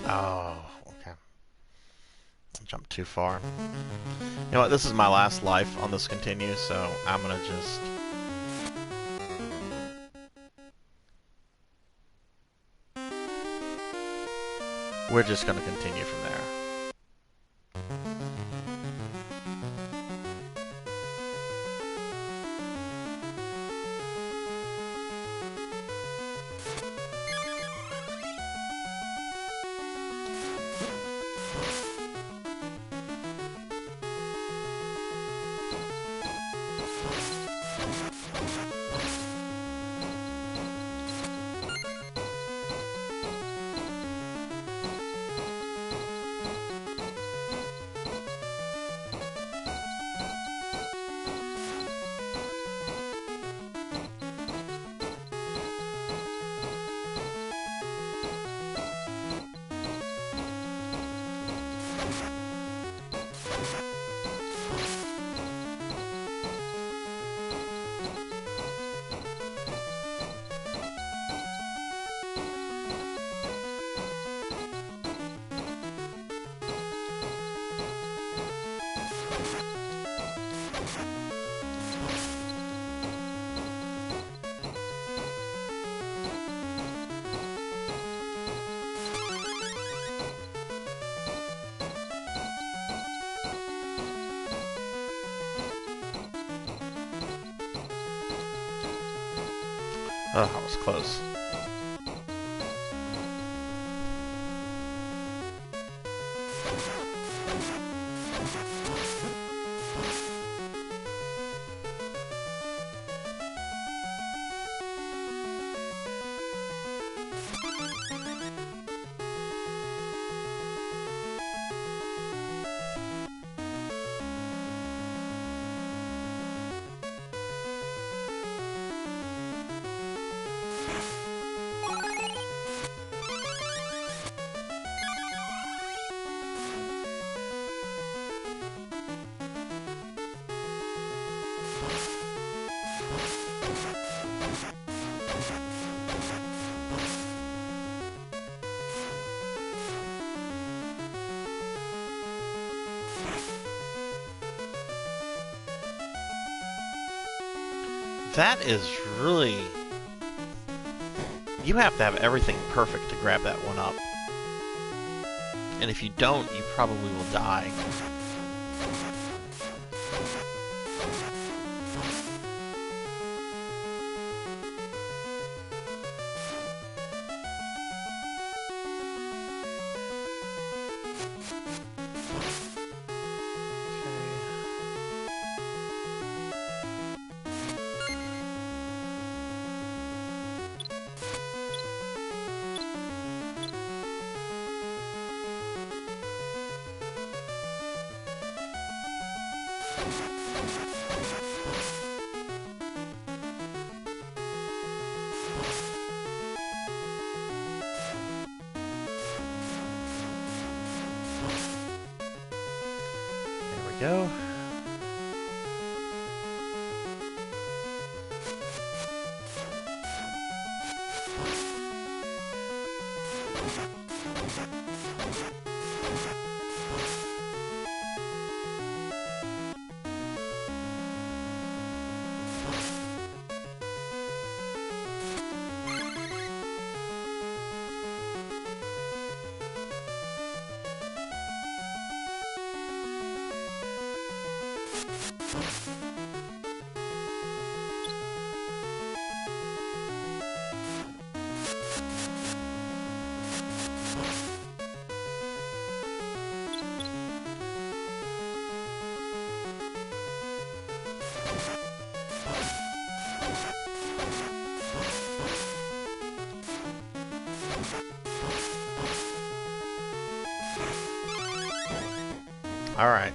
Oh, okay. I jumped too far. You know what, this is my last life on this continue, so I'm gonna just... We're just gonna continue from there. Oh, that was close. That is really... You have to have everything perfect to grab that one up. And if you don't, you probably will die. Go. Alright.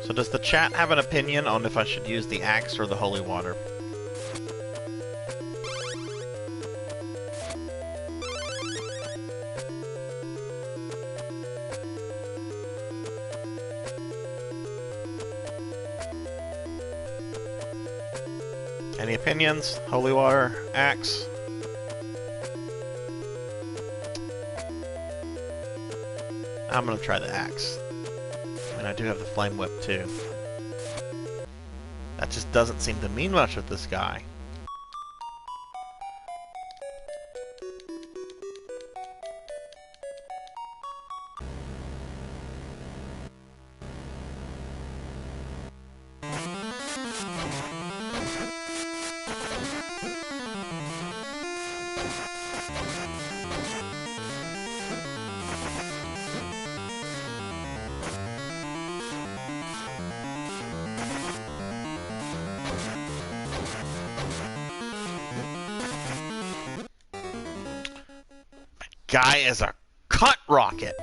So does the chat have an opinion on if I should use the axe or the holy water? Any opinions? Holy water, axe? I'm gonna try the axe. And I do have the flame whip too. That just doesn't seem to mean much with this guy. Guy is a cut rocket.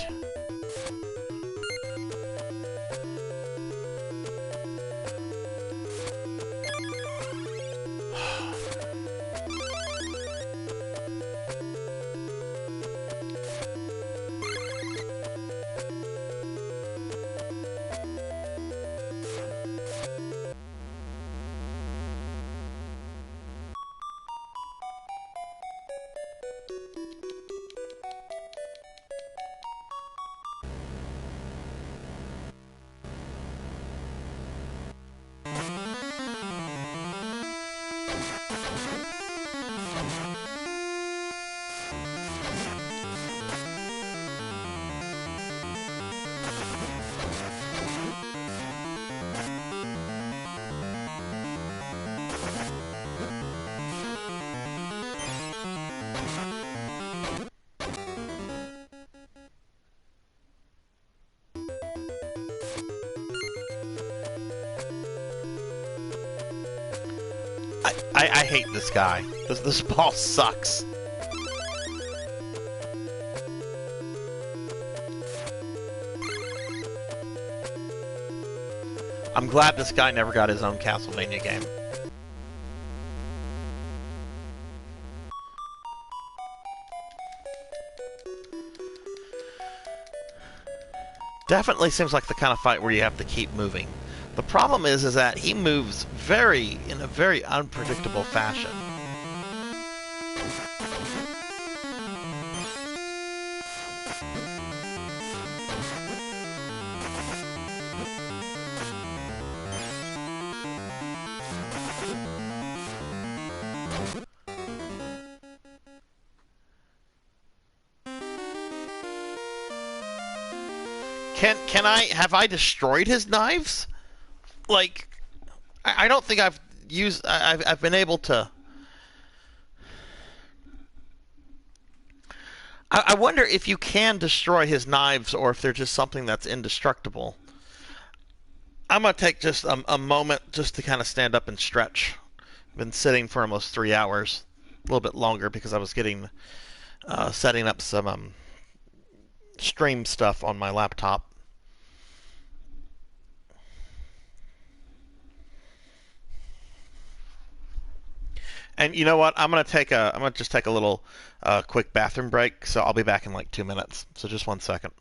I hate this guy. This ball sucks. I'm glad this guy never got his own Castlevania game. Definitely seems like the kind of fight where you have to keep moving. The problem is that he moves in a very unpredictable fashion. Have I destroyed his knives? Like, I don't think I've been able to. I wonder if you can destroy his knives or if they're just something that's indestructible. I'm gonna take just a moment just to kind of stand up and stretch. I've been sitting for almost 3 hours, a little bit longer because I was setting up some stream stuff on my laptop. And you know what? I'm gonna just take a little quick bathroom break. So I'll be back in like 2 minutes. So just 1 second.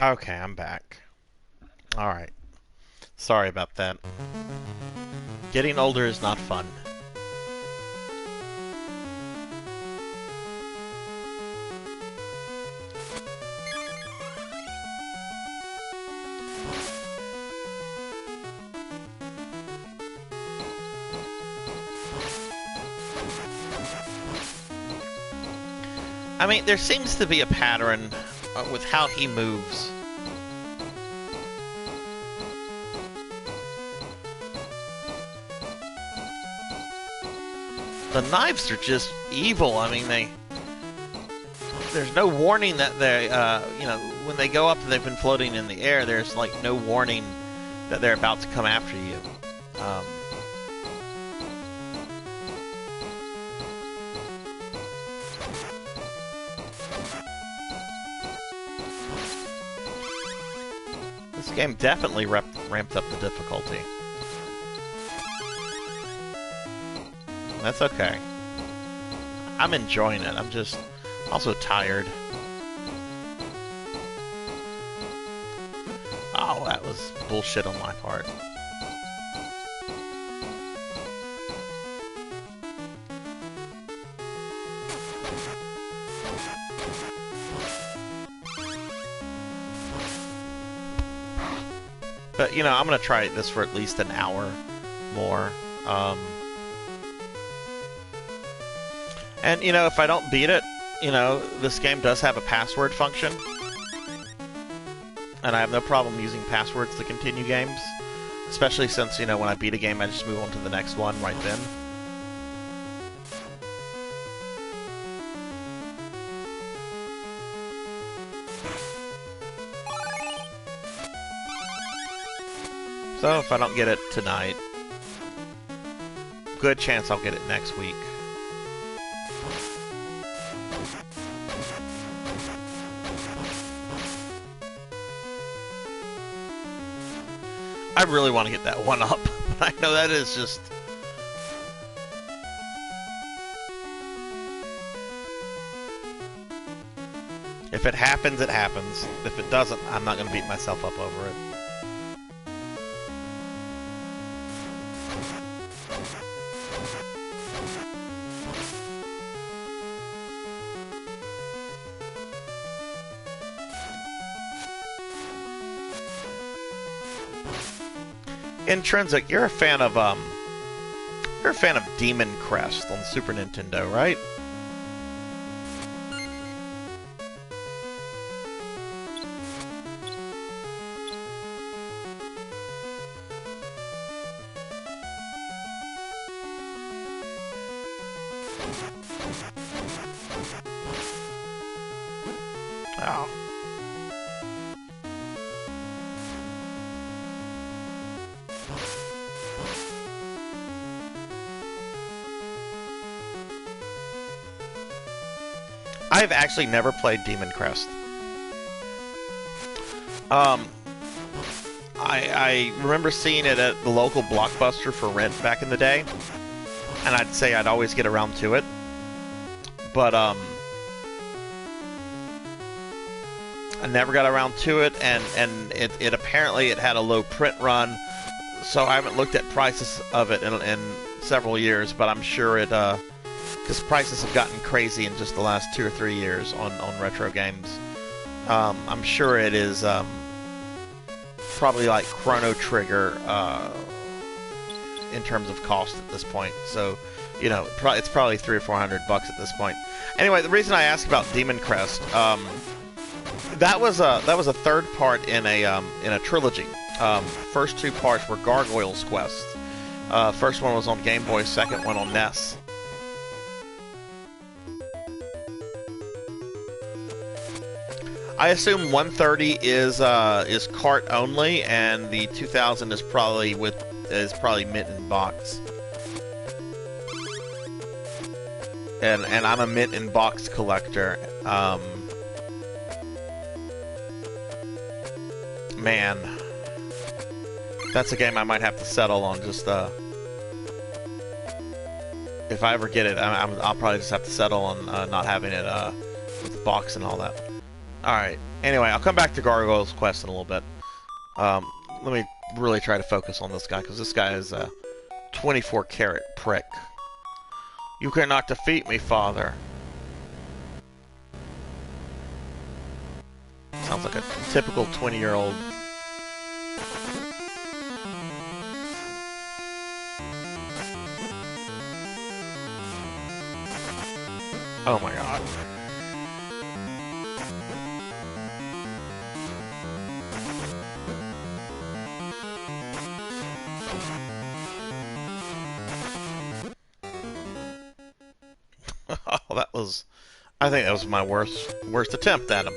Okay, I'm back. Alright. Sorry about that. Getting older is not fun. I mean, there seems to be a pattern with how he moves. The knives are just evil. I mean, there's no warning that they, you know, when they go up and they've been floating in the air, there's like no warning that they're about to come after you. This game definitely ramped up the difficulty. That's okay. I'm enjoying it. I'm just also tired. Oh, that was bullshit on my part. But, you know, I'm gonna try this for at least an hour more. And, you know, if I don't beat it, you know, this game does have a password function. And I have no problem using passwords to continue games. Especially since, you know, when I beat a game, I just move on to the next one right then. So, if I don't get it tonight, good chance I'll get it next week. I really want to get that one up, but I know that is just... If it happens, it happens. If it doesn't, I'm not going to beat myself up over it. Intrinsic, you're a fan of Demon Crest on Super Nintendo, right? Oh. I've actually never played Demon Crest. I remember seeing it at the local Blockbuster for rent back in the day, and I'd say I'd always get around to it. But, I never got around to it, and it apparently it had a low print run, so I haven't looked at prices of it in several years, but I'm sure it, because prices have gotten crazy in just the last 2 or 3 years on retro games. I'm sure it is probably like Chrono Trigger in terms of cost at this point. So, you know, it's probably $300 or $400 at this point. Anyway, the reason I asked about Demon Crest, that was a third part in a trilogy. First 2 parts were Gargoyle's Quest. First one was on Game Boy, second one on NES. I assume 130 is cart only, and the 2000 is probably mint in box. And I'm a mint in box collector. Man, that's a game I might have to settle on. Just if I ever get it, I'll probably just have to settle on not having it with the box and all that. Alright. Anyway, I'll come back to Gargoyle's quest in a little bit. Let me really try to focus on this guy, because this guy is a 24-carat prick. You cannot defeat me, father. Sounds like a typical 20-year-old. Oh my god. Oh, that was... I think that was my worst attempt at him.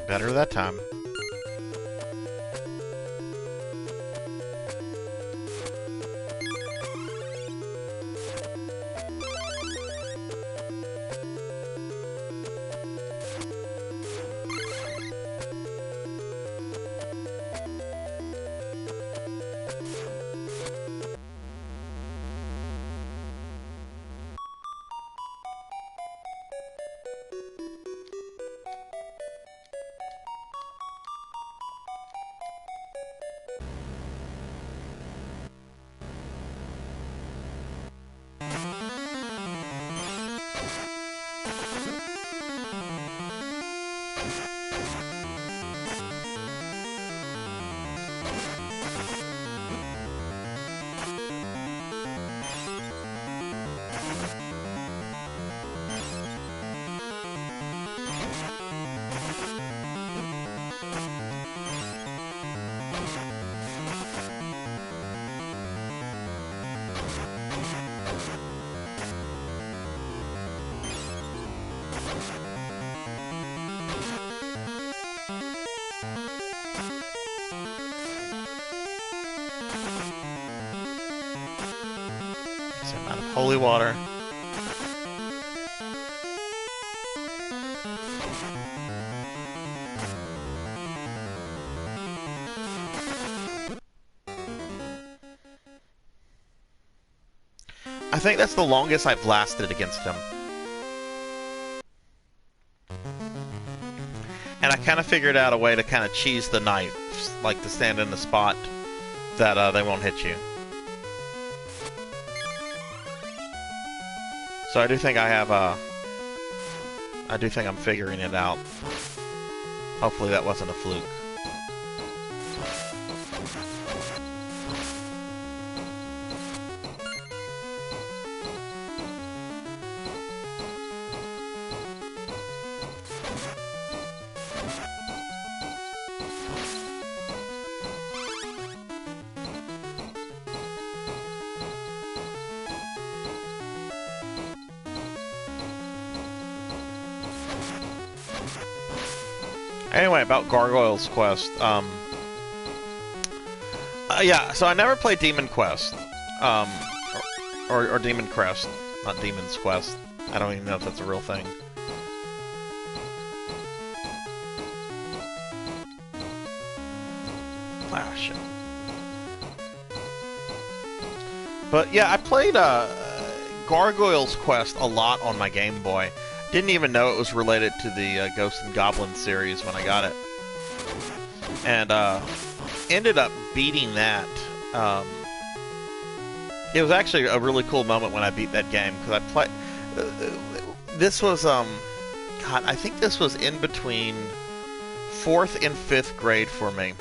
Better that time. Holy water. I think that's the longest I've lasted against him. And I kind of figured out a way to kind of cheese the knife, like to stand in the spot that they won't hit you. So I do think I have I do think I'm figuring it out. Hopefully that wasn't a fluke. Anyway, about Gargoyle's Quest. Yeah, so I never played Demon Quest. Or Demon Crest. Not Demon's Quest. I don't even know if that's a real thing. Ah, shit. But yeah, I played Gargoyle's Quest a lot on my Game Boy. Didn't even know it was related to the Ghosts and Goblins series when I got it. And ended up beating that It was actually a really cool moment when I beat that game because I played. This was God, I think this was in between 4th and 5th grade for me,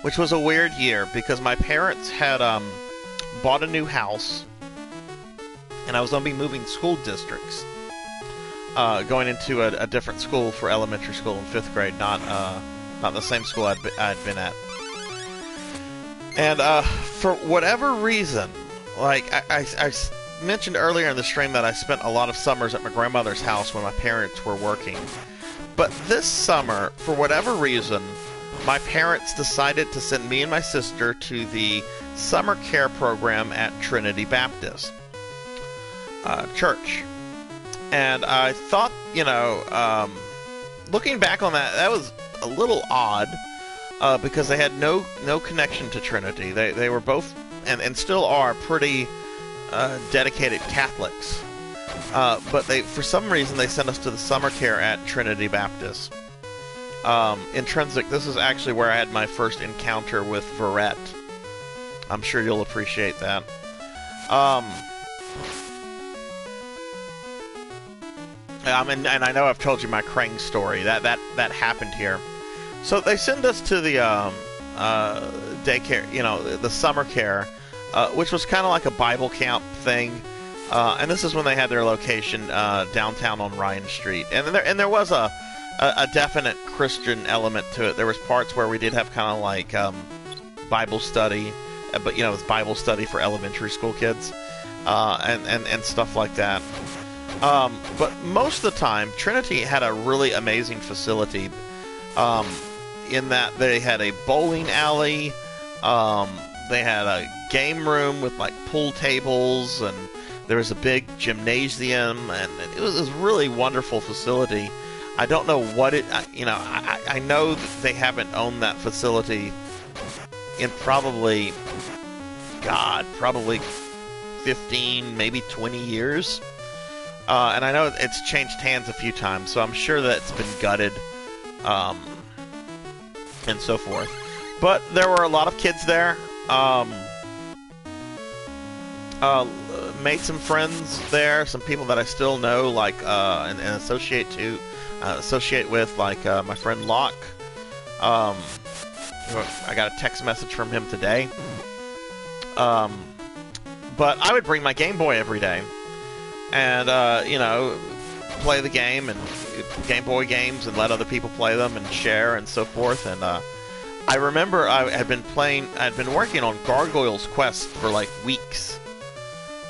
which was a weird year because my parents had bought a new house, and I was going to be moving school districts, going into a different school for elementary school in 5th grade, not the same school I'd been at. And for whatever reason, like I mentioned earlier in the stream that I spent a lot of summers at my grandmother's house when my parents were working. But this summer, for whatever reason, my parents decided to send me and my sister to the summer care program at Trinity Baptist Church. And I thought, looking back on that, that was a little odd. Because they had no connection to Trinity. They were both, and still are, pretty dedicated Catholics. But for some reason, they sent us to the summer care at Trinity Baptist. Intrinsic, this is actually where I had my first encounter with Verette. I'm sure you'll appreciate that. And I know I've told you my Krang story. That happened here. So they send us to the daycare, the summer care, which was kind of like a Bible camp thing. And this is when they had their location downtown on Ryan Street. And there was a definite Christian element to it. There was parts where we did have kind of like Bible study, but it was Bible study for elementary school kids, and stuff like that. But most of the time, Trinity had a really amazing facility. In that they had a bowling alley, they had a game room with like pool tables, and there was a big gymnasium, and it was a really wonderful facility. I don't know what it, I know that they haven't owned that facility in probably 15, maybe 20 years. And I know it's changed hands a few times, so I'm sure that it's been gutted. And so forth. But there were a lot of kids there. Made some friends there, some people that I still know, like and associate with, like my friend Locke. I got a text message from him today. But I would bring my Game Boy every day, and play the game and Game Boy games and let other people play them and share and so forth. And I remember I had been working on Gargoyle's Quest for like weeks.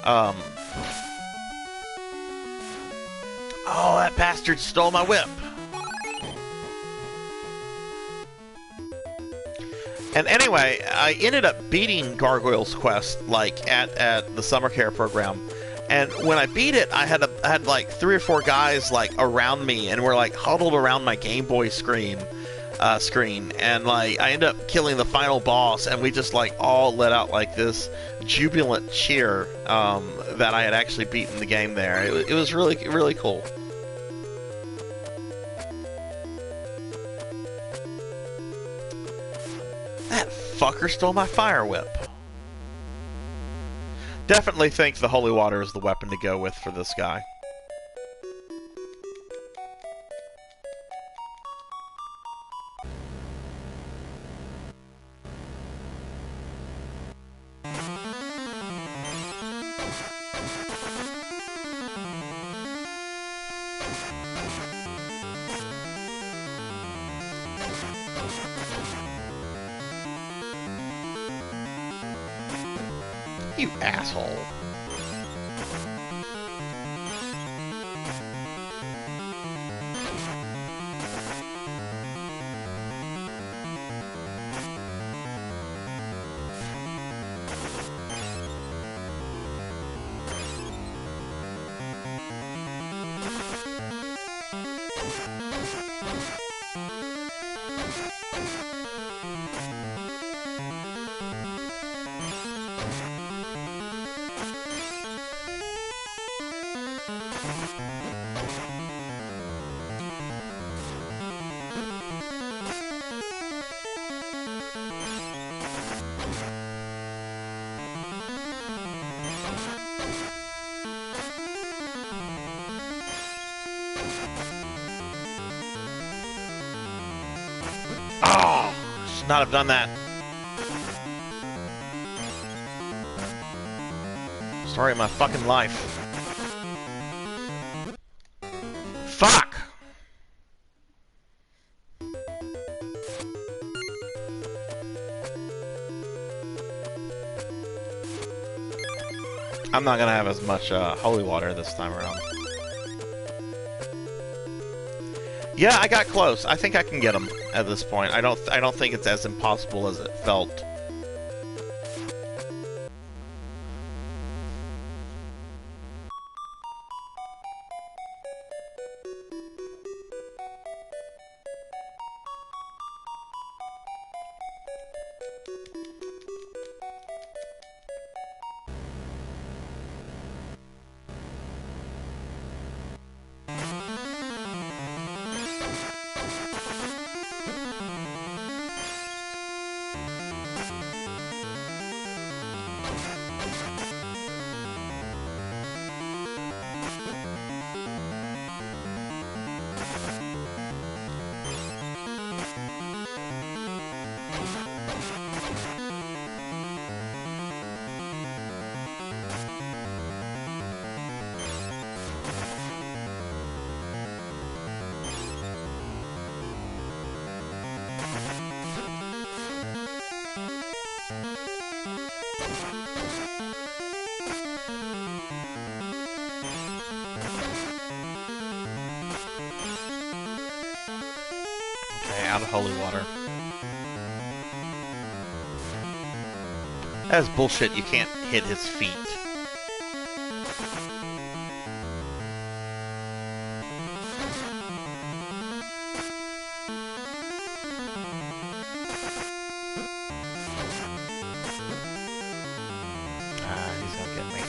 Oh, that bastard stole my whip. And anyway, I ended up beating Gargoyle's Quest like at the summer care program. And when I beat it, I had like 3 or 4 guys like around me, and we're like huddled around my Game Boy screen, and like I ended up killing the final boss, and we just like all let out like this jubilant cheer that I had actually beaten the game there. It was really, really cool. That fucker stole my fire whip. Definitely think the holy water is the weapon to go with for this guy. You asshole. not have done that. Story of my fucking life. Fuck! I'm not gonna have as much holy water this time around. Yeah, I got close. I think I can get him at this point. I don't think it's as impossible as it felt. Out of holy water. That is bullshit. You can't hit his feet. He's gonna get me.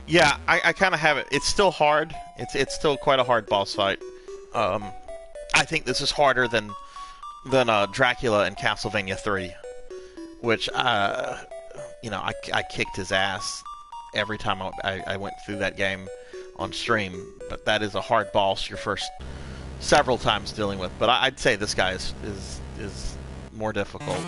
Yeah, I kind of have it. It's still hard. It's still quite a hard boss fight. I think this is harder than Dracula in Castlevania 3, which you know, I kicked his ass every time I went through that game on stream. But that is a hard boss your first several times dealing with. But I'd say this guy is more difficult.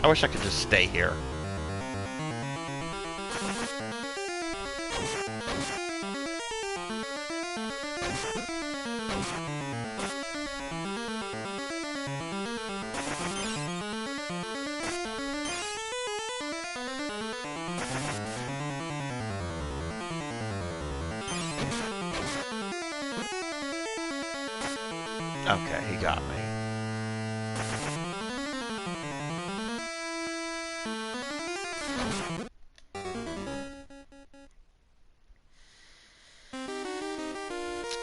I wish I could just stay here. Okay, he got me.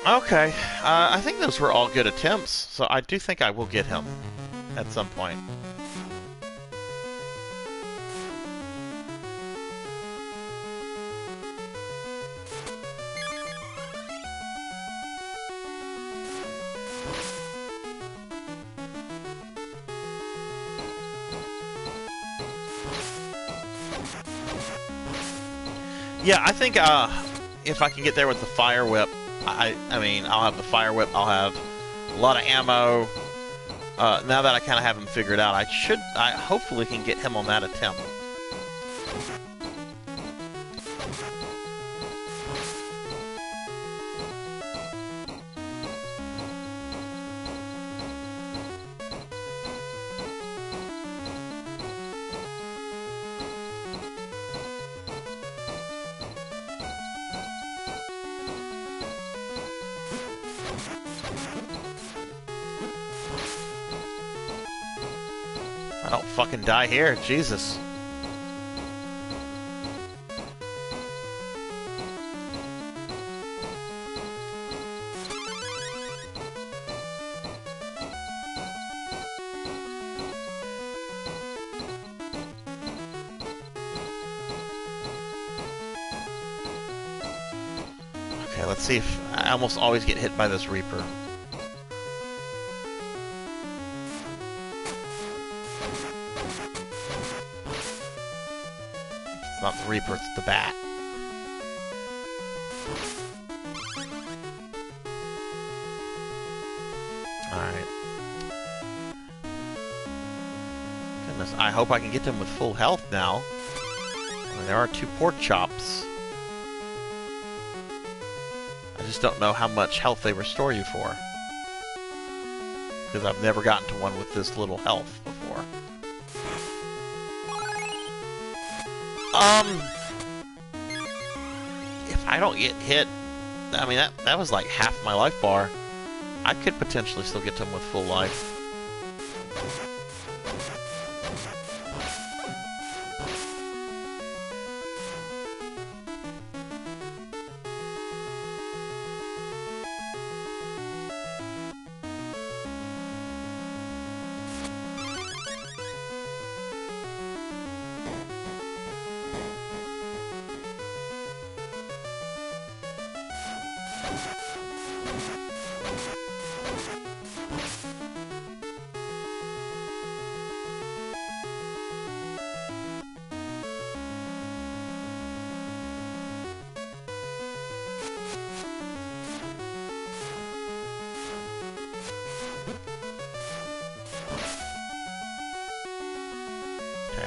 Okay, I think those were all good attempts, so I do think I will get him at some point. Yeah, I think if I can get there with the fire whip, I mean, I'll have the fire whip, I'll have a lot of ammo. Now that I kind of have him figured out, I hopefully can get him on that attempt. don't fucking die here, Jesus. Okay, let's see if I almost always get hit by this Reaper. It's not the Reaper, it's the bat. Alright. Goodness, I hope I can get them with full health now. I mean, there are 2 pork chops. I just don't know how much health they restore you for. Because I've never gotten to one with this little health before. If I don't get hit, I mean, that was like half my life bar. I could potentially still get them with full life.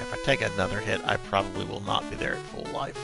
If I take another hit, I probably will not be there at full life.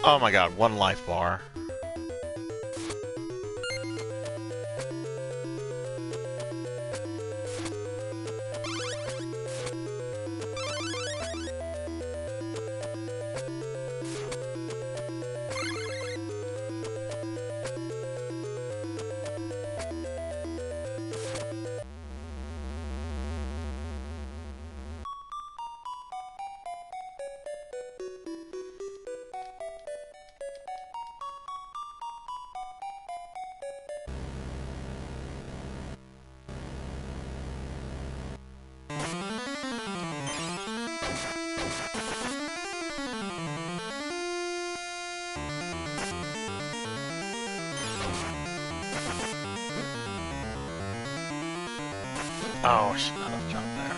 Oh my god, 1 life bar. Oh, I should not have jumped there.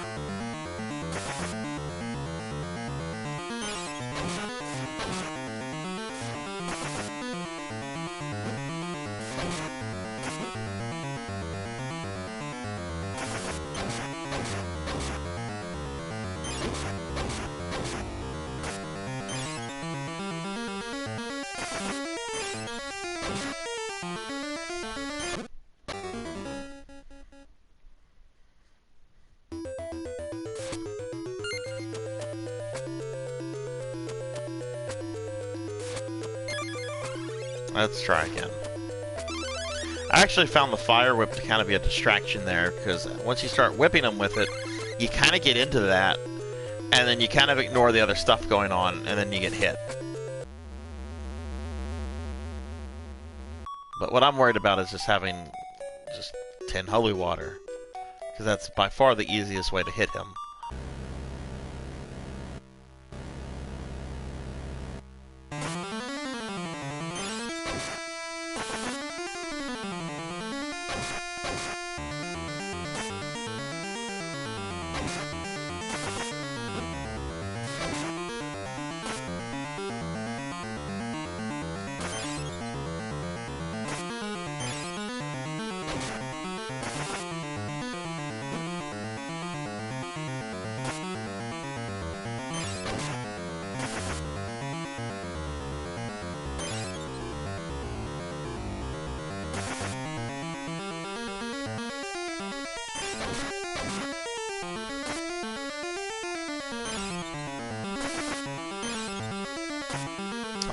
Let's try again. I actually found the fire whip to kind of be a distraction there, because once you start whipping them with it, you kind of get into that, and then you kind of ignore the other stuff going on, and then you get hit. But what I'm worried about is just having just 10 holy water, because that's by far the easiest way to hit him.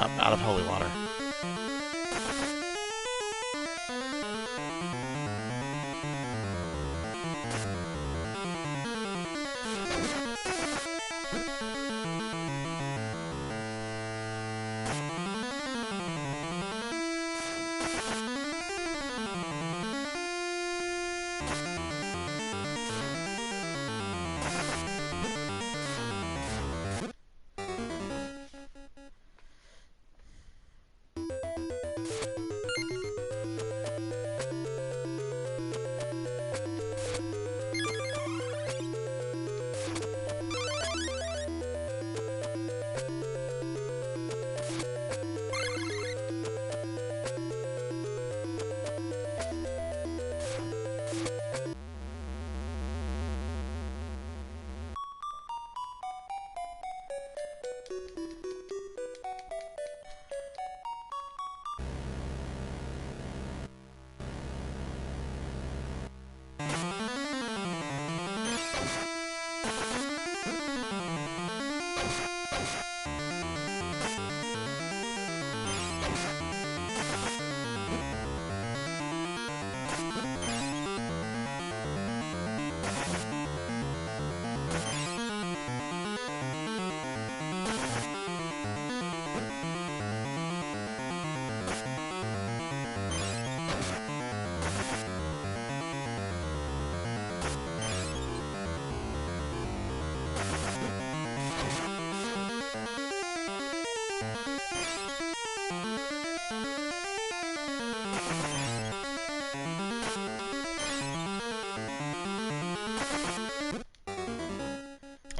I'm out of holy water.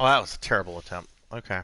Oh, that was a terrible attempt. Okay.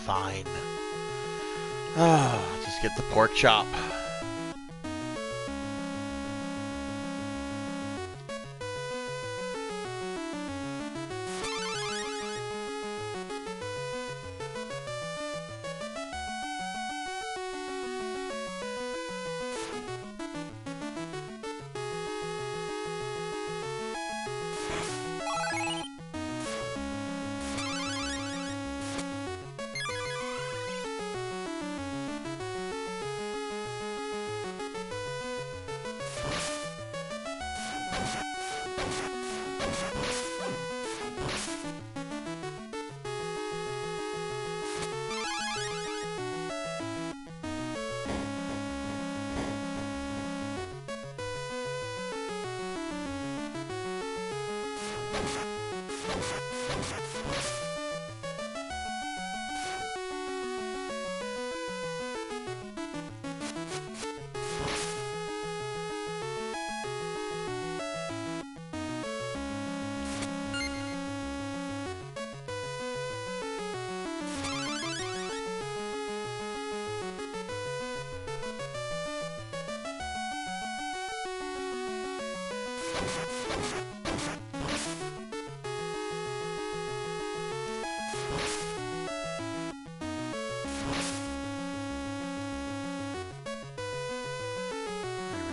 Fine. Just get the pork chop.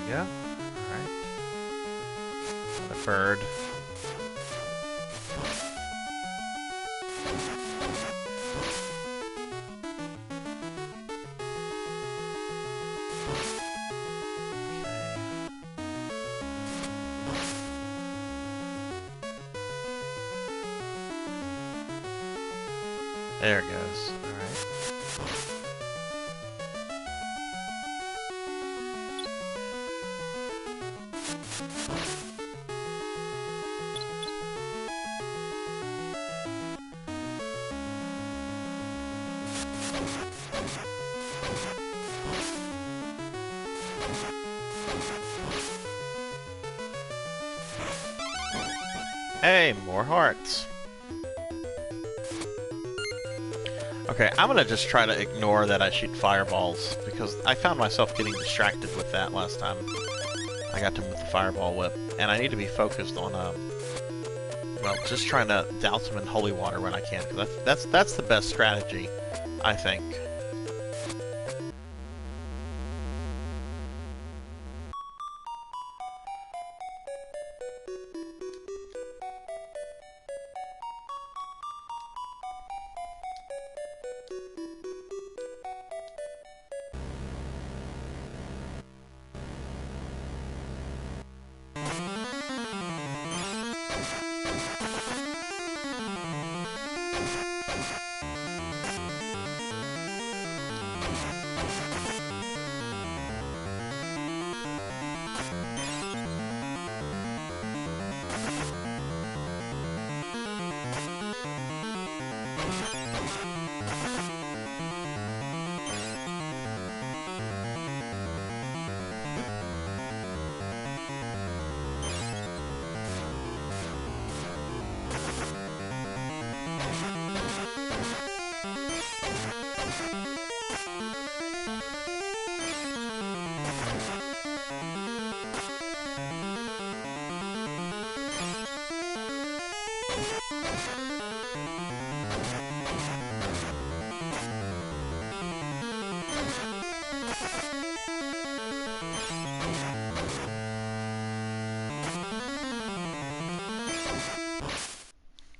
Yeah. Alright. Another bird. There it goes. Alright. Hey, more hearts. Okay, I'm gonna just try to ignore that I shoot fireballs, because I found myself getting distracted with that last time I got to with the fireball whip, and I need to be focused on, well, just trying to douse them in holy water when I can, because that's the best strategy, I think.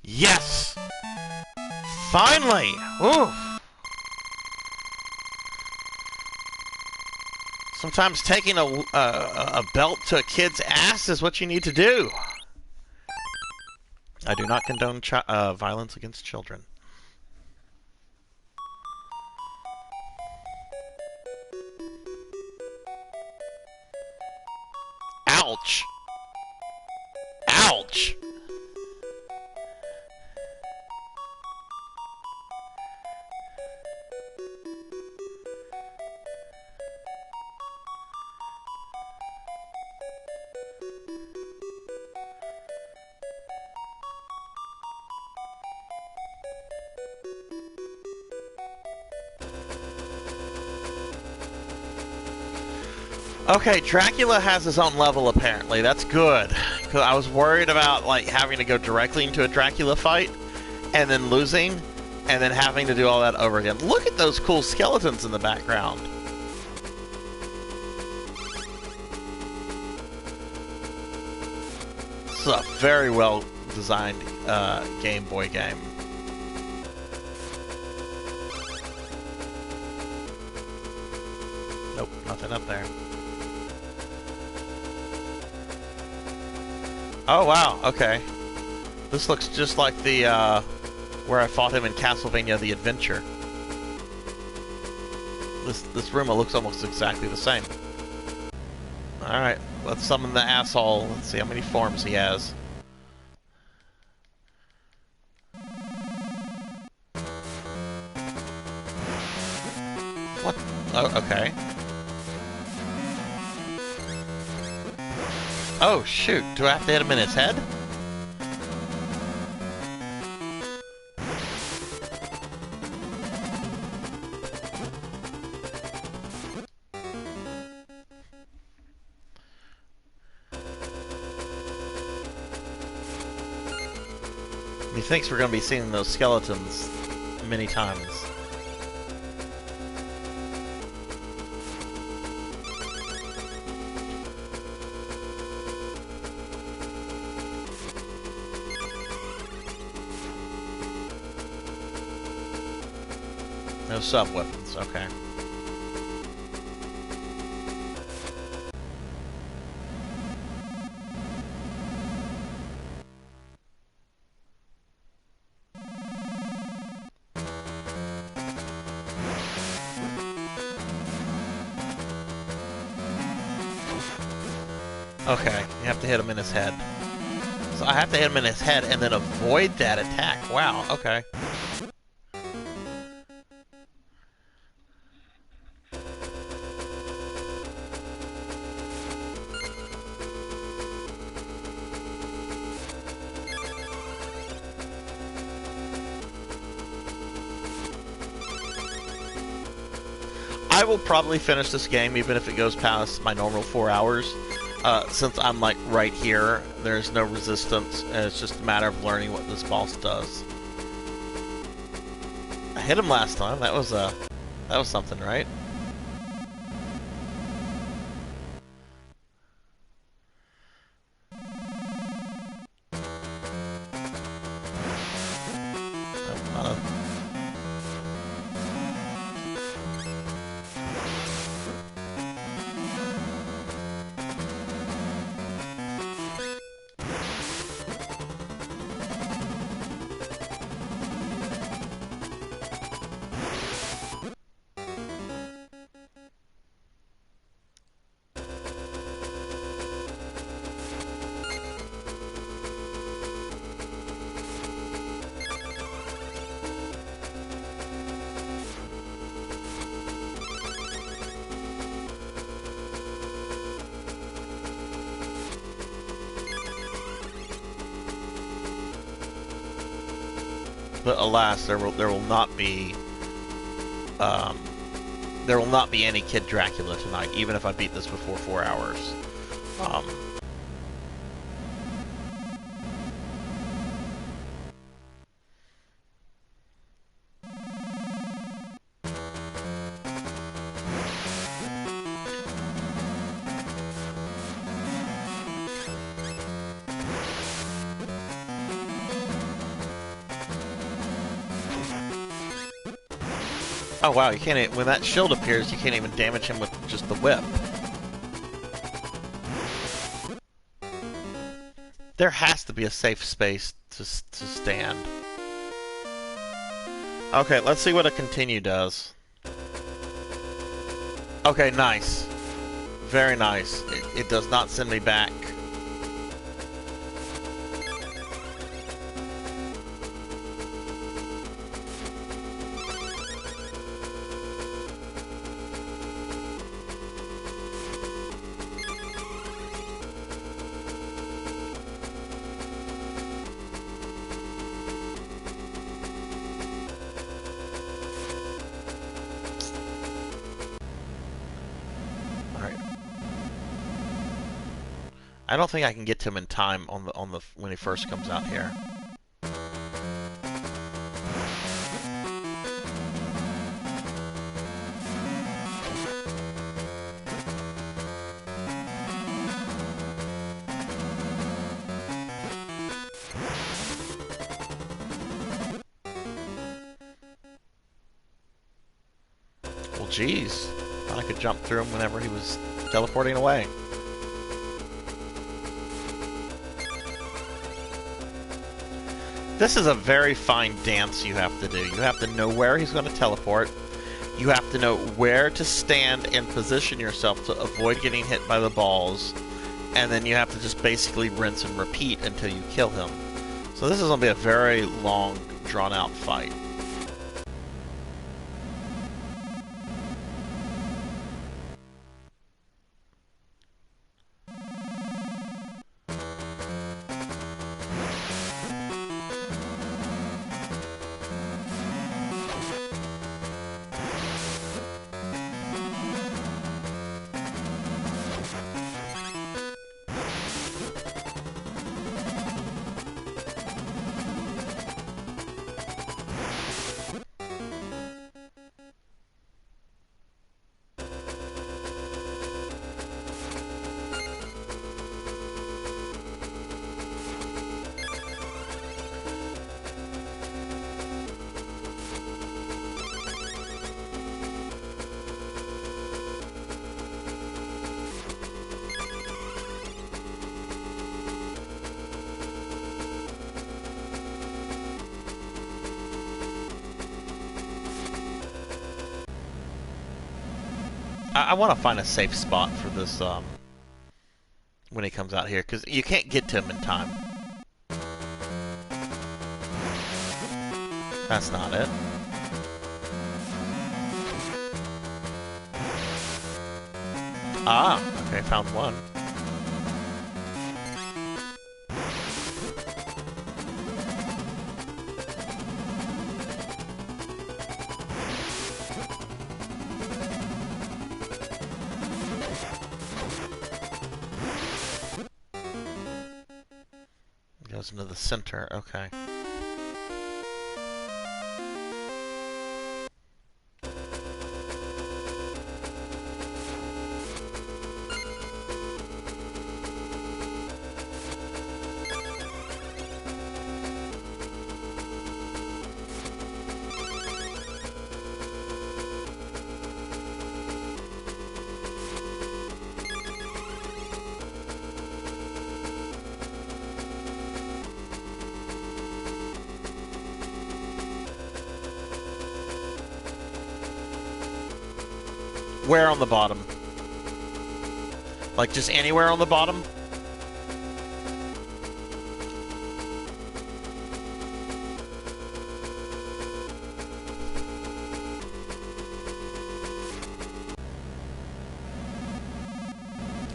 Yes! Finally! Ooh! Sometimes taking a belt to a kid's ass is what you need to do. I do not condone violence against children. Ouch! Ouch! Okay, Dracula has his own level apparently. That's good. Because I was worried about like having to go directly into a Dracula fight and then losing and then having to do all that over again. Look at those cool skeletons in the background. This is a very well designed Game Boy game. Nope, nothing up there. Oh, wow, okay. This looks just like the, where I fought him in Castlevania The Adventure. This room looks almost exactly the same. Alright, let's summon the asshole. Let's see how many forms he has. What? Oh, okay. Oh, shoot. Do I have to hit him in his head? He thinks we're going to be seeing those skeletons many times. No sub-weapons, okay. Okay, you have to hit him in his head. So I have to hit him in his head and then avoid that attack. Wow, okay. I will probably finish this game even if it goes past my normal 4 hours. Since I'm like right here, there's no resistance, and it's just a matter of learning what this boss does. I hit him last time. That was something, right? But alas, there will not be any Kid Dracula tonight, even if I beat this before 4 hours. Oh wow, you can't. When that shield appears, you can't even damage him with just the whip. There has to be a safe space to stand. Okay, let's see what a continue does. Okay, nice. Very nice. It does not send me back. I don't think I can get to him in time on the when he first comes out here. Well, geez, thought I could jump through him whenever he was teleporting away. This is a very fine dance you have to do. You have to know where he's going to teleport. You have to know where to stand and position yourself to avoid getting hit by the balls. And then you have to just basically rinse and repeat until you kill him. So this is going to be a very long, drawn-out fight. I want to find a safe spot for this when he comes out here, because you can't get to him in time. That's not it. Ah, okay, found one. Goes into the center, okay. Where on the bottom? Like, just anywhere on the bottom?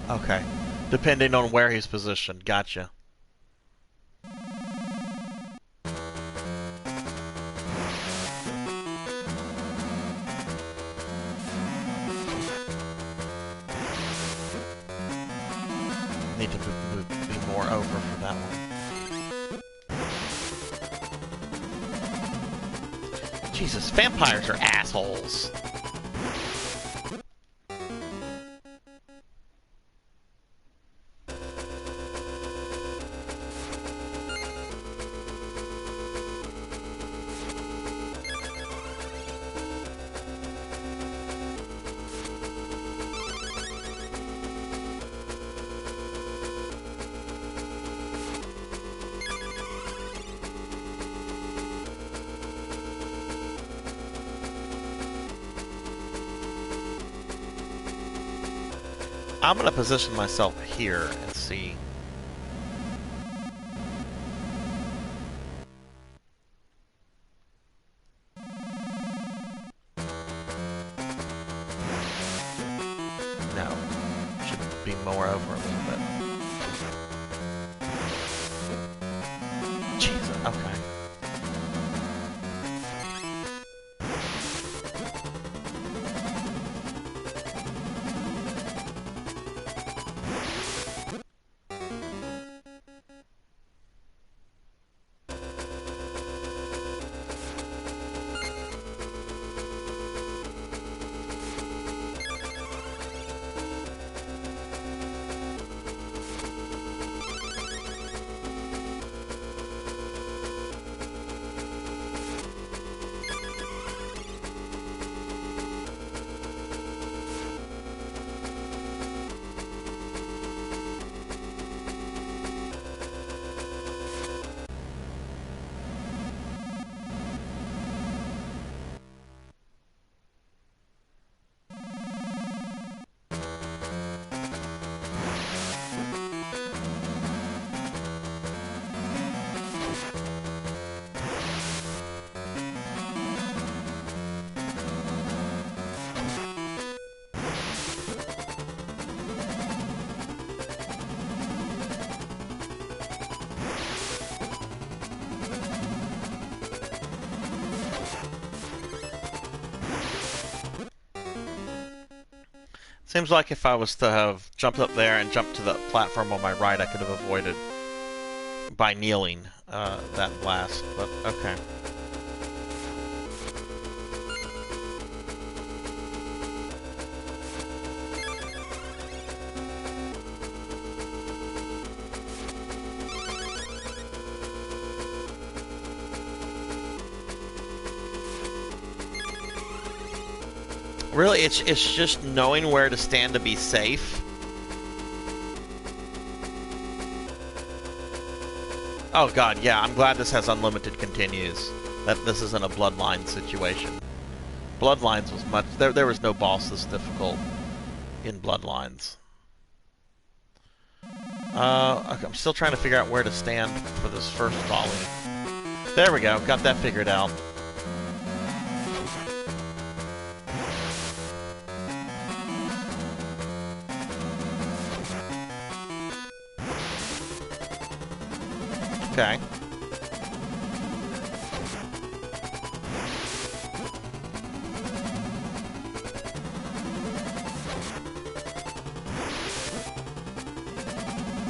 Okay. Depending on where he's positioned. Gotcha. Need to be more over for that one. Jesus, vampires are assholes. I'm gonna position myself here and see. No, should be more over a little bit. Jesus, okay. Seems like if I was to have jumped up there and jumped to the platform on my right, I could have avoided by kneeling that blast, but okay. Really, it's just knowing where to stand to be safe. Oh god, yeah, I'm glad this has unlimited continues. That this isn't a Bloodline situation. Bloodlines was much... There was no boss this difficult in Bloodlines. I'm still trying to figure out where to stand for this first volley. There we go, got that figured out. Okay.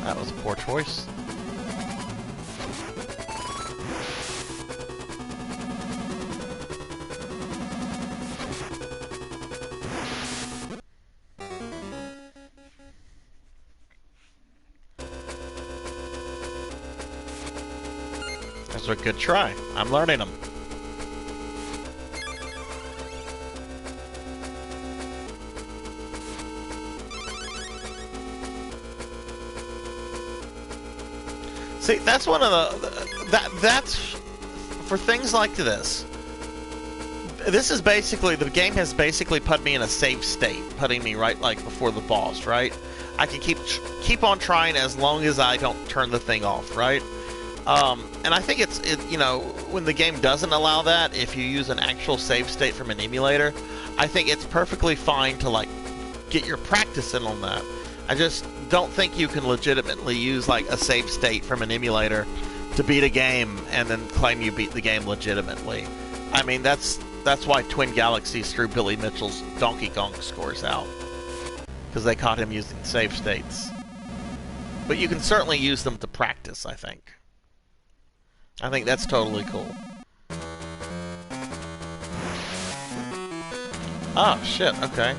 That was a poor choice. That's a good try. I'm learning them. See, that's one of that's for things like this. This is basically, the game has basically put me in a safe state, putting me right like before the boss, right? I can keep on trying as long as I don't turn the thing off, right? And I think you know, when the game doesn't allow that, if you use an actual save state from an emulator, I think it's perfectly fine to like get your practice in on that. I just don't think you can legitimately use like a save state from an emulator to beat a game and then claim you beat the game legitimately. I mean, that's why Twin Galaxies threw Billy Mitchell's Donkey Kong scores out, because they caught him using save states. But you can certainly use them to practice, I think. I think that's totally cool. Oh, shit, okay.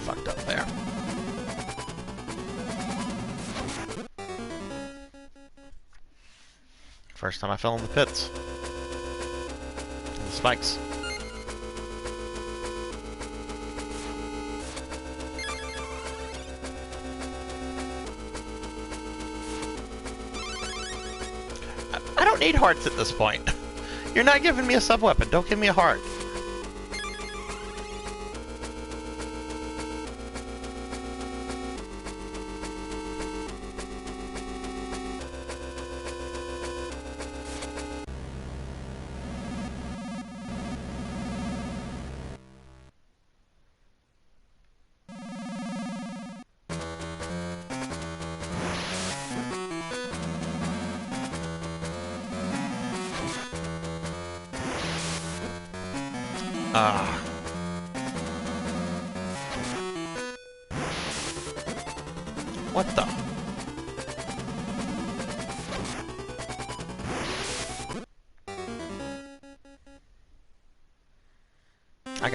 Fucked up there. First time I fell in the pits. And the spikes. I don't need hearts at this point. You're not giving me a sub-weapon. Don't give me a heart. What the?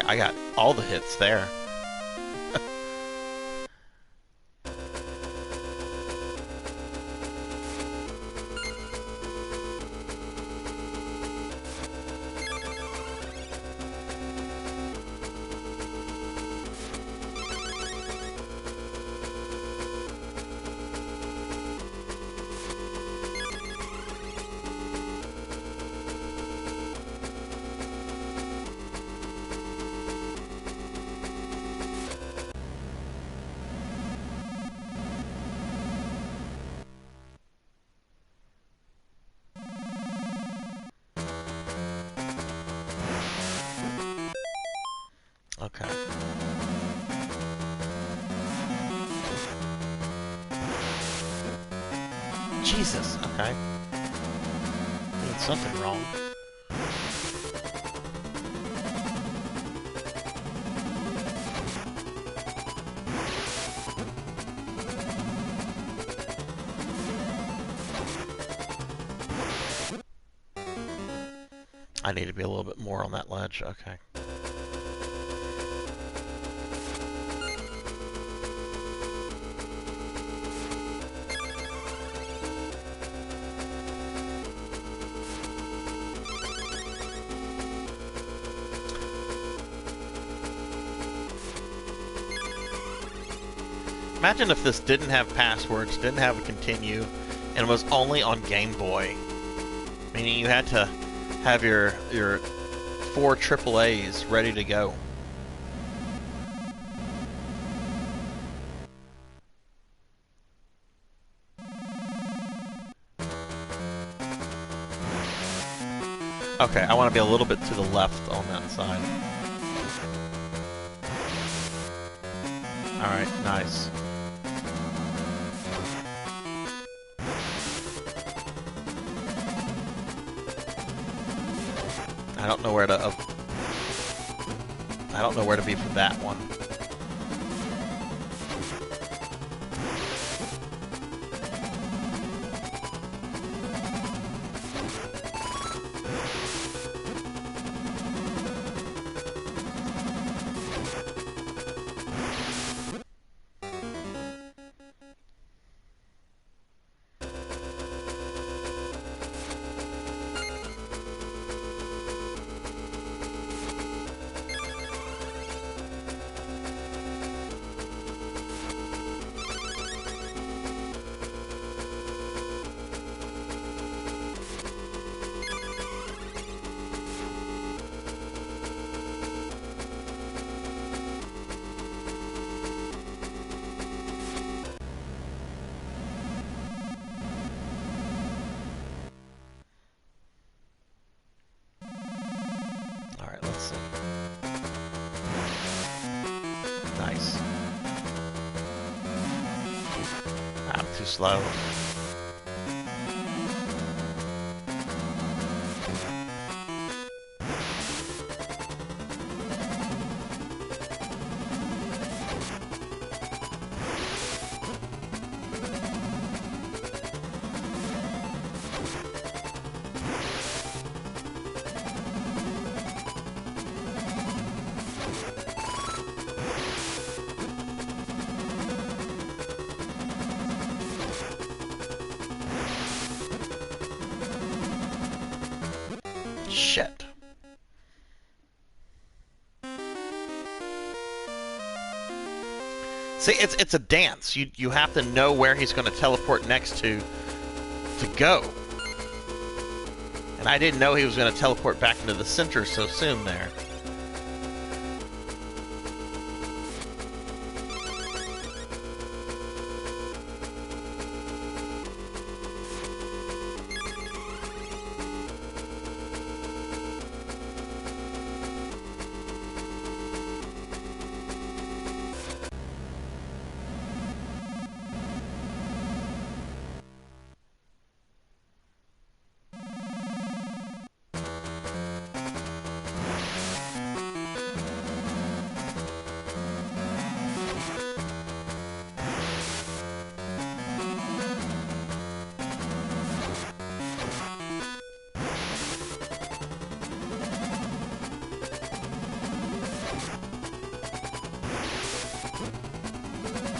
I got all the hits there. Jesus, okay. Doing something wrong. I need to be a little bit more on that ledge, okay. Imagine if this didn't have passwords, didn't have a continue, and was only on Game Boy. Meaning you had to have your 4 AAAs ready to go. Okay, I want to be a little bit to the left on that side. Alright, nice. I don't know where to be for that one. Slow. Shit. See, it's a dance. You have to know where he's going to teleport next to go. And I didn't know he was going to teleport back into the center so soon there.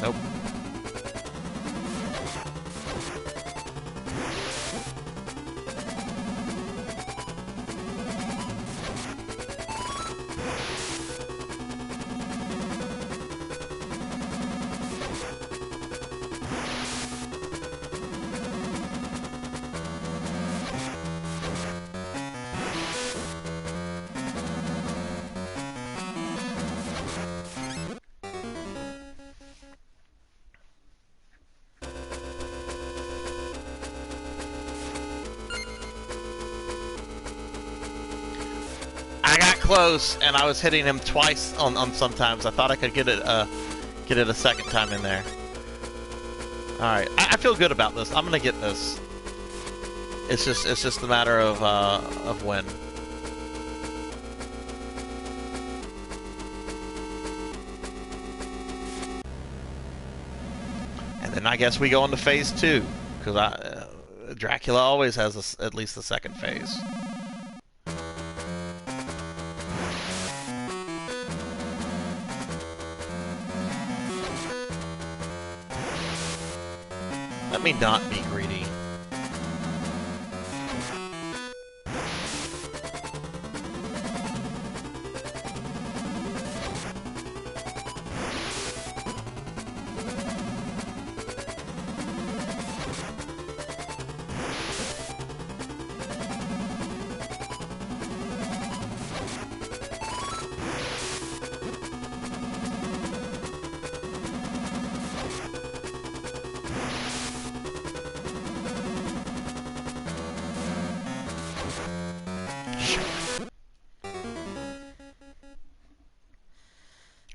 Nope. Close, and I was hitting him twice on sometimes. I thought I could get it a second time in there. Alright, I feel good about this. I'm gonna get this. It's just a matter of when. And then I guess we go into phase 2, because Dracula always has at least the second phase. Let me not be greedy.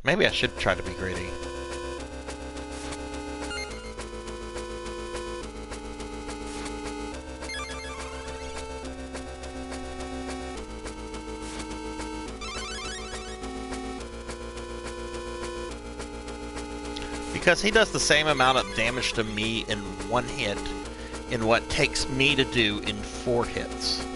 Maybe I should try to be greedy. Because he does the same amount of damage to me in one hit in what takes me to do in 4 hits.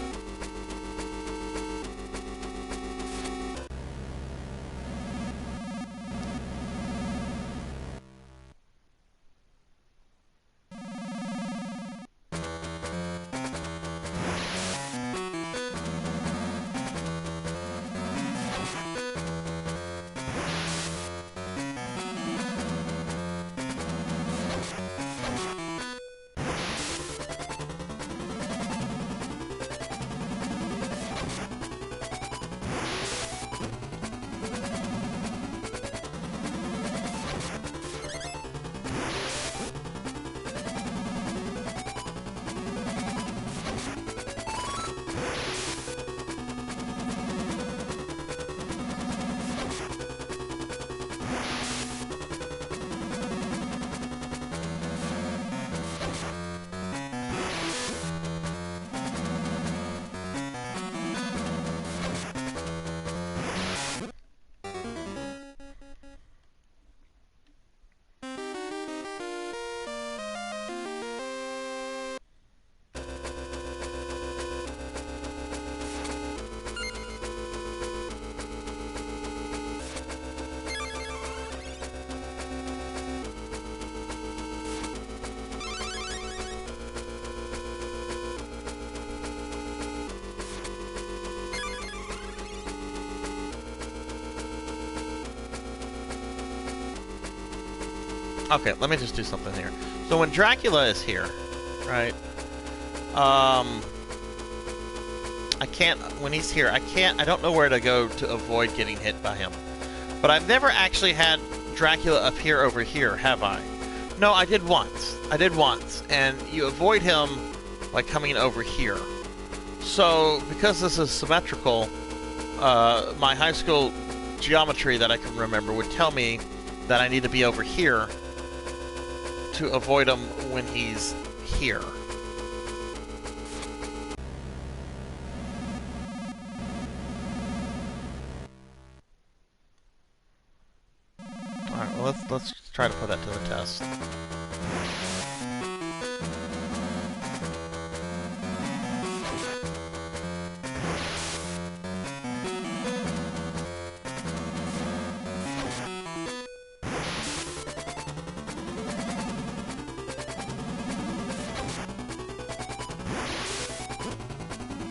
Okay, let me just do something here. So when Dracula is here, right? I can't, when he's here, I don't know where to go to avoid getting hit by him. But I've never actually had Dracula appear over here, have I? No, I did once. I did once. And you avoid him by coming over here. So, because this is symmetrical, my high school geometry that I can remember would tell me that I need to be over here to avoid him when he's here. Alright, well let's try to put that to the test.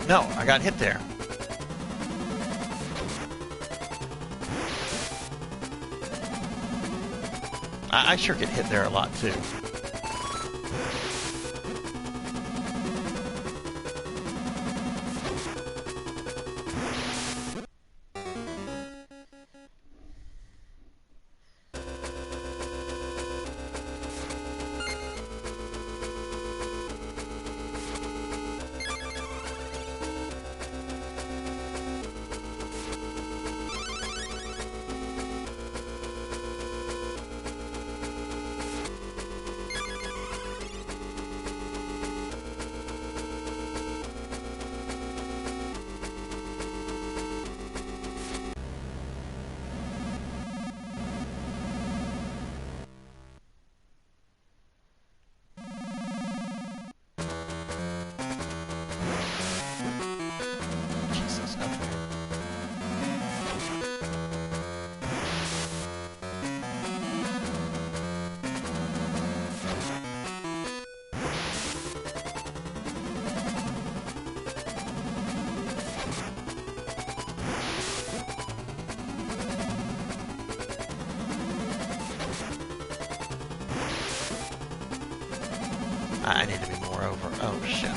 No, I got hit there. I sure get hit there a lot too. I need to be more over. Oh, shit.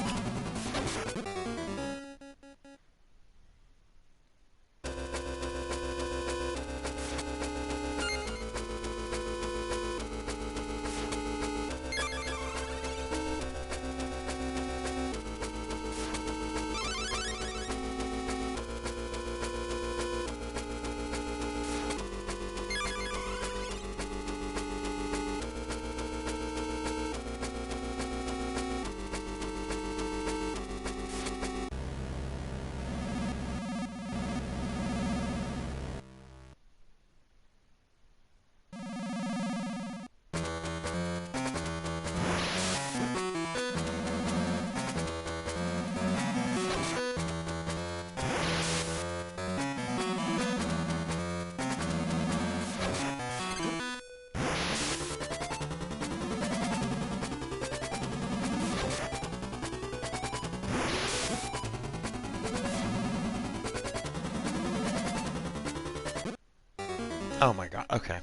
Oh my god, okay.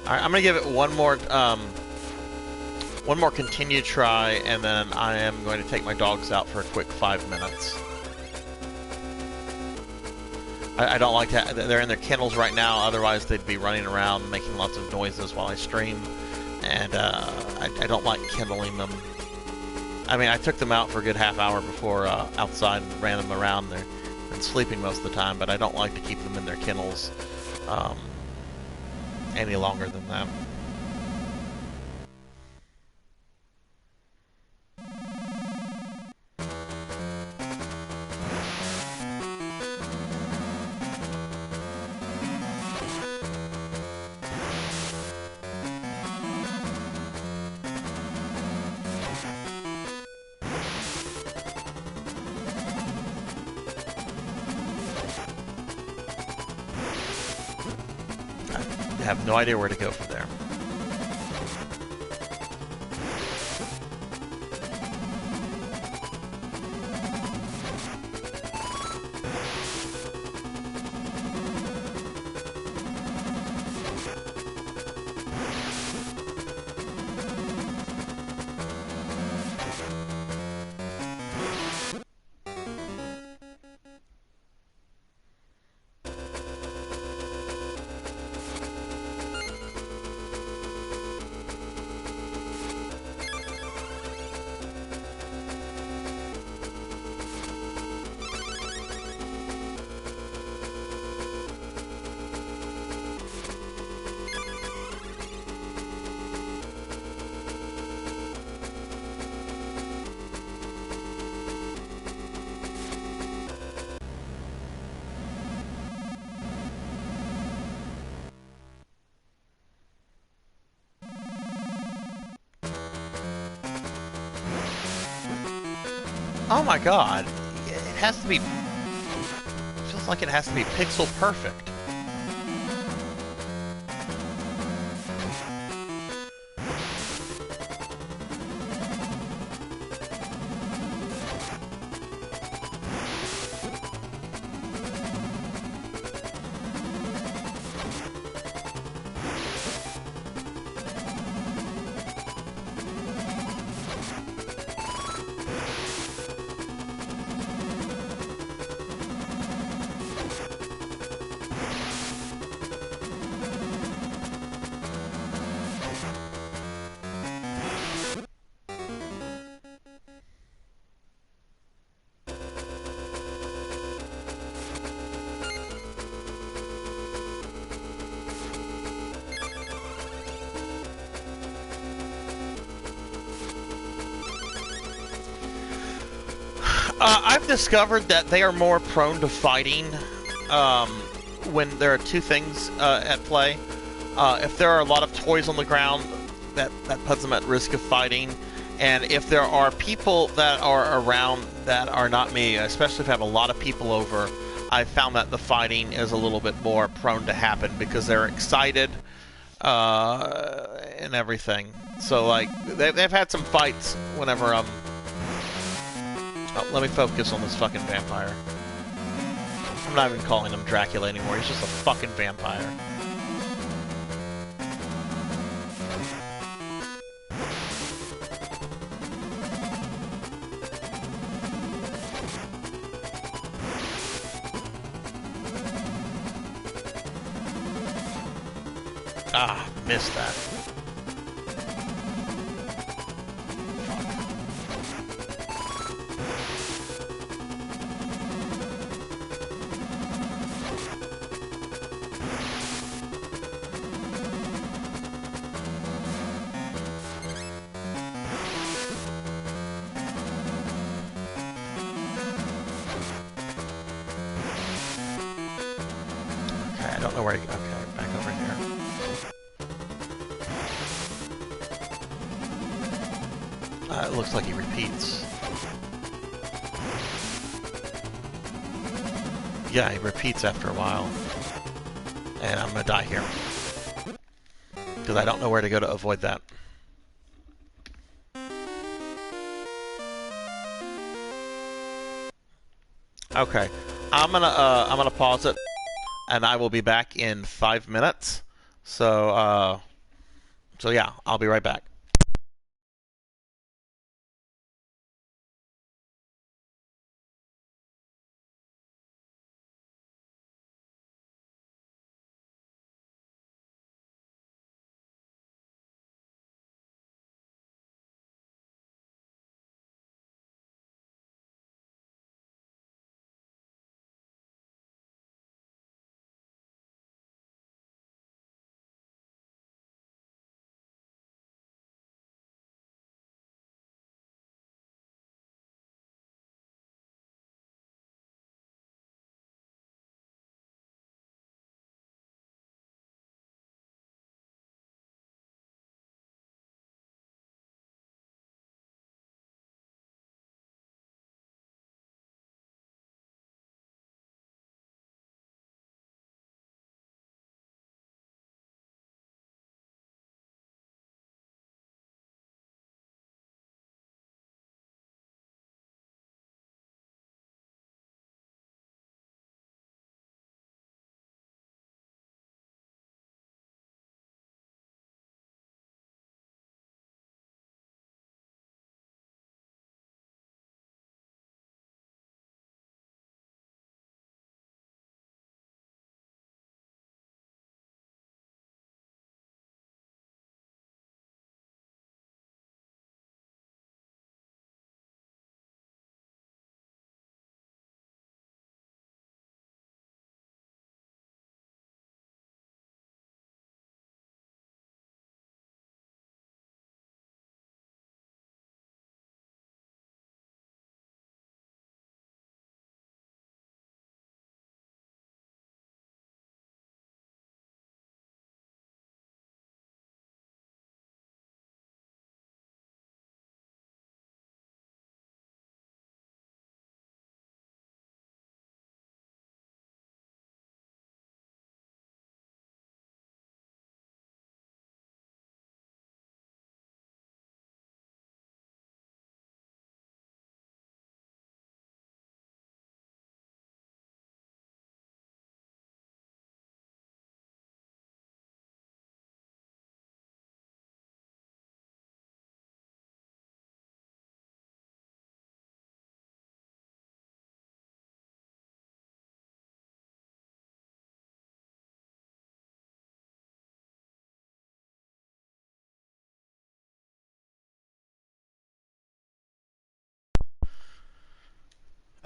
Alright, I'm gonna give it one more continued try, and then I am going to take my dogs out for a quick 5 minutes. I don't like to... They're in their kennels right now, otherwise they'd be running around making lots of noises while I stream, and I don't like kenneling them. I mean, I took them out for a good half hour before outside and ran them around. They're sleeping most of the time, but I don't like to keep them in their kennels any longer than that. I have no idea where to go from there. Oh my god, it has to be... feels like it has to be pixel perfect. I've discovered that they are more prone to fighting when there are two things at play. If there are a lot of toys on the ground, that puts them at risk of fighting. And if there are people that are around that are not me, especially if I have a lot of people over, I've found that the fighting is a little bit more prone to happen because they're excited and everything. So, like, they've had some fights whenever Oh, let me focus on this fucking vampire. I'm not even calling him Dracula anymore. He's just a fucking vampire. Ah, missed that. Okay, I don't know where to go. Okay, back over here. It looks like he repeats. Yeah, he repeats after a while. And I'm gonna die here. Because I don't know where to go to avoid that. Okay. I'm gonna pause it, and I will be back in 5 minutes. So yeah, I'll be right back.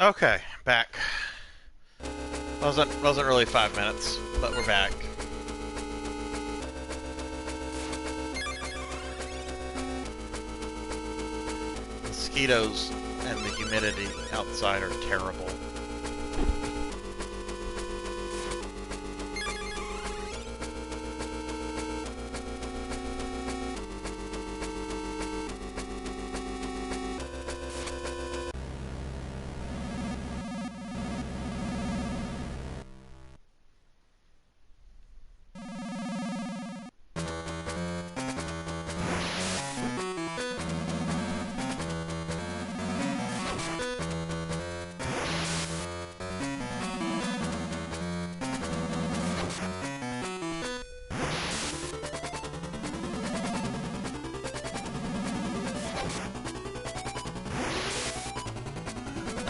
Okay, back. Wasn't really 5 minutes, but we're back. Mosquitoes and the humidity outside are terrible.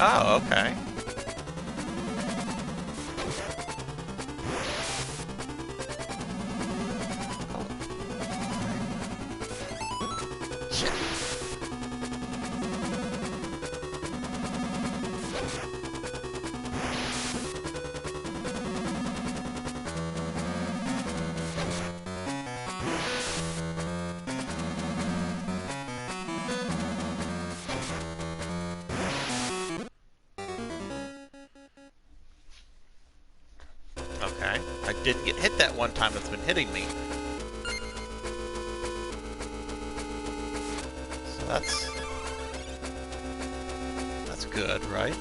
Oh, okay. Shit. Okay. I didn't get hit that one time that's been hitting me. So that's good, right?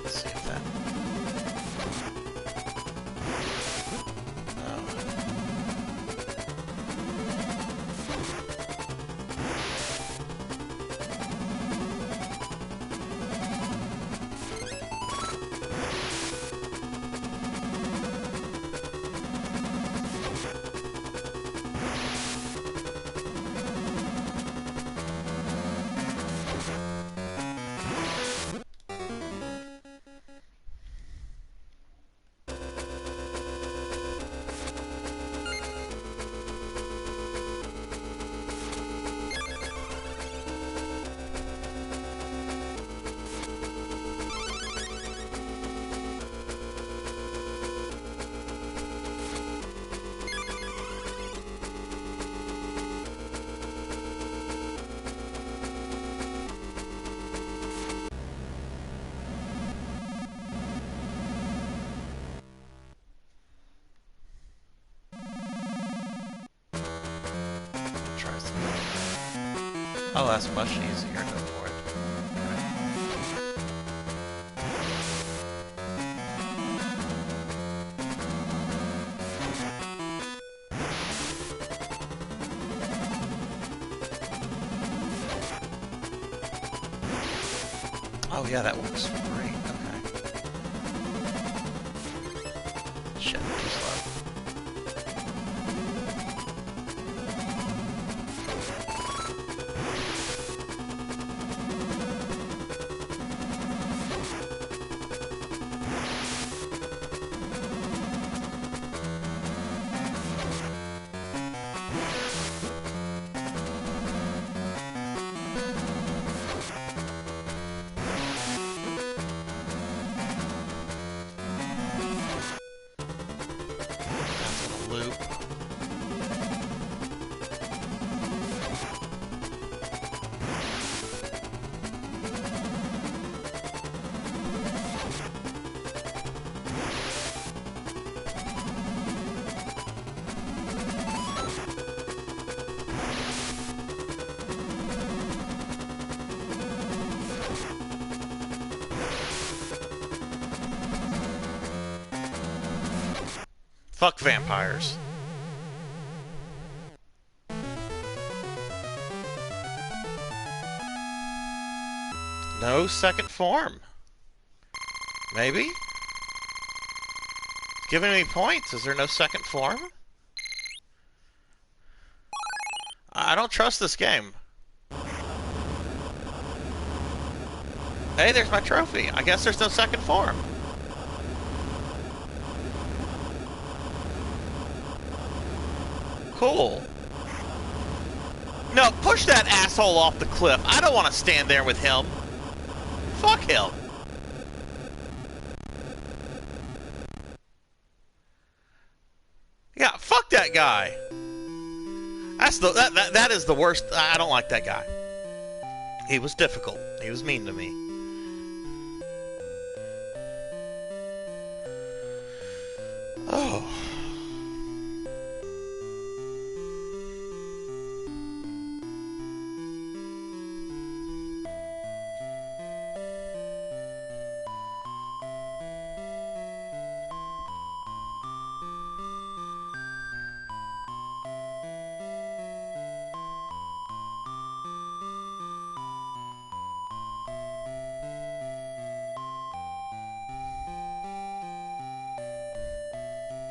Let's see if that... Oh, that's much easier. Go for it. Okay. Oh yeah, that works great. Okay. Shit, too slow. Loop. Fuck vampires. No second form. Maybe? Giving me points. Is there no second form? I don't trust this game. Hey, there's my trophy. I guess there's no second form. Cool. No, push that asshole off the cliff. I don't want to stand there with him. Fuck him. Yeah, fuck that guy. That's that is the worst. I don't like that guy. He was difficult. He was mean to me. Oh.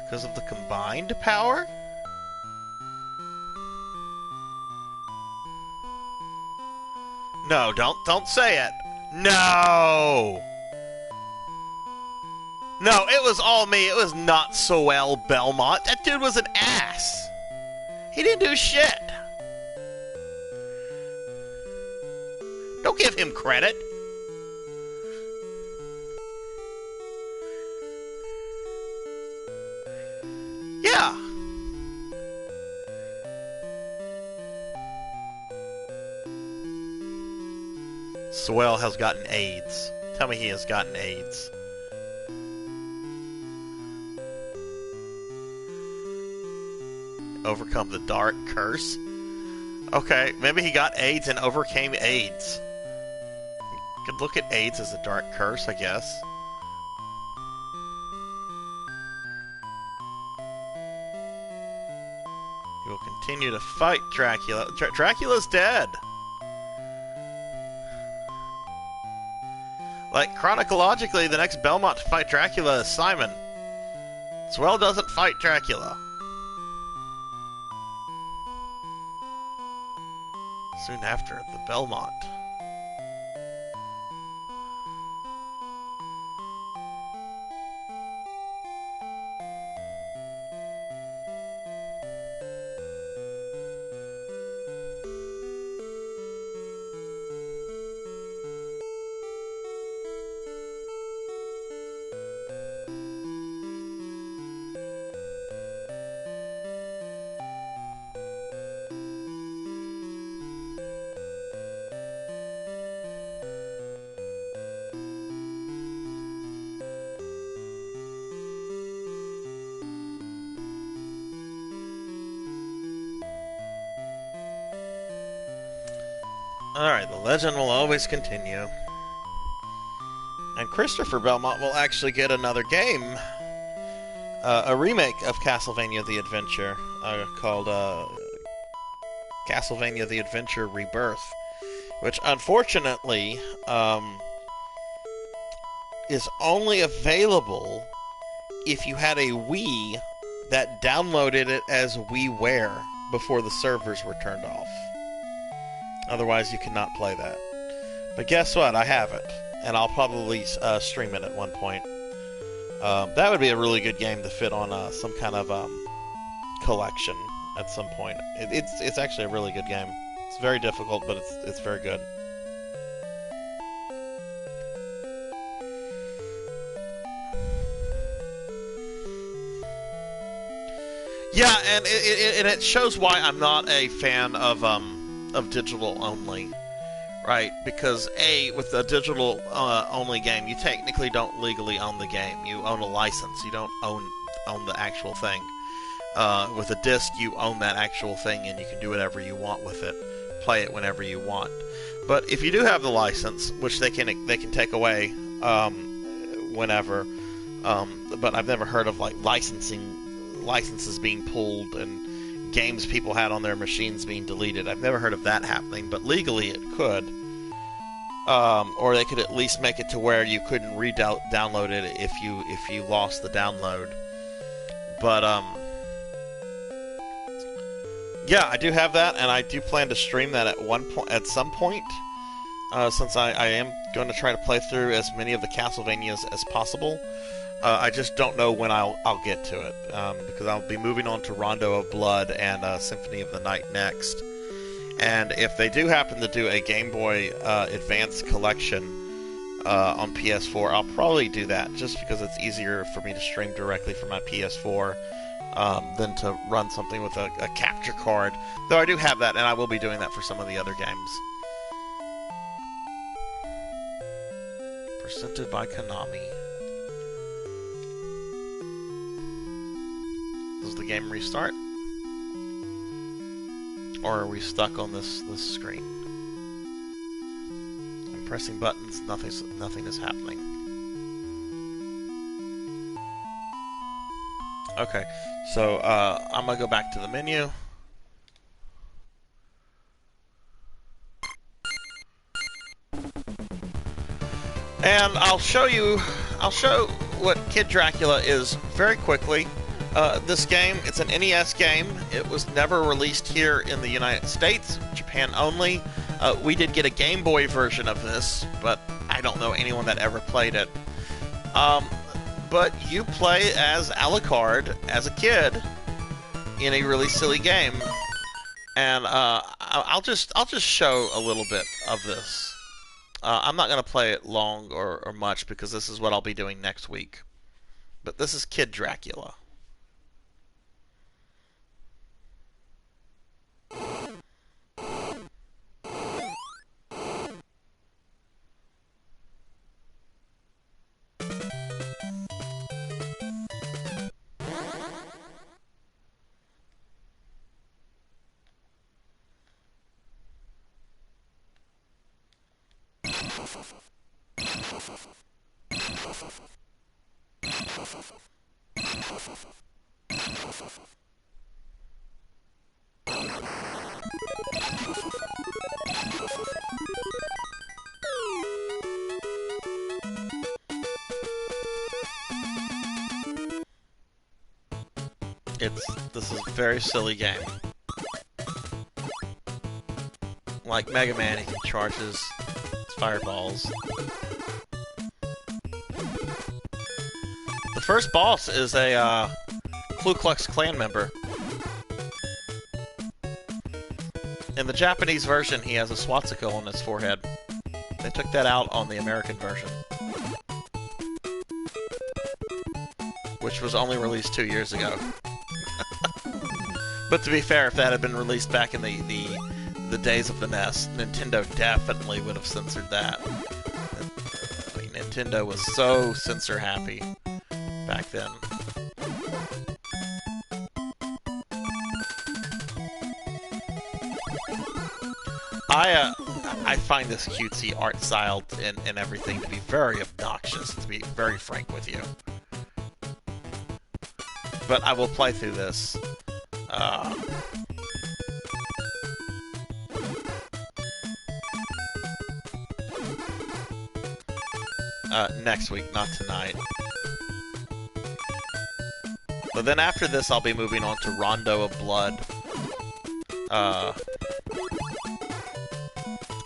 Because of the combined power? No, don't say it. No! No, it was all me. It was not Soel Belmont. That dude was an ass. He didn't do shit. Don't give him credit. Yeah. Soel has gotten AIDS. Tell me he has gotten AIDS. Overcome the dark curse? Okay, maybe he got AIDS and overcame AIDS. You could look at AIDS as a dark curse, I guess. He will continue to fight Dracula. Dracula's dead! Like, chronologically, the next Belmont to fight Dracula is Simon. Swell doesn't fight Dracula. Soon after, the Belmont. Alright, the legend will always continue. And Christopher Belmont will actually get another game. A remake of Castlevania the Adventure, called Castlevania the Adventure Rebirth. Which, unfortunately, is only available if you had a Wii that downloaded it as WiiWare before the servers were turned off. Otherwise, you cannot play that. But guess what? I have it. And I'll probably stream it at one point. That would be a really good game to fit on some kind of collection at some point. It's actually a really good game. It's very difficult, but it's very good. Yeah, and it shows why I'm not a fan of digital only, right? Because with a digital only game, you technically don't legally own the game. You own a license. You don't own the actual thing. With a disc, you own that actual thing, and you can do whatever you want with it. Play it whenever you want. But if you do have the license, which they can take away whenever, but I've never heard of like licenses being pulled and games people had on their machines being deleted. I've never heard of that happening, but legally it could. Or they could at least make it to where you couldn't re-download it if you lost the download. But yeah, I do have that, and I do plan to stream that at some point. Since I am going to try to play through as many of the Castlevanias as possible. I just don't know when I'll get to it, because I'll be moving on to Rondo of Blood and Symphony of the Night next. And if they do happen to do a Game Boy Advance collection on PS4, I'll probably do that, just because it's easier for me to stream directly from my PS4 than to run something with a capture card. Though I do have that, and I will be doing that for some of the other games. Presented by Konami. Does the game restart? Or are we stuck on this screen? I'm pressing buttons, nothing is happening. Okay, so I'm gonna go back to the menu. And I'll show what Kid Dracula is very quickly. This game, it's an NES game. It was never released here in the United States, Japan only. We did get a Game Boy version of this, but I don't know anyone that ever played it. But you play as Alucard as a kid in a really silly game, and I'll just show a little bit of this. I'm not going to play it long or much because this is what I'll be doing next week. But this is Kid Dracula. This is a very silly game. Like Mega Man, he can charge his fireballs. The first boss is a Ku Klux Klan member. In the Japanese version, he has a swastika on his forehead. They took that out on the American version, which was only released 2 years ago. But to be fair, if that had been released back in the days of the NES, Nintendo definitely would have censored that. I mean, Nintendo was so censor happy back then. I find this cutesy art style and everything to be very obnoxious, to be very frank with you. But I will play through this. Next week, not tonight. But then after this, I'll be moving on to Rondo of Blood.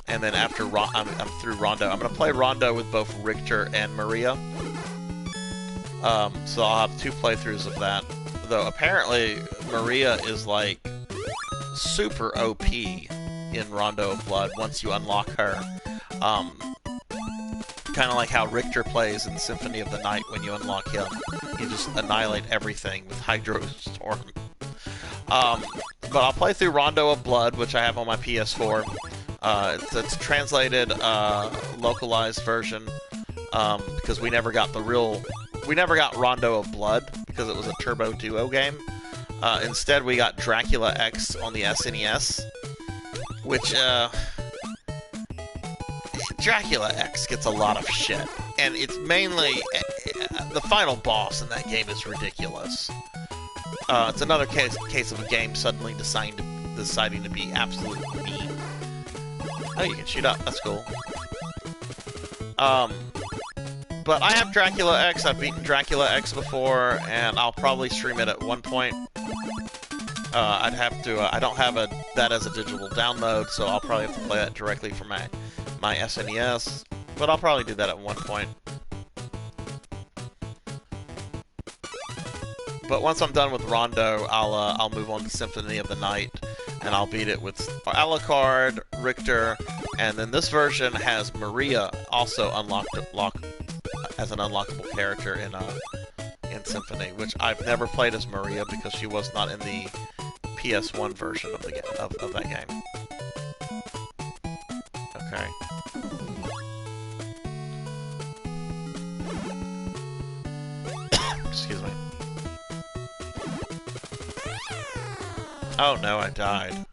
And then after I'm through Rondo, I'm going to play Rondo with both Richter and Maria. So I'll have 2 playthroughs of that. Though apparently Maria is like super OP in Rondo of Blood once you unlock her. Kind of like how Richter plays in Symphony of the Night when you unlock him. You just annihilate everything with Hydro Storm. But I'll play through Rondo of Blood, which I have on my PS4. It's a translated, localized version, because we never got Rondo of Blood, because it was a Turbo Duo game. Instead, we got Dracula X on the SNES, which, Dracula X gets a lot of shit, and it's mainly, the final boss in that game is ridiculous. It's another case of a game suddenly deciding to be absolutely mean. Oh, you can shoot up, that's cool. But I have Dracula X, I've beaten Dracula X before, and I'll probably stream it at one point. I'd have to, I don't have that as a digital download, so I'll probably have to play that directly from my SNES, but I'll probably do that at one point. But once I'm done with Rondo, I'll move on to Symphony of the Night, and I'll beat it with Alucard, Richter, and then this version has Maria also unlocked as an unlockable character in Symphony, which I've never played as Maria because she was not in the PS1 version of that game. Okay. Excuse me. Oh no, I died.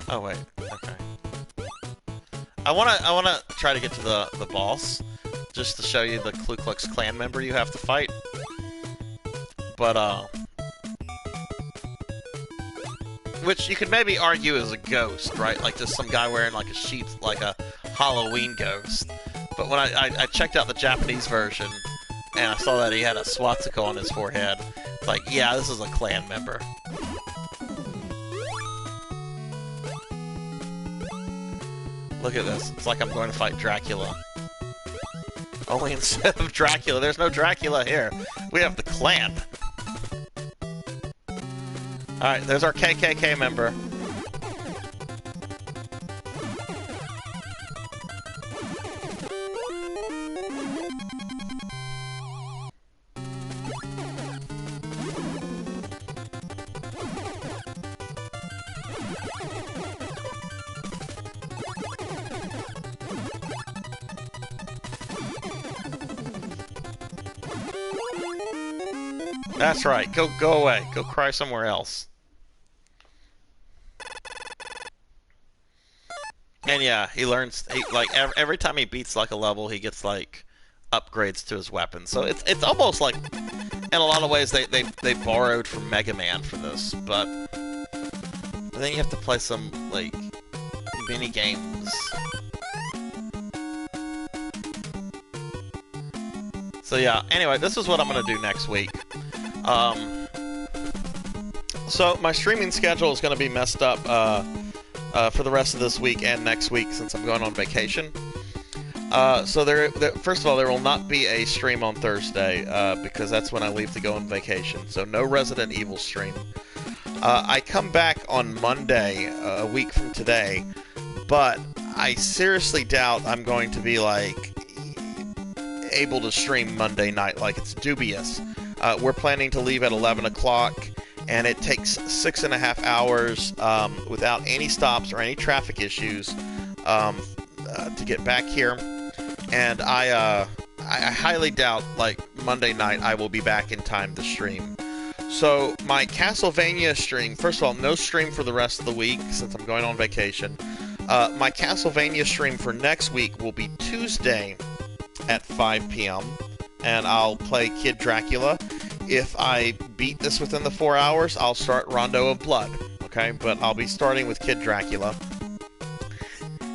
Oh wait, okay. I wanna try to get to the boss, just to show you the Ku Klux Klan member you have to fight. But which you could maybe argue is a ghost, right? Like just some guy wearing like a sheep, like a Halloween ghost. But when I checked out the Japanese version, and I saw that he had a swastika on his forehead, it's like, yeah, this is a Klan member. Look at this. It's like I'm going to fight Dracula. Only instead of Dracula, there's no Dracula here. We have the Klan. Alright, there's our KKK member. That's right. Go away. Go cry somewhere else. And yeah, he learns like every time he beats like a level, he gets like upgrades to his weapon. So it's almost like in a lot of ways they borrowed from Mega Man for this, but then you have to play some like mini games. So yeah, anyway, this is what I'm gonna do next week. So my streaming schedule is going to be messed up for the rest of this week and next week since I'm going on vacation. So first of all, there will not be a stream on Thursday because that's when I leave to go on vacation. So no Resident Evil stream. I come back on Monday, a week from today, but I seriously doubt I'm going to be like able to stream Monday night. Like, it's dubious. We're planning to leave at 11 o'clock, and it takes 6.5 hours without any stops or any traffic issues to get back here. And I highly doubt, like, Monday night I will be back in time to stream. So my Castlevania stream, first of all, no stream for the rest of the week since I'm going on vacation. My Castlevania stream for next week will be Tuesday at 5 p.m. and I'll play Kid Dracula. If I beat this within the 4 hours, I'll start Rondo of Blood, okay? But I'll be starting with Kid Dracula.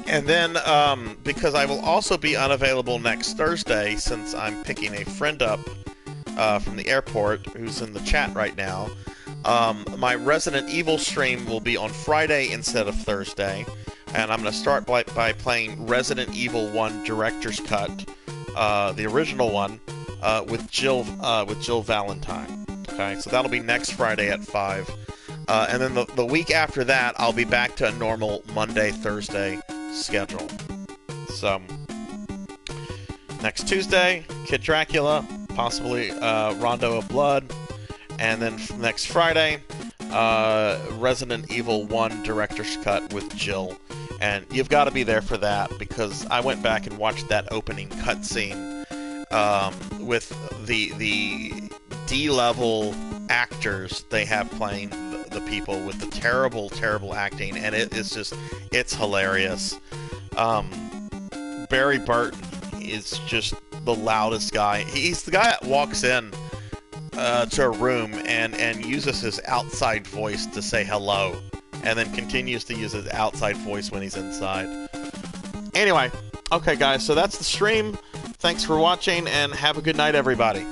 And then, because I will also be unavailable next Thursday, since I'm picking a friend up from the airport, who's in the chat right now, my Resident Evil stream will be on Friday instead of Thursday. And I'm going to start by playing Resident Evil 1 Director's Cut, the original one, with Jill Valentine. Okay, so that'll be next Friday at 5. And then the week after that, I'll be back to a normal Monday, Thursday schedule. So, next Tuesday, Kid Dracula, possibly Rondo of Blood. And then next Friday, Resident Evil 1 Director's Cut with Jill. And you've got to be there for that, because I went back and watched that opening cutscene with the D-level actors they have playing the people with the terrible, terrible acting, and it's hilarious. Barry Burton is just the loudest guy. He's the guy that walks in to a room and uses his outside voice to say hello, and then continues to use his outside voice when he's inside. Anyway, okay guys, so that's the stream. Thanks for watching, and have a good night, everybody.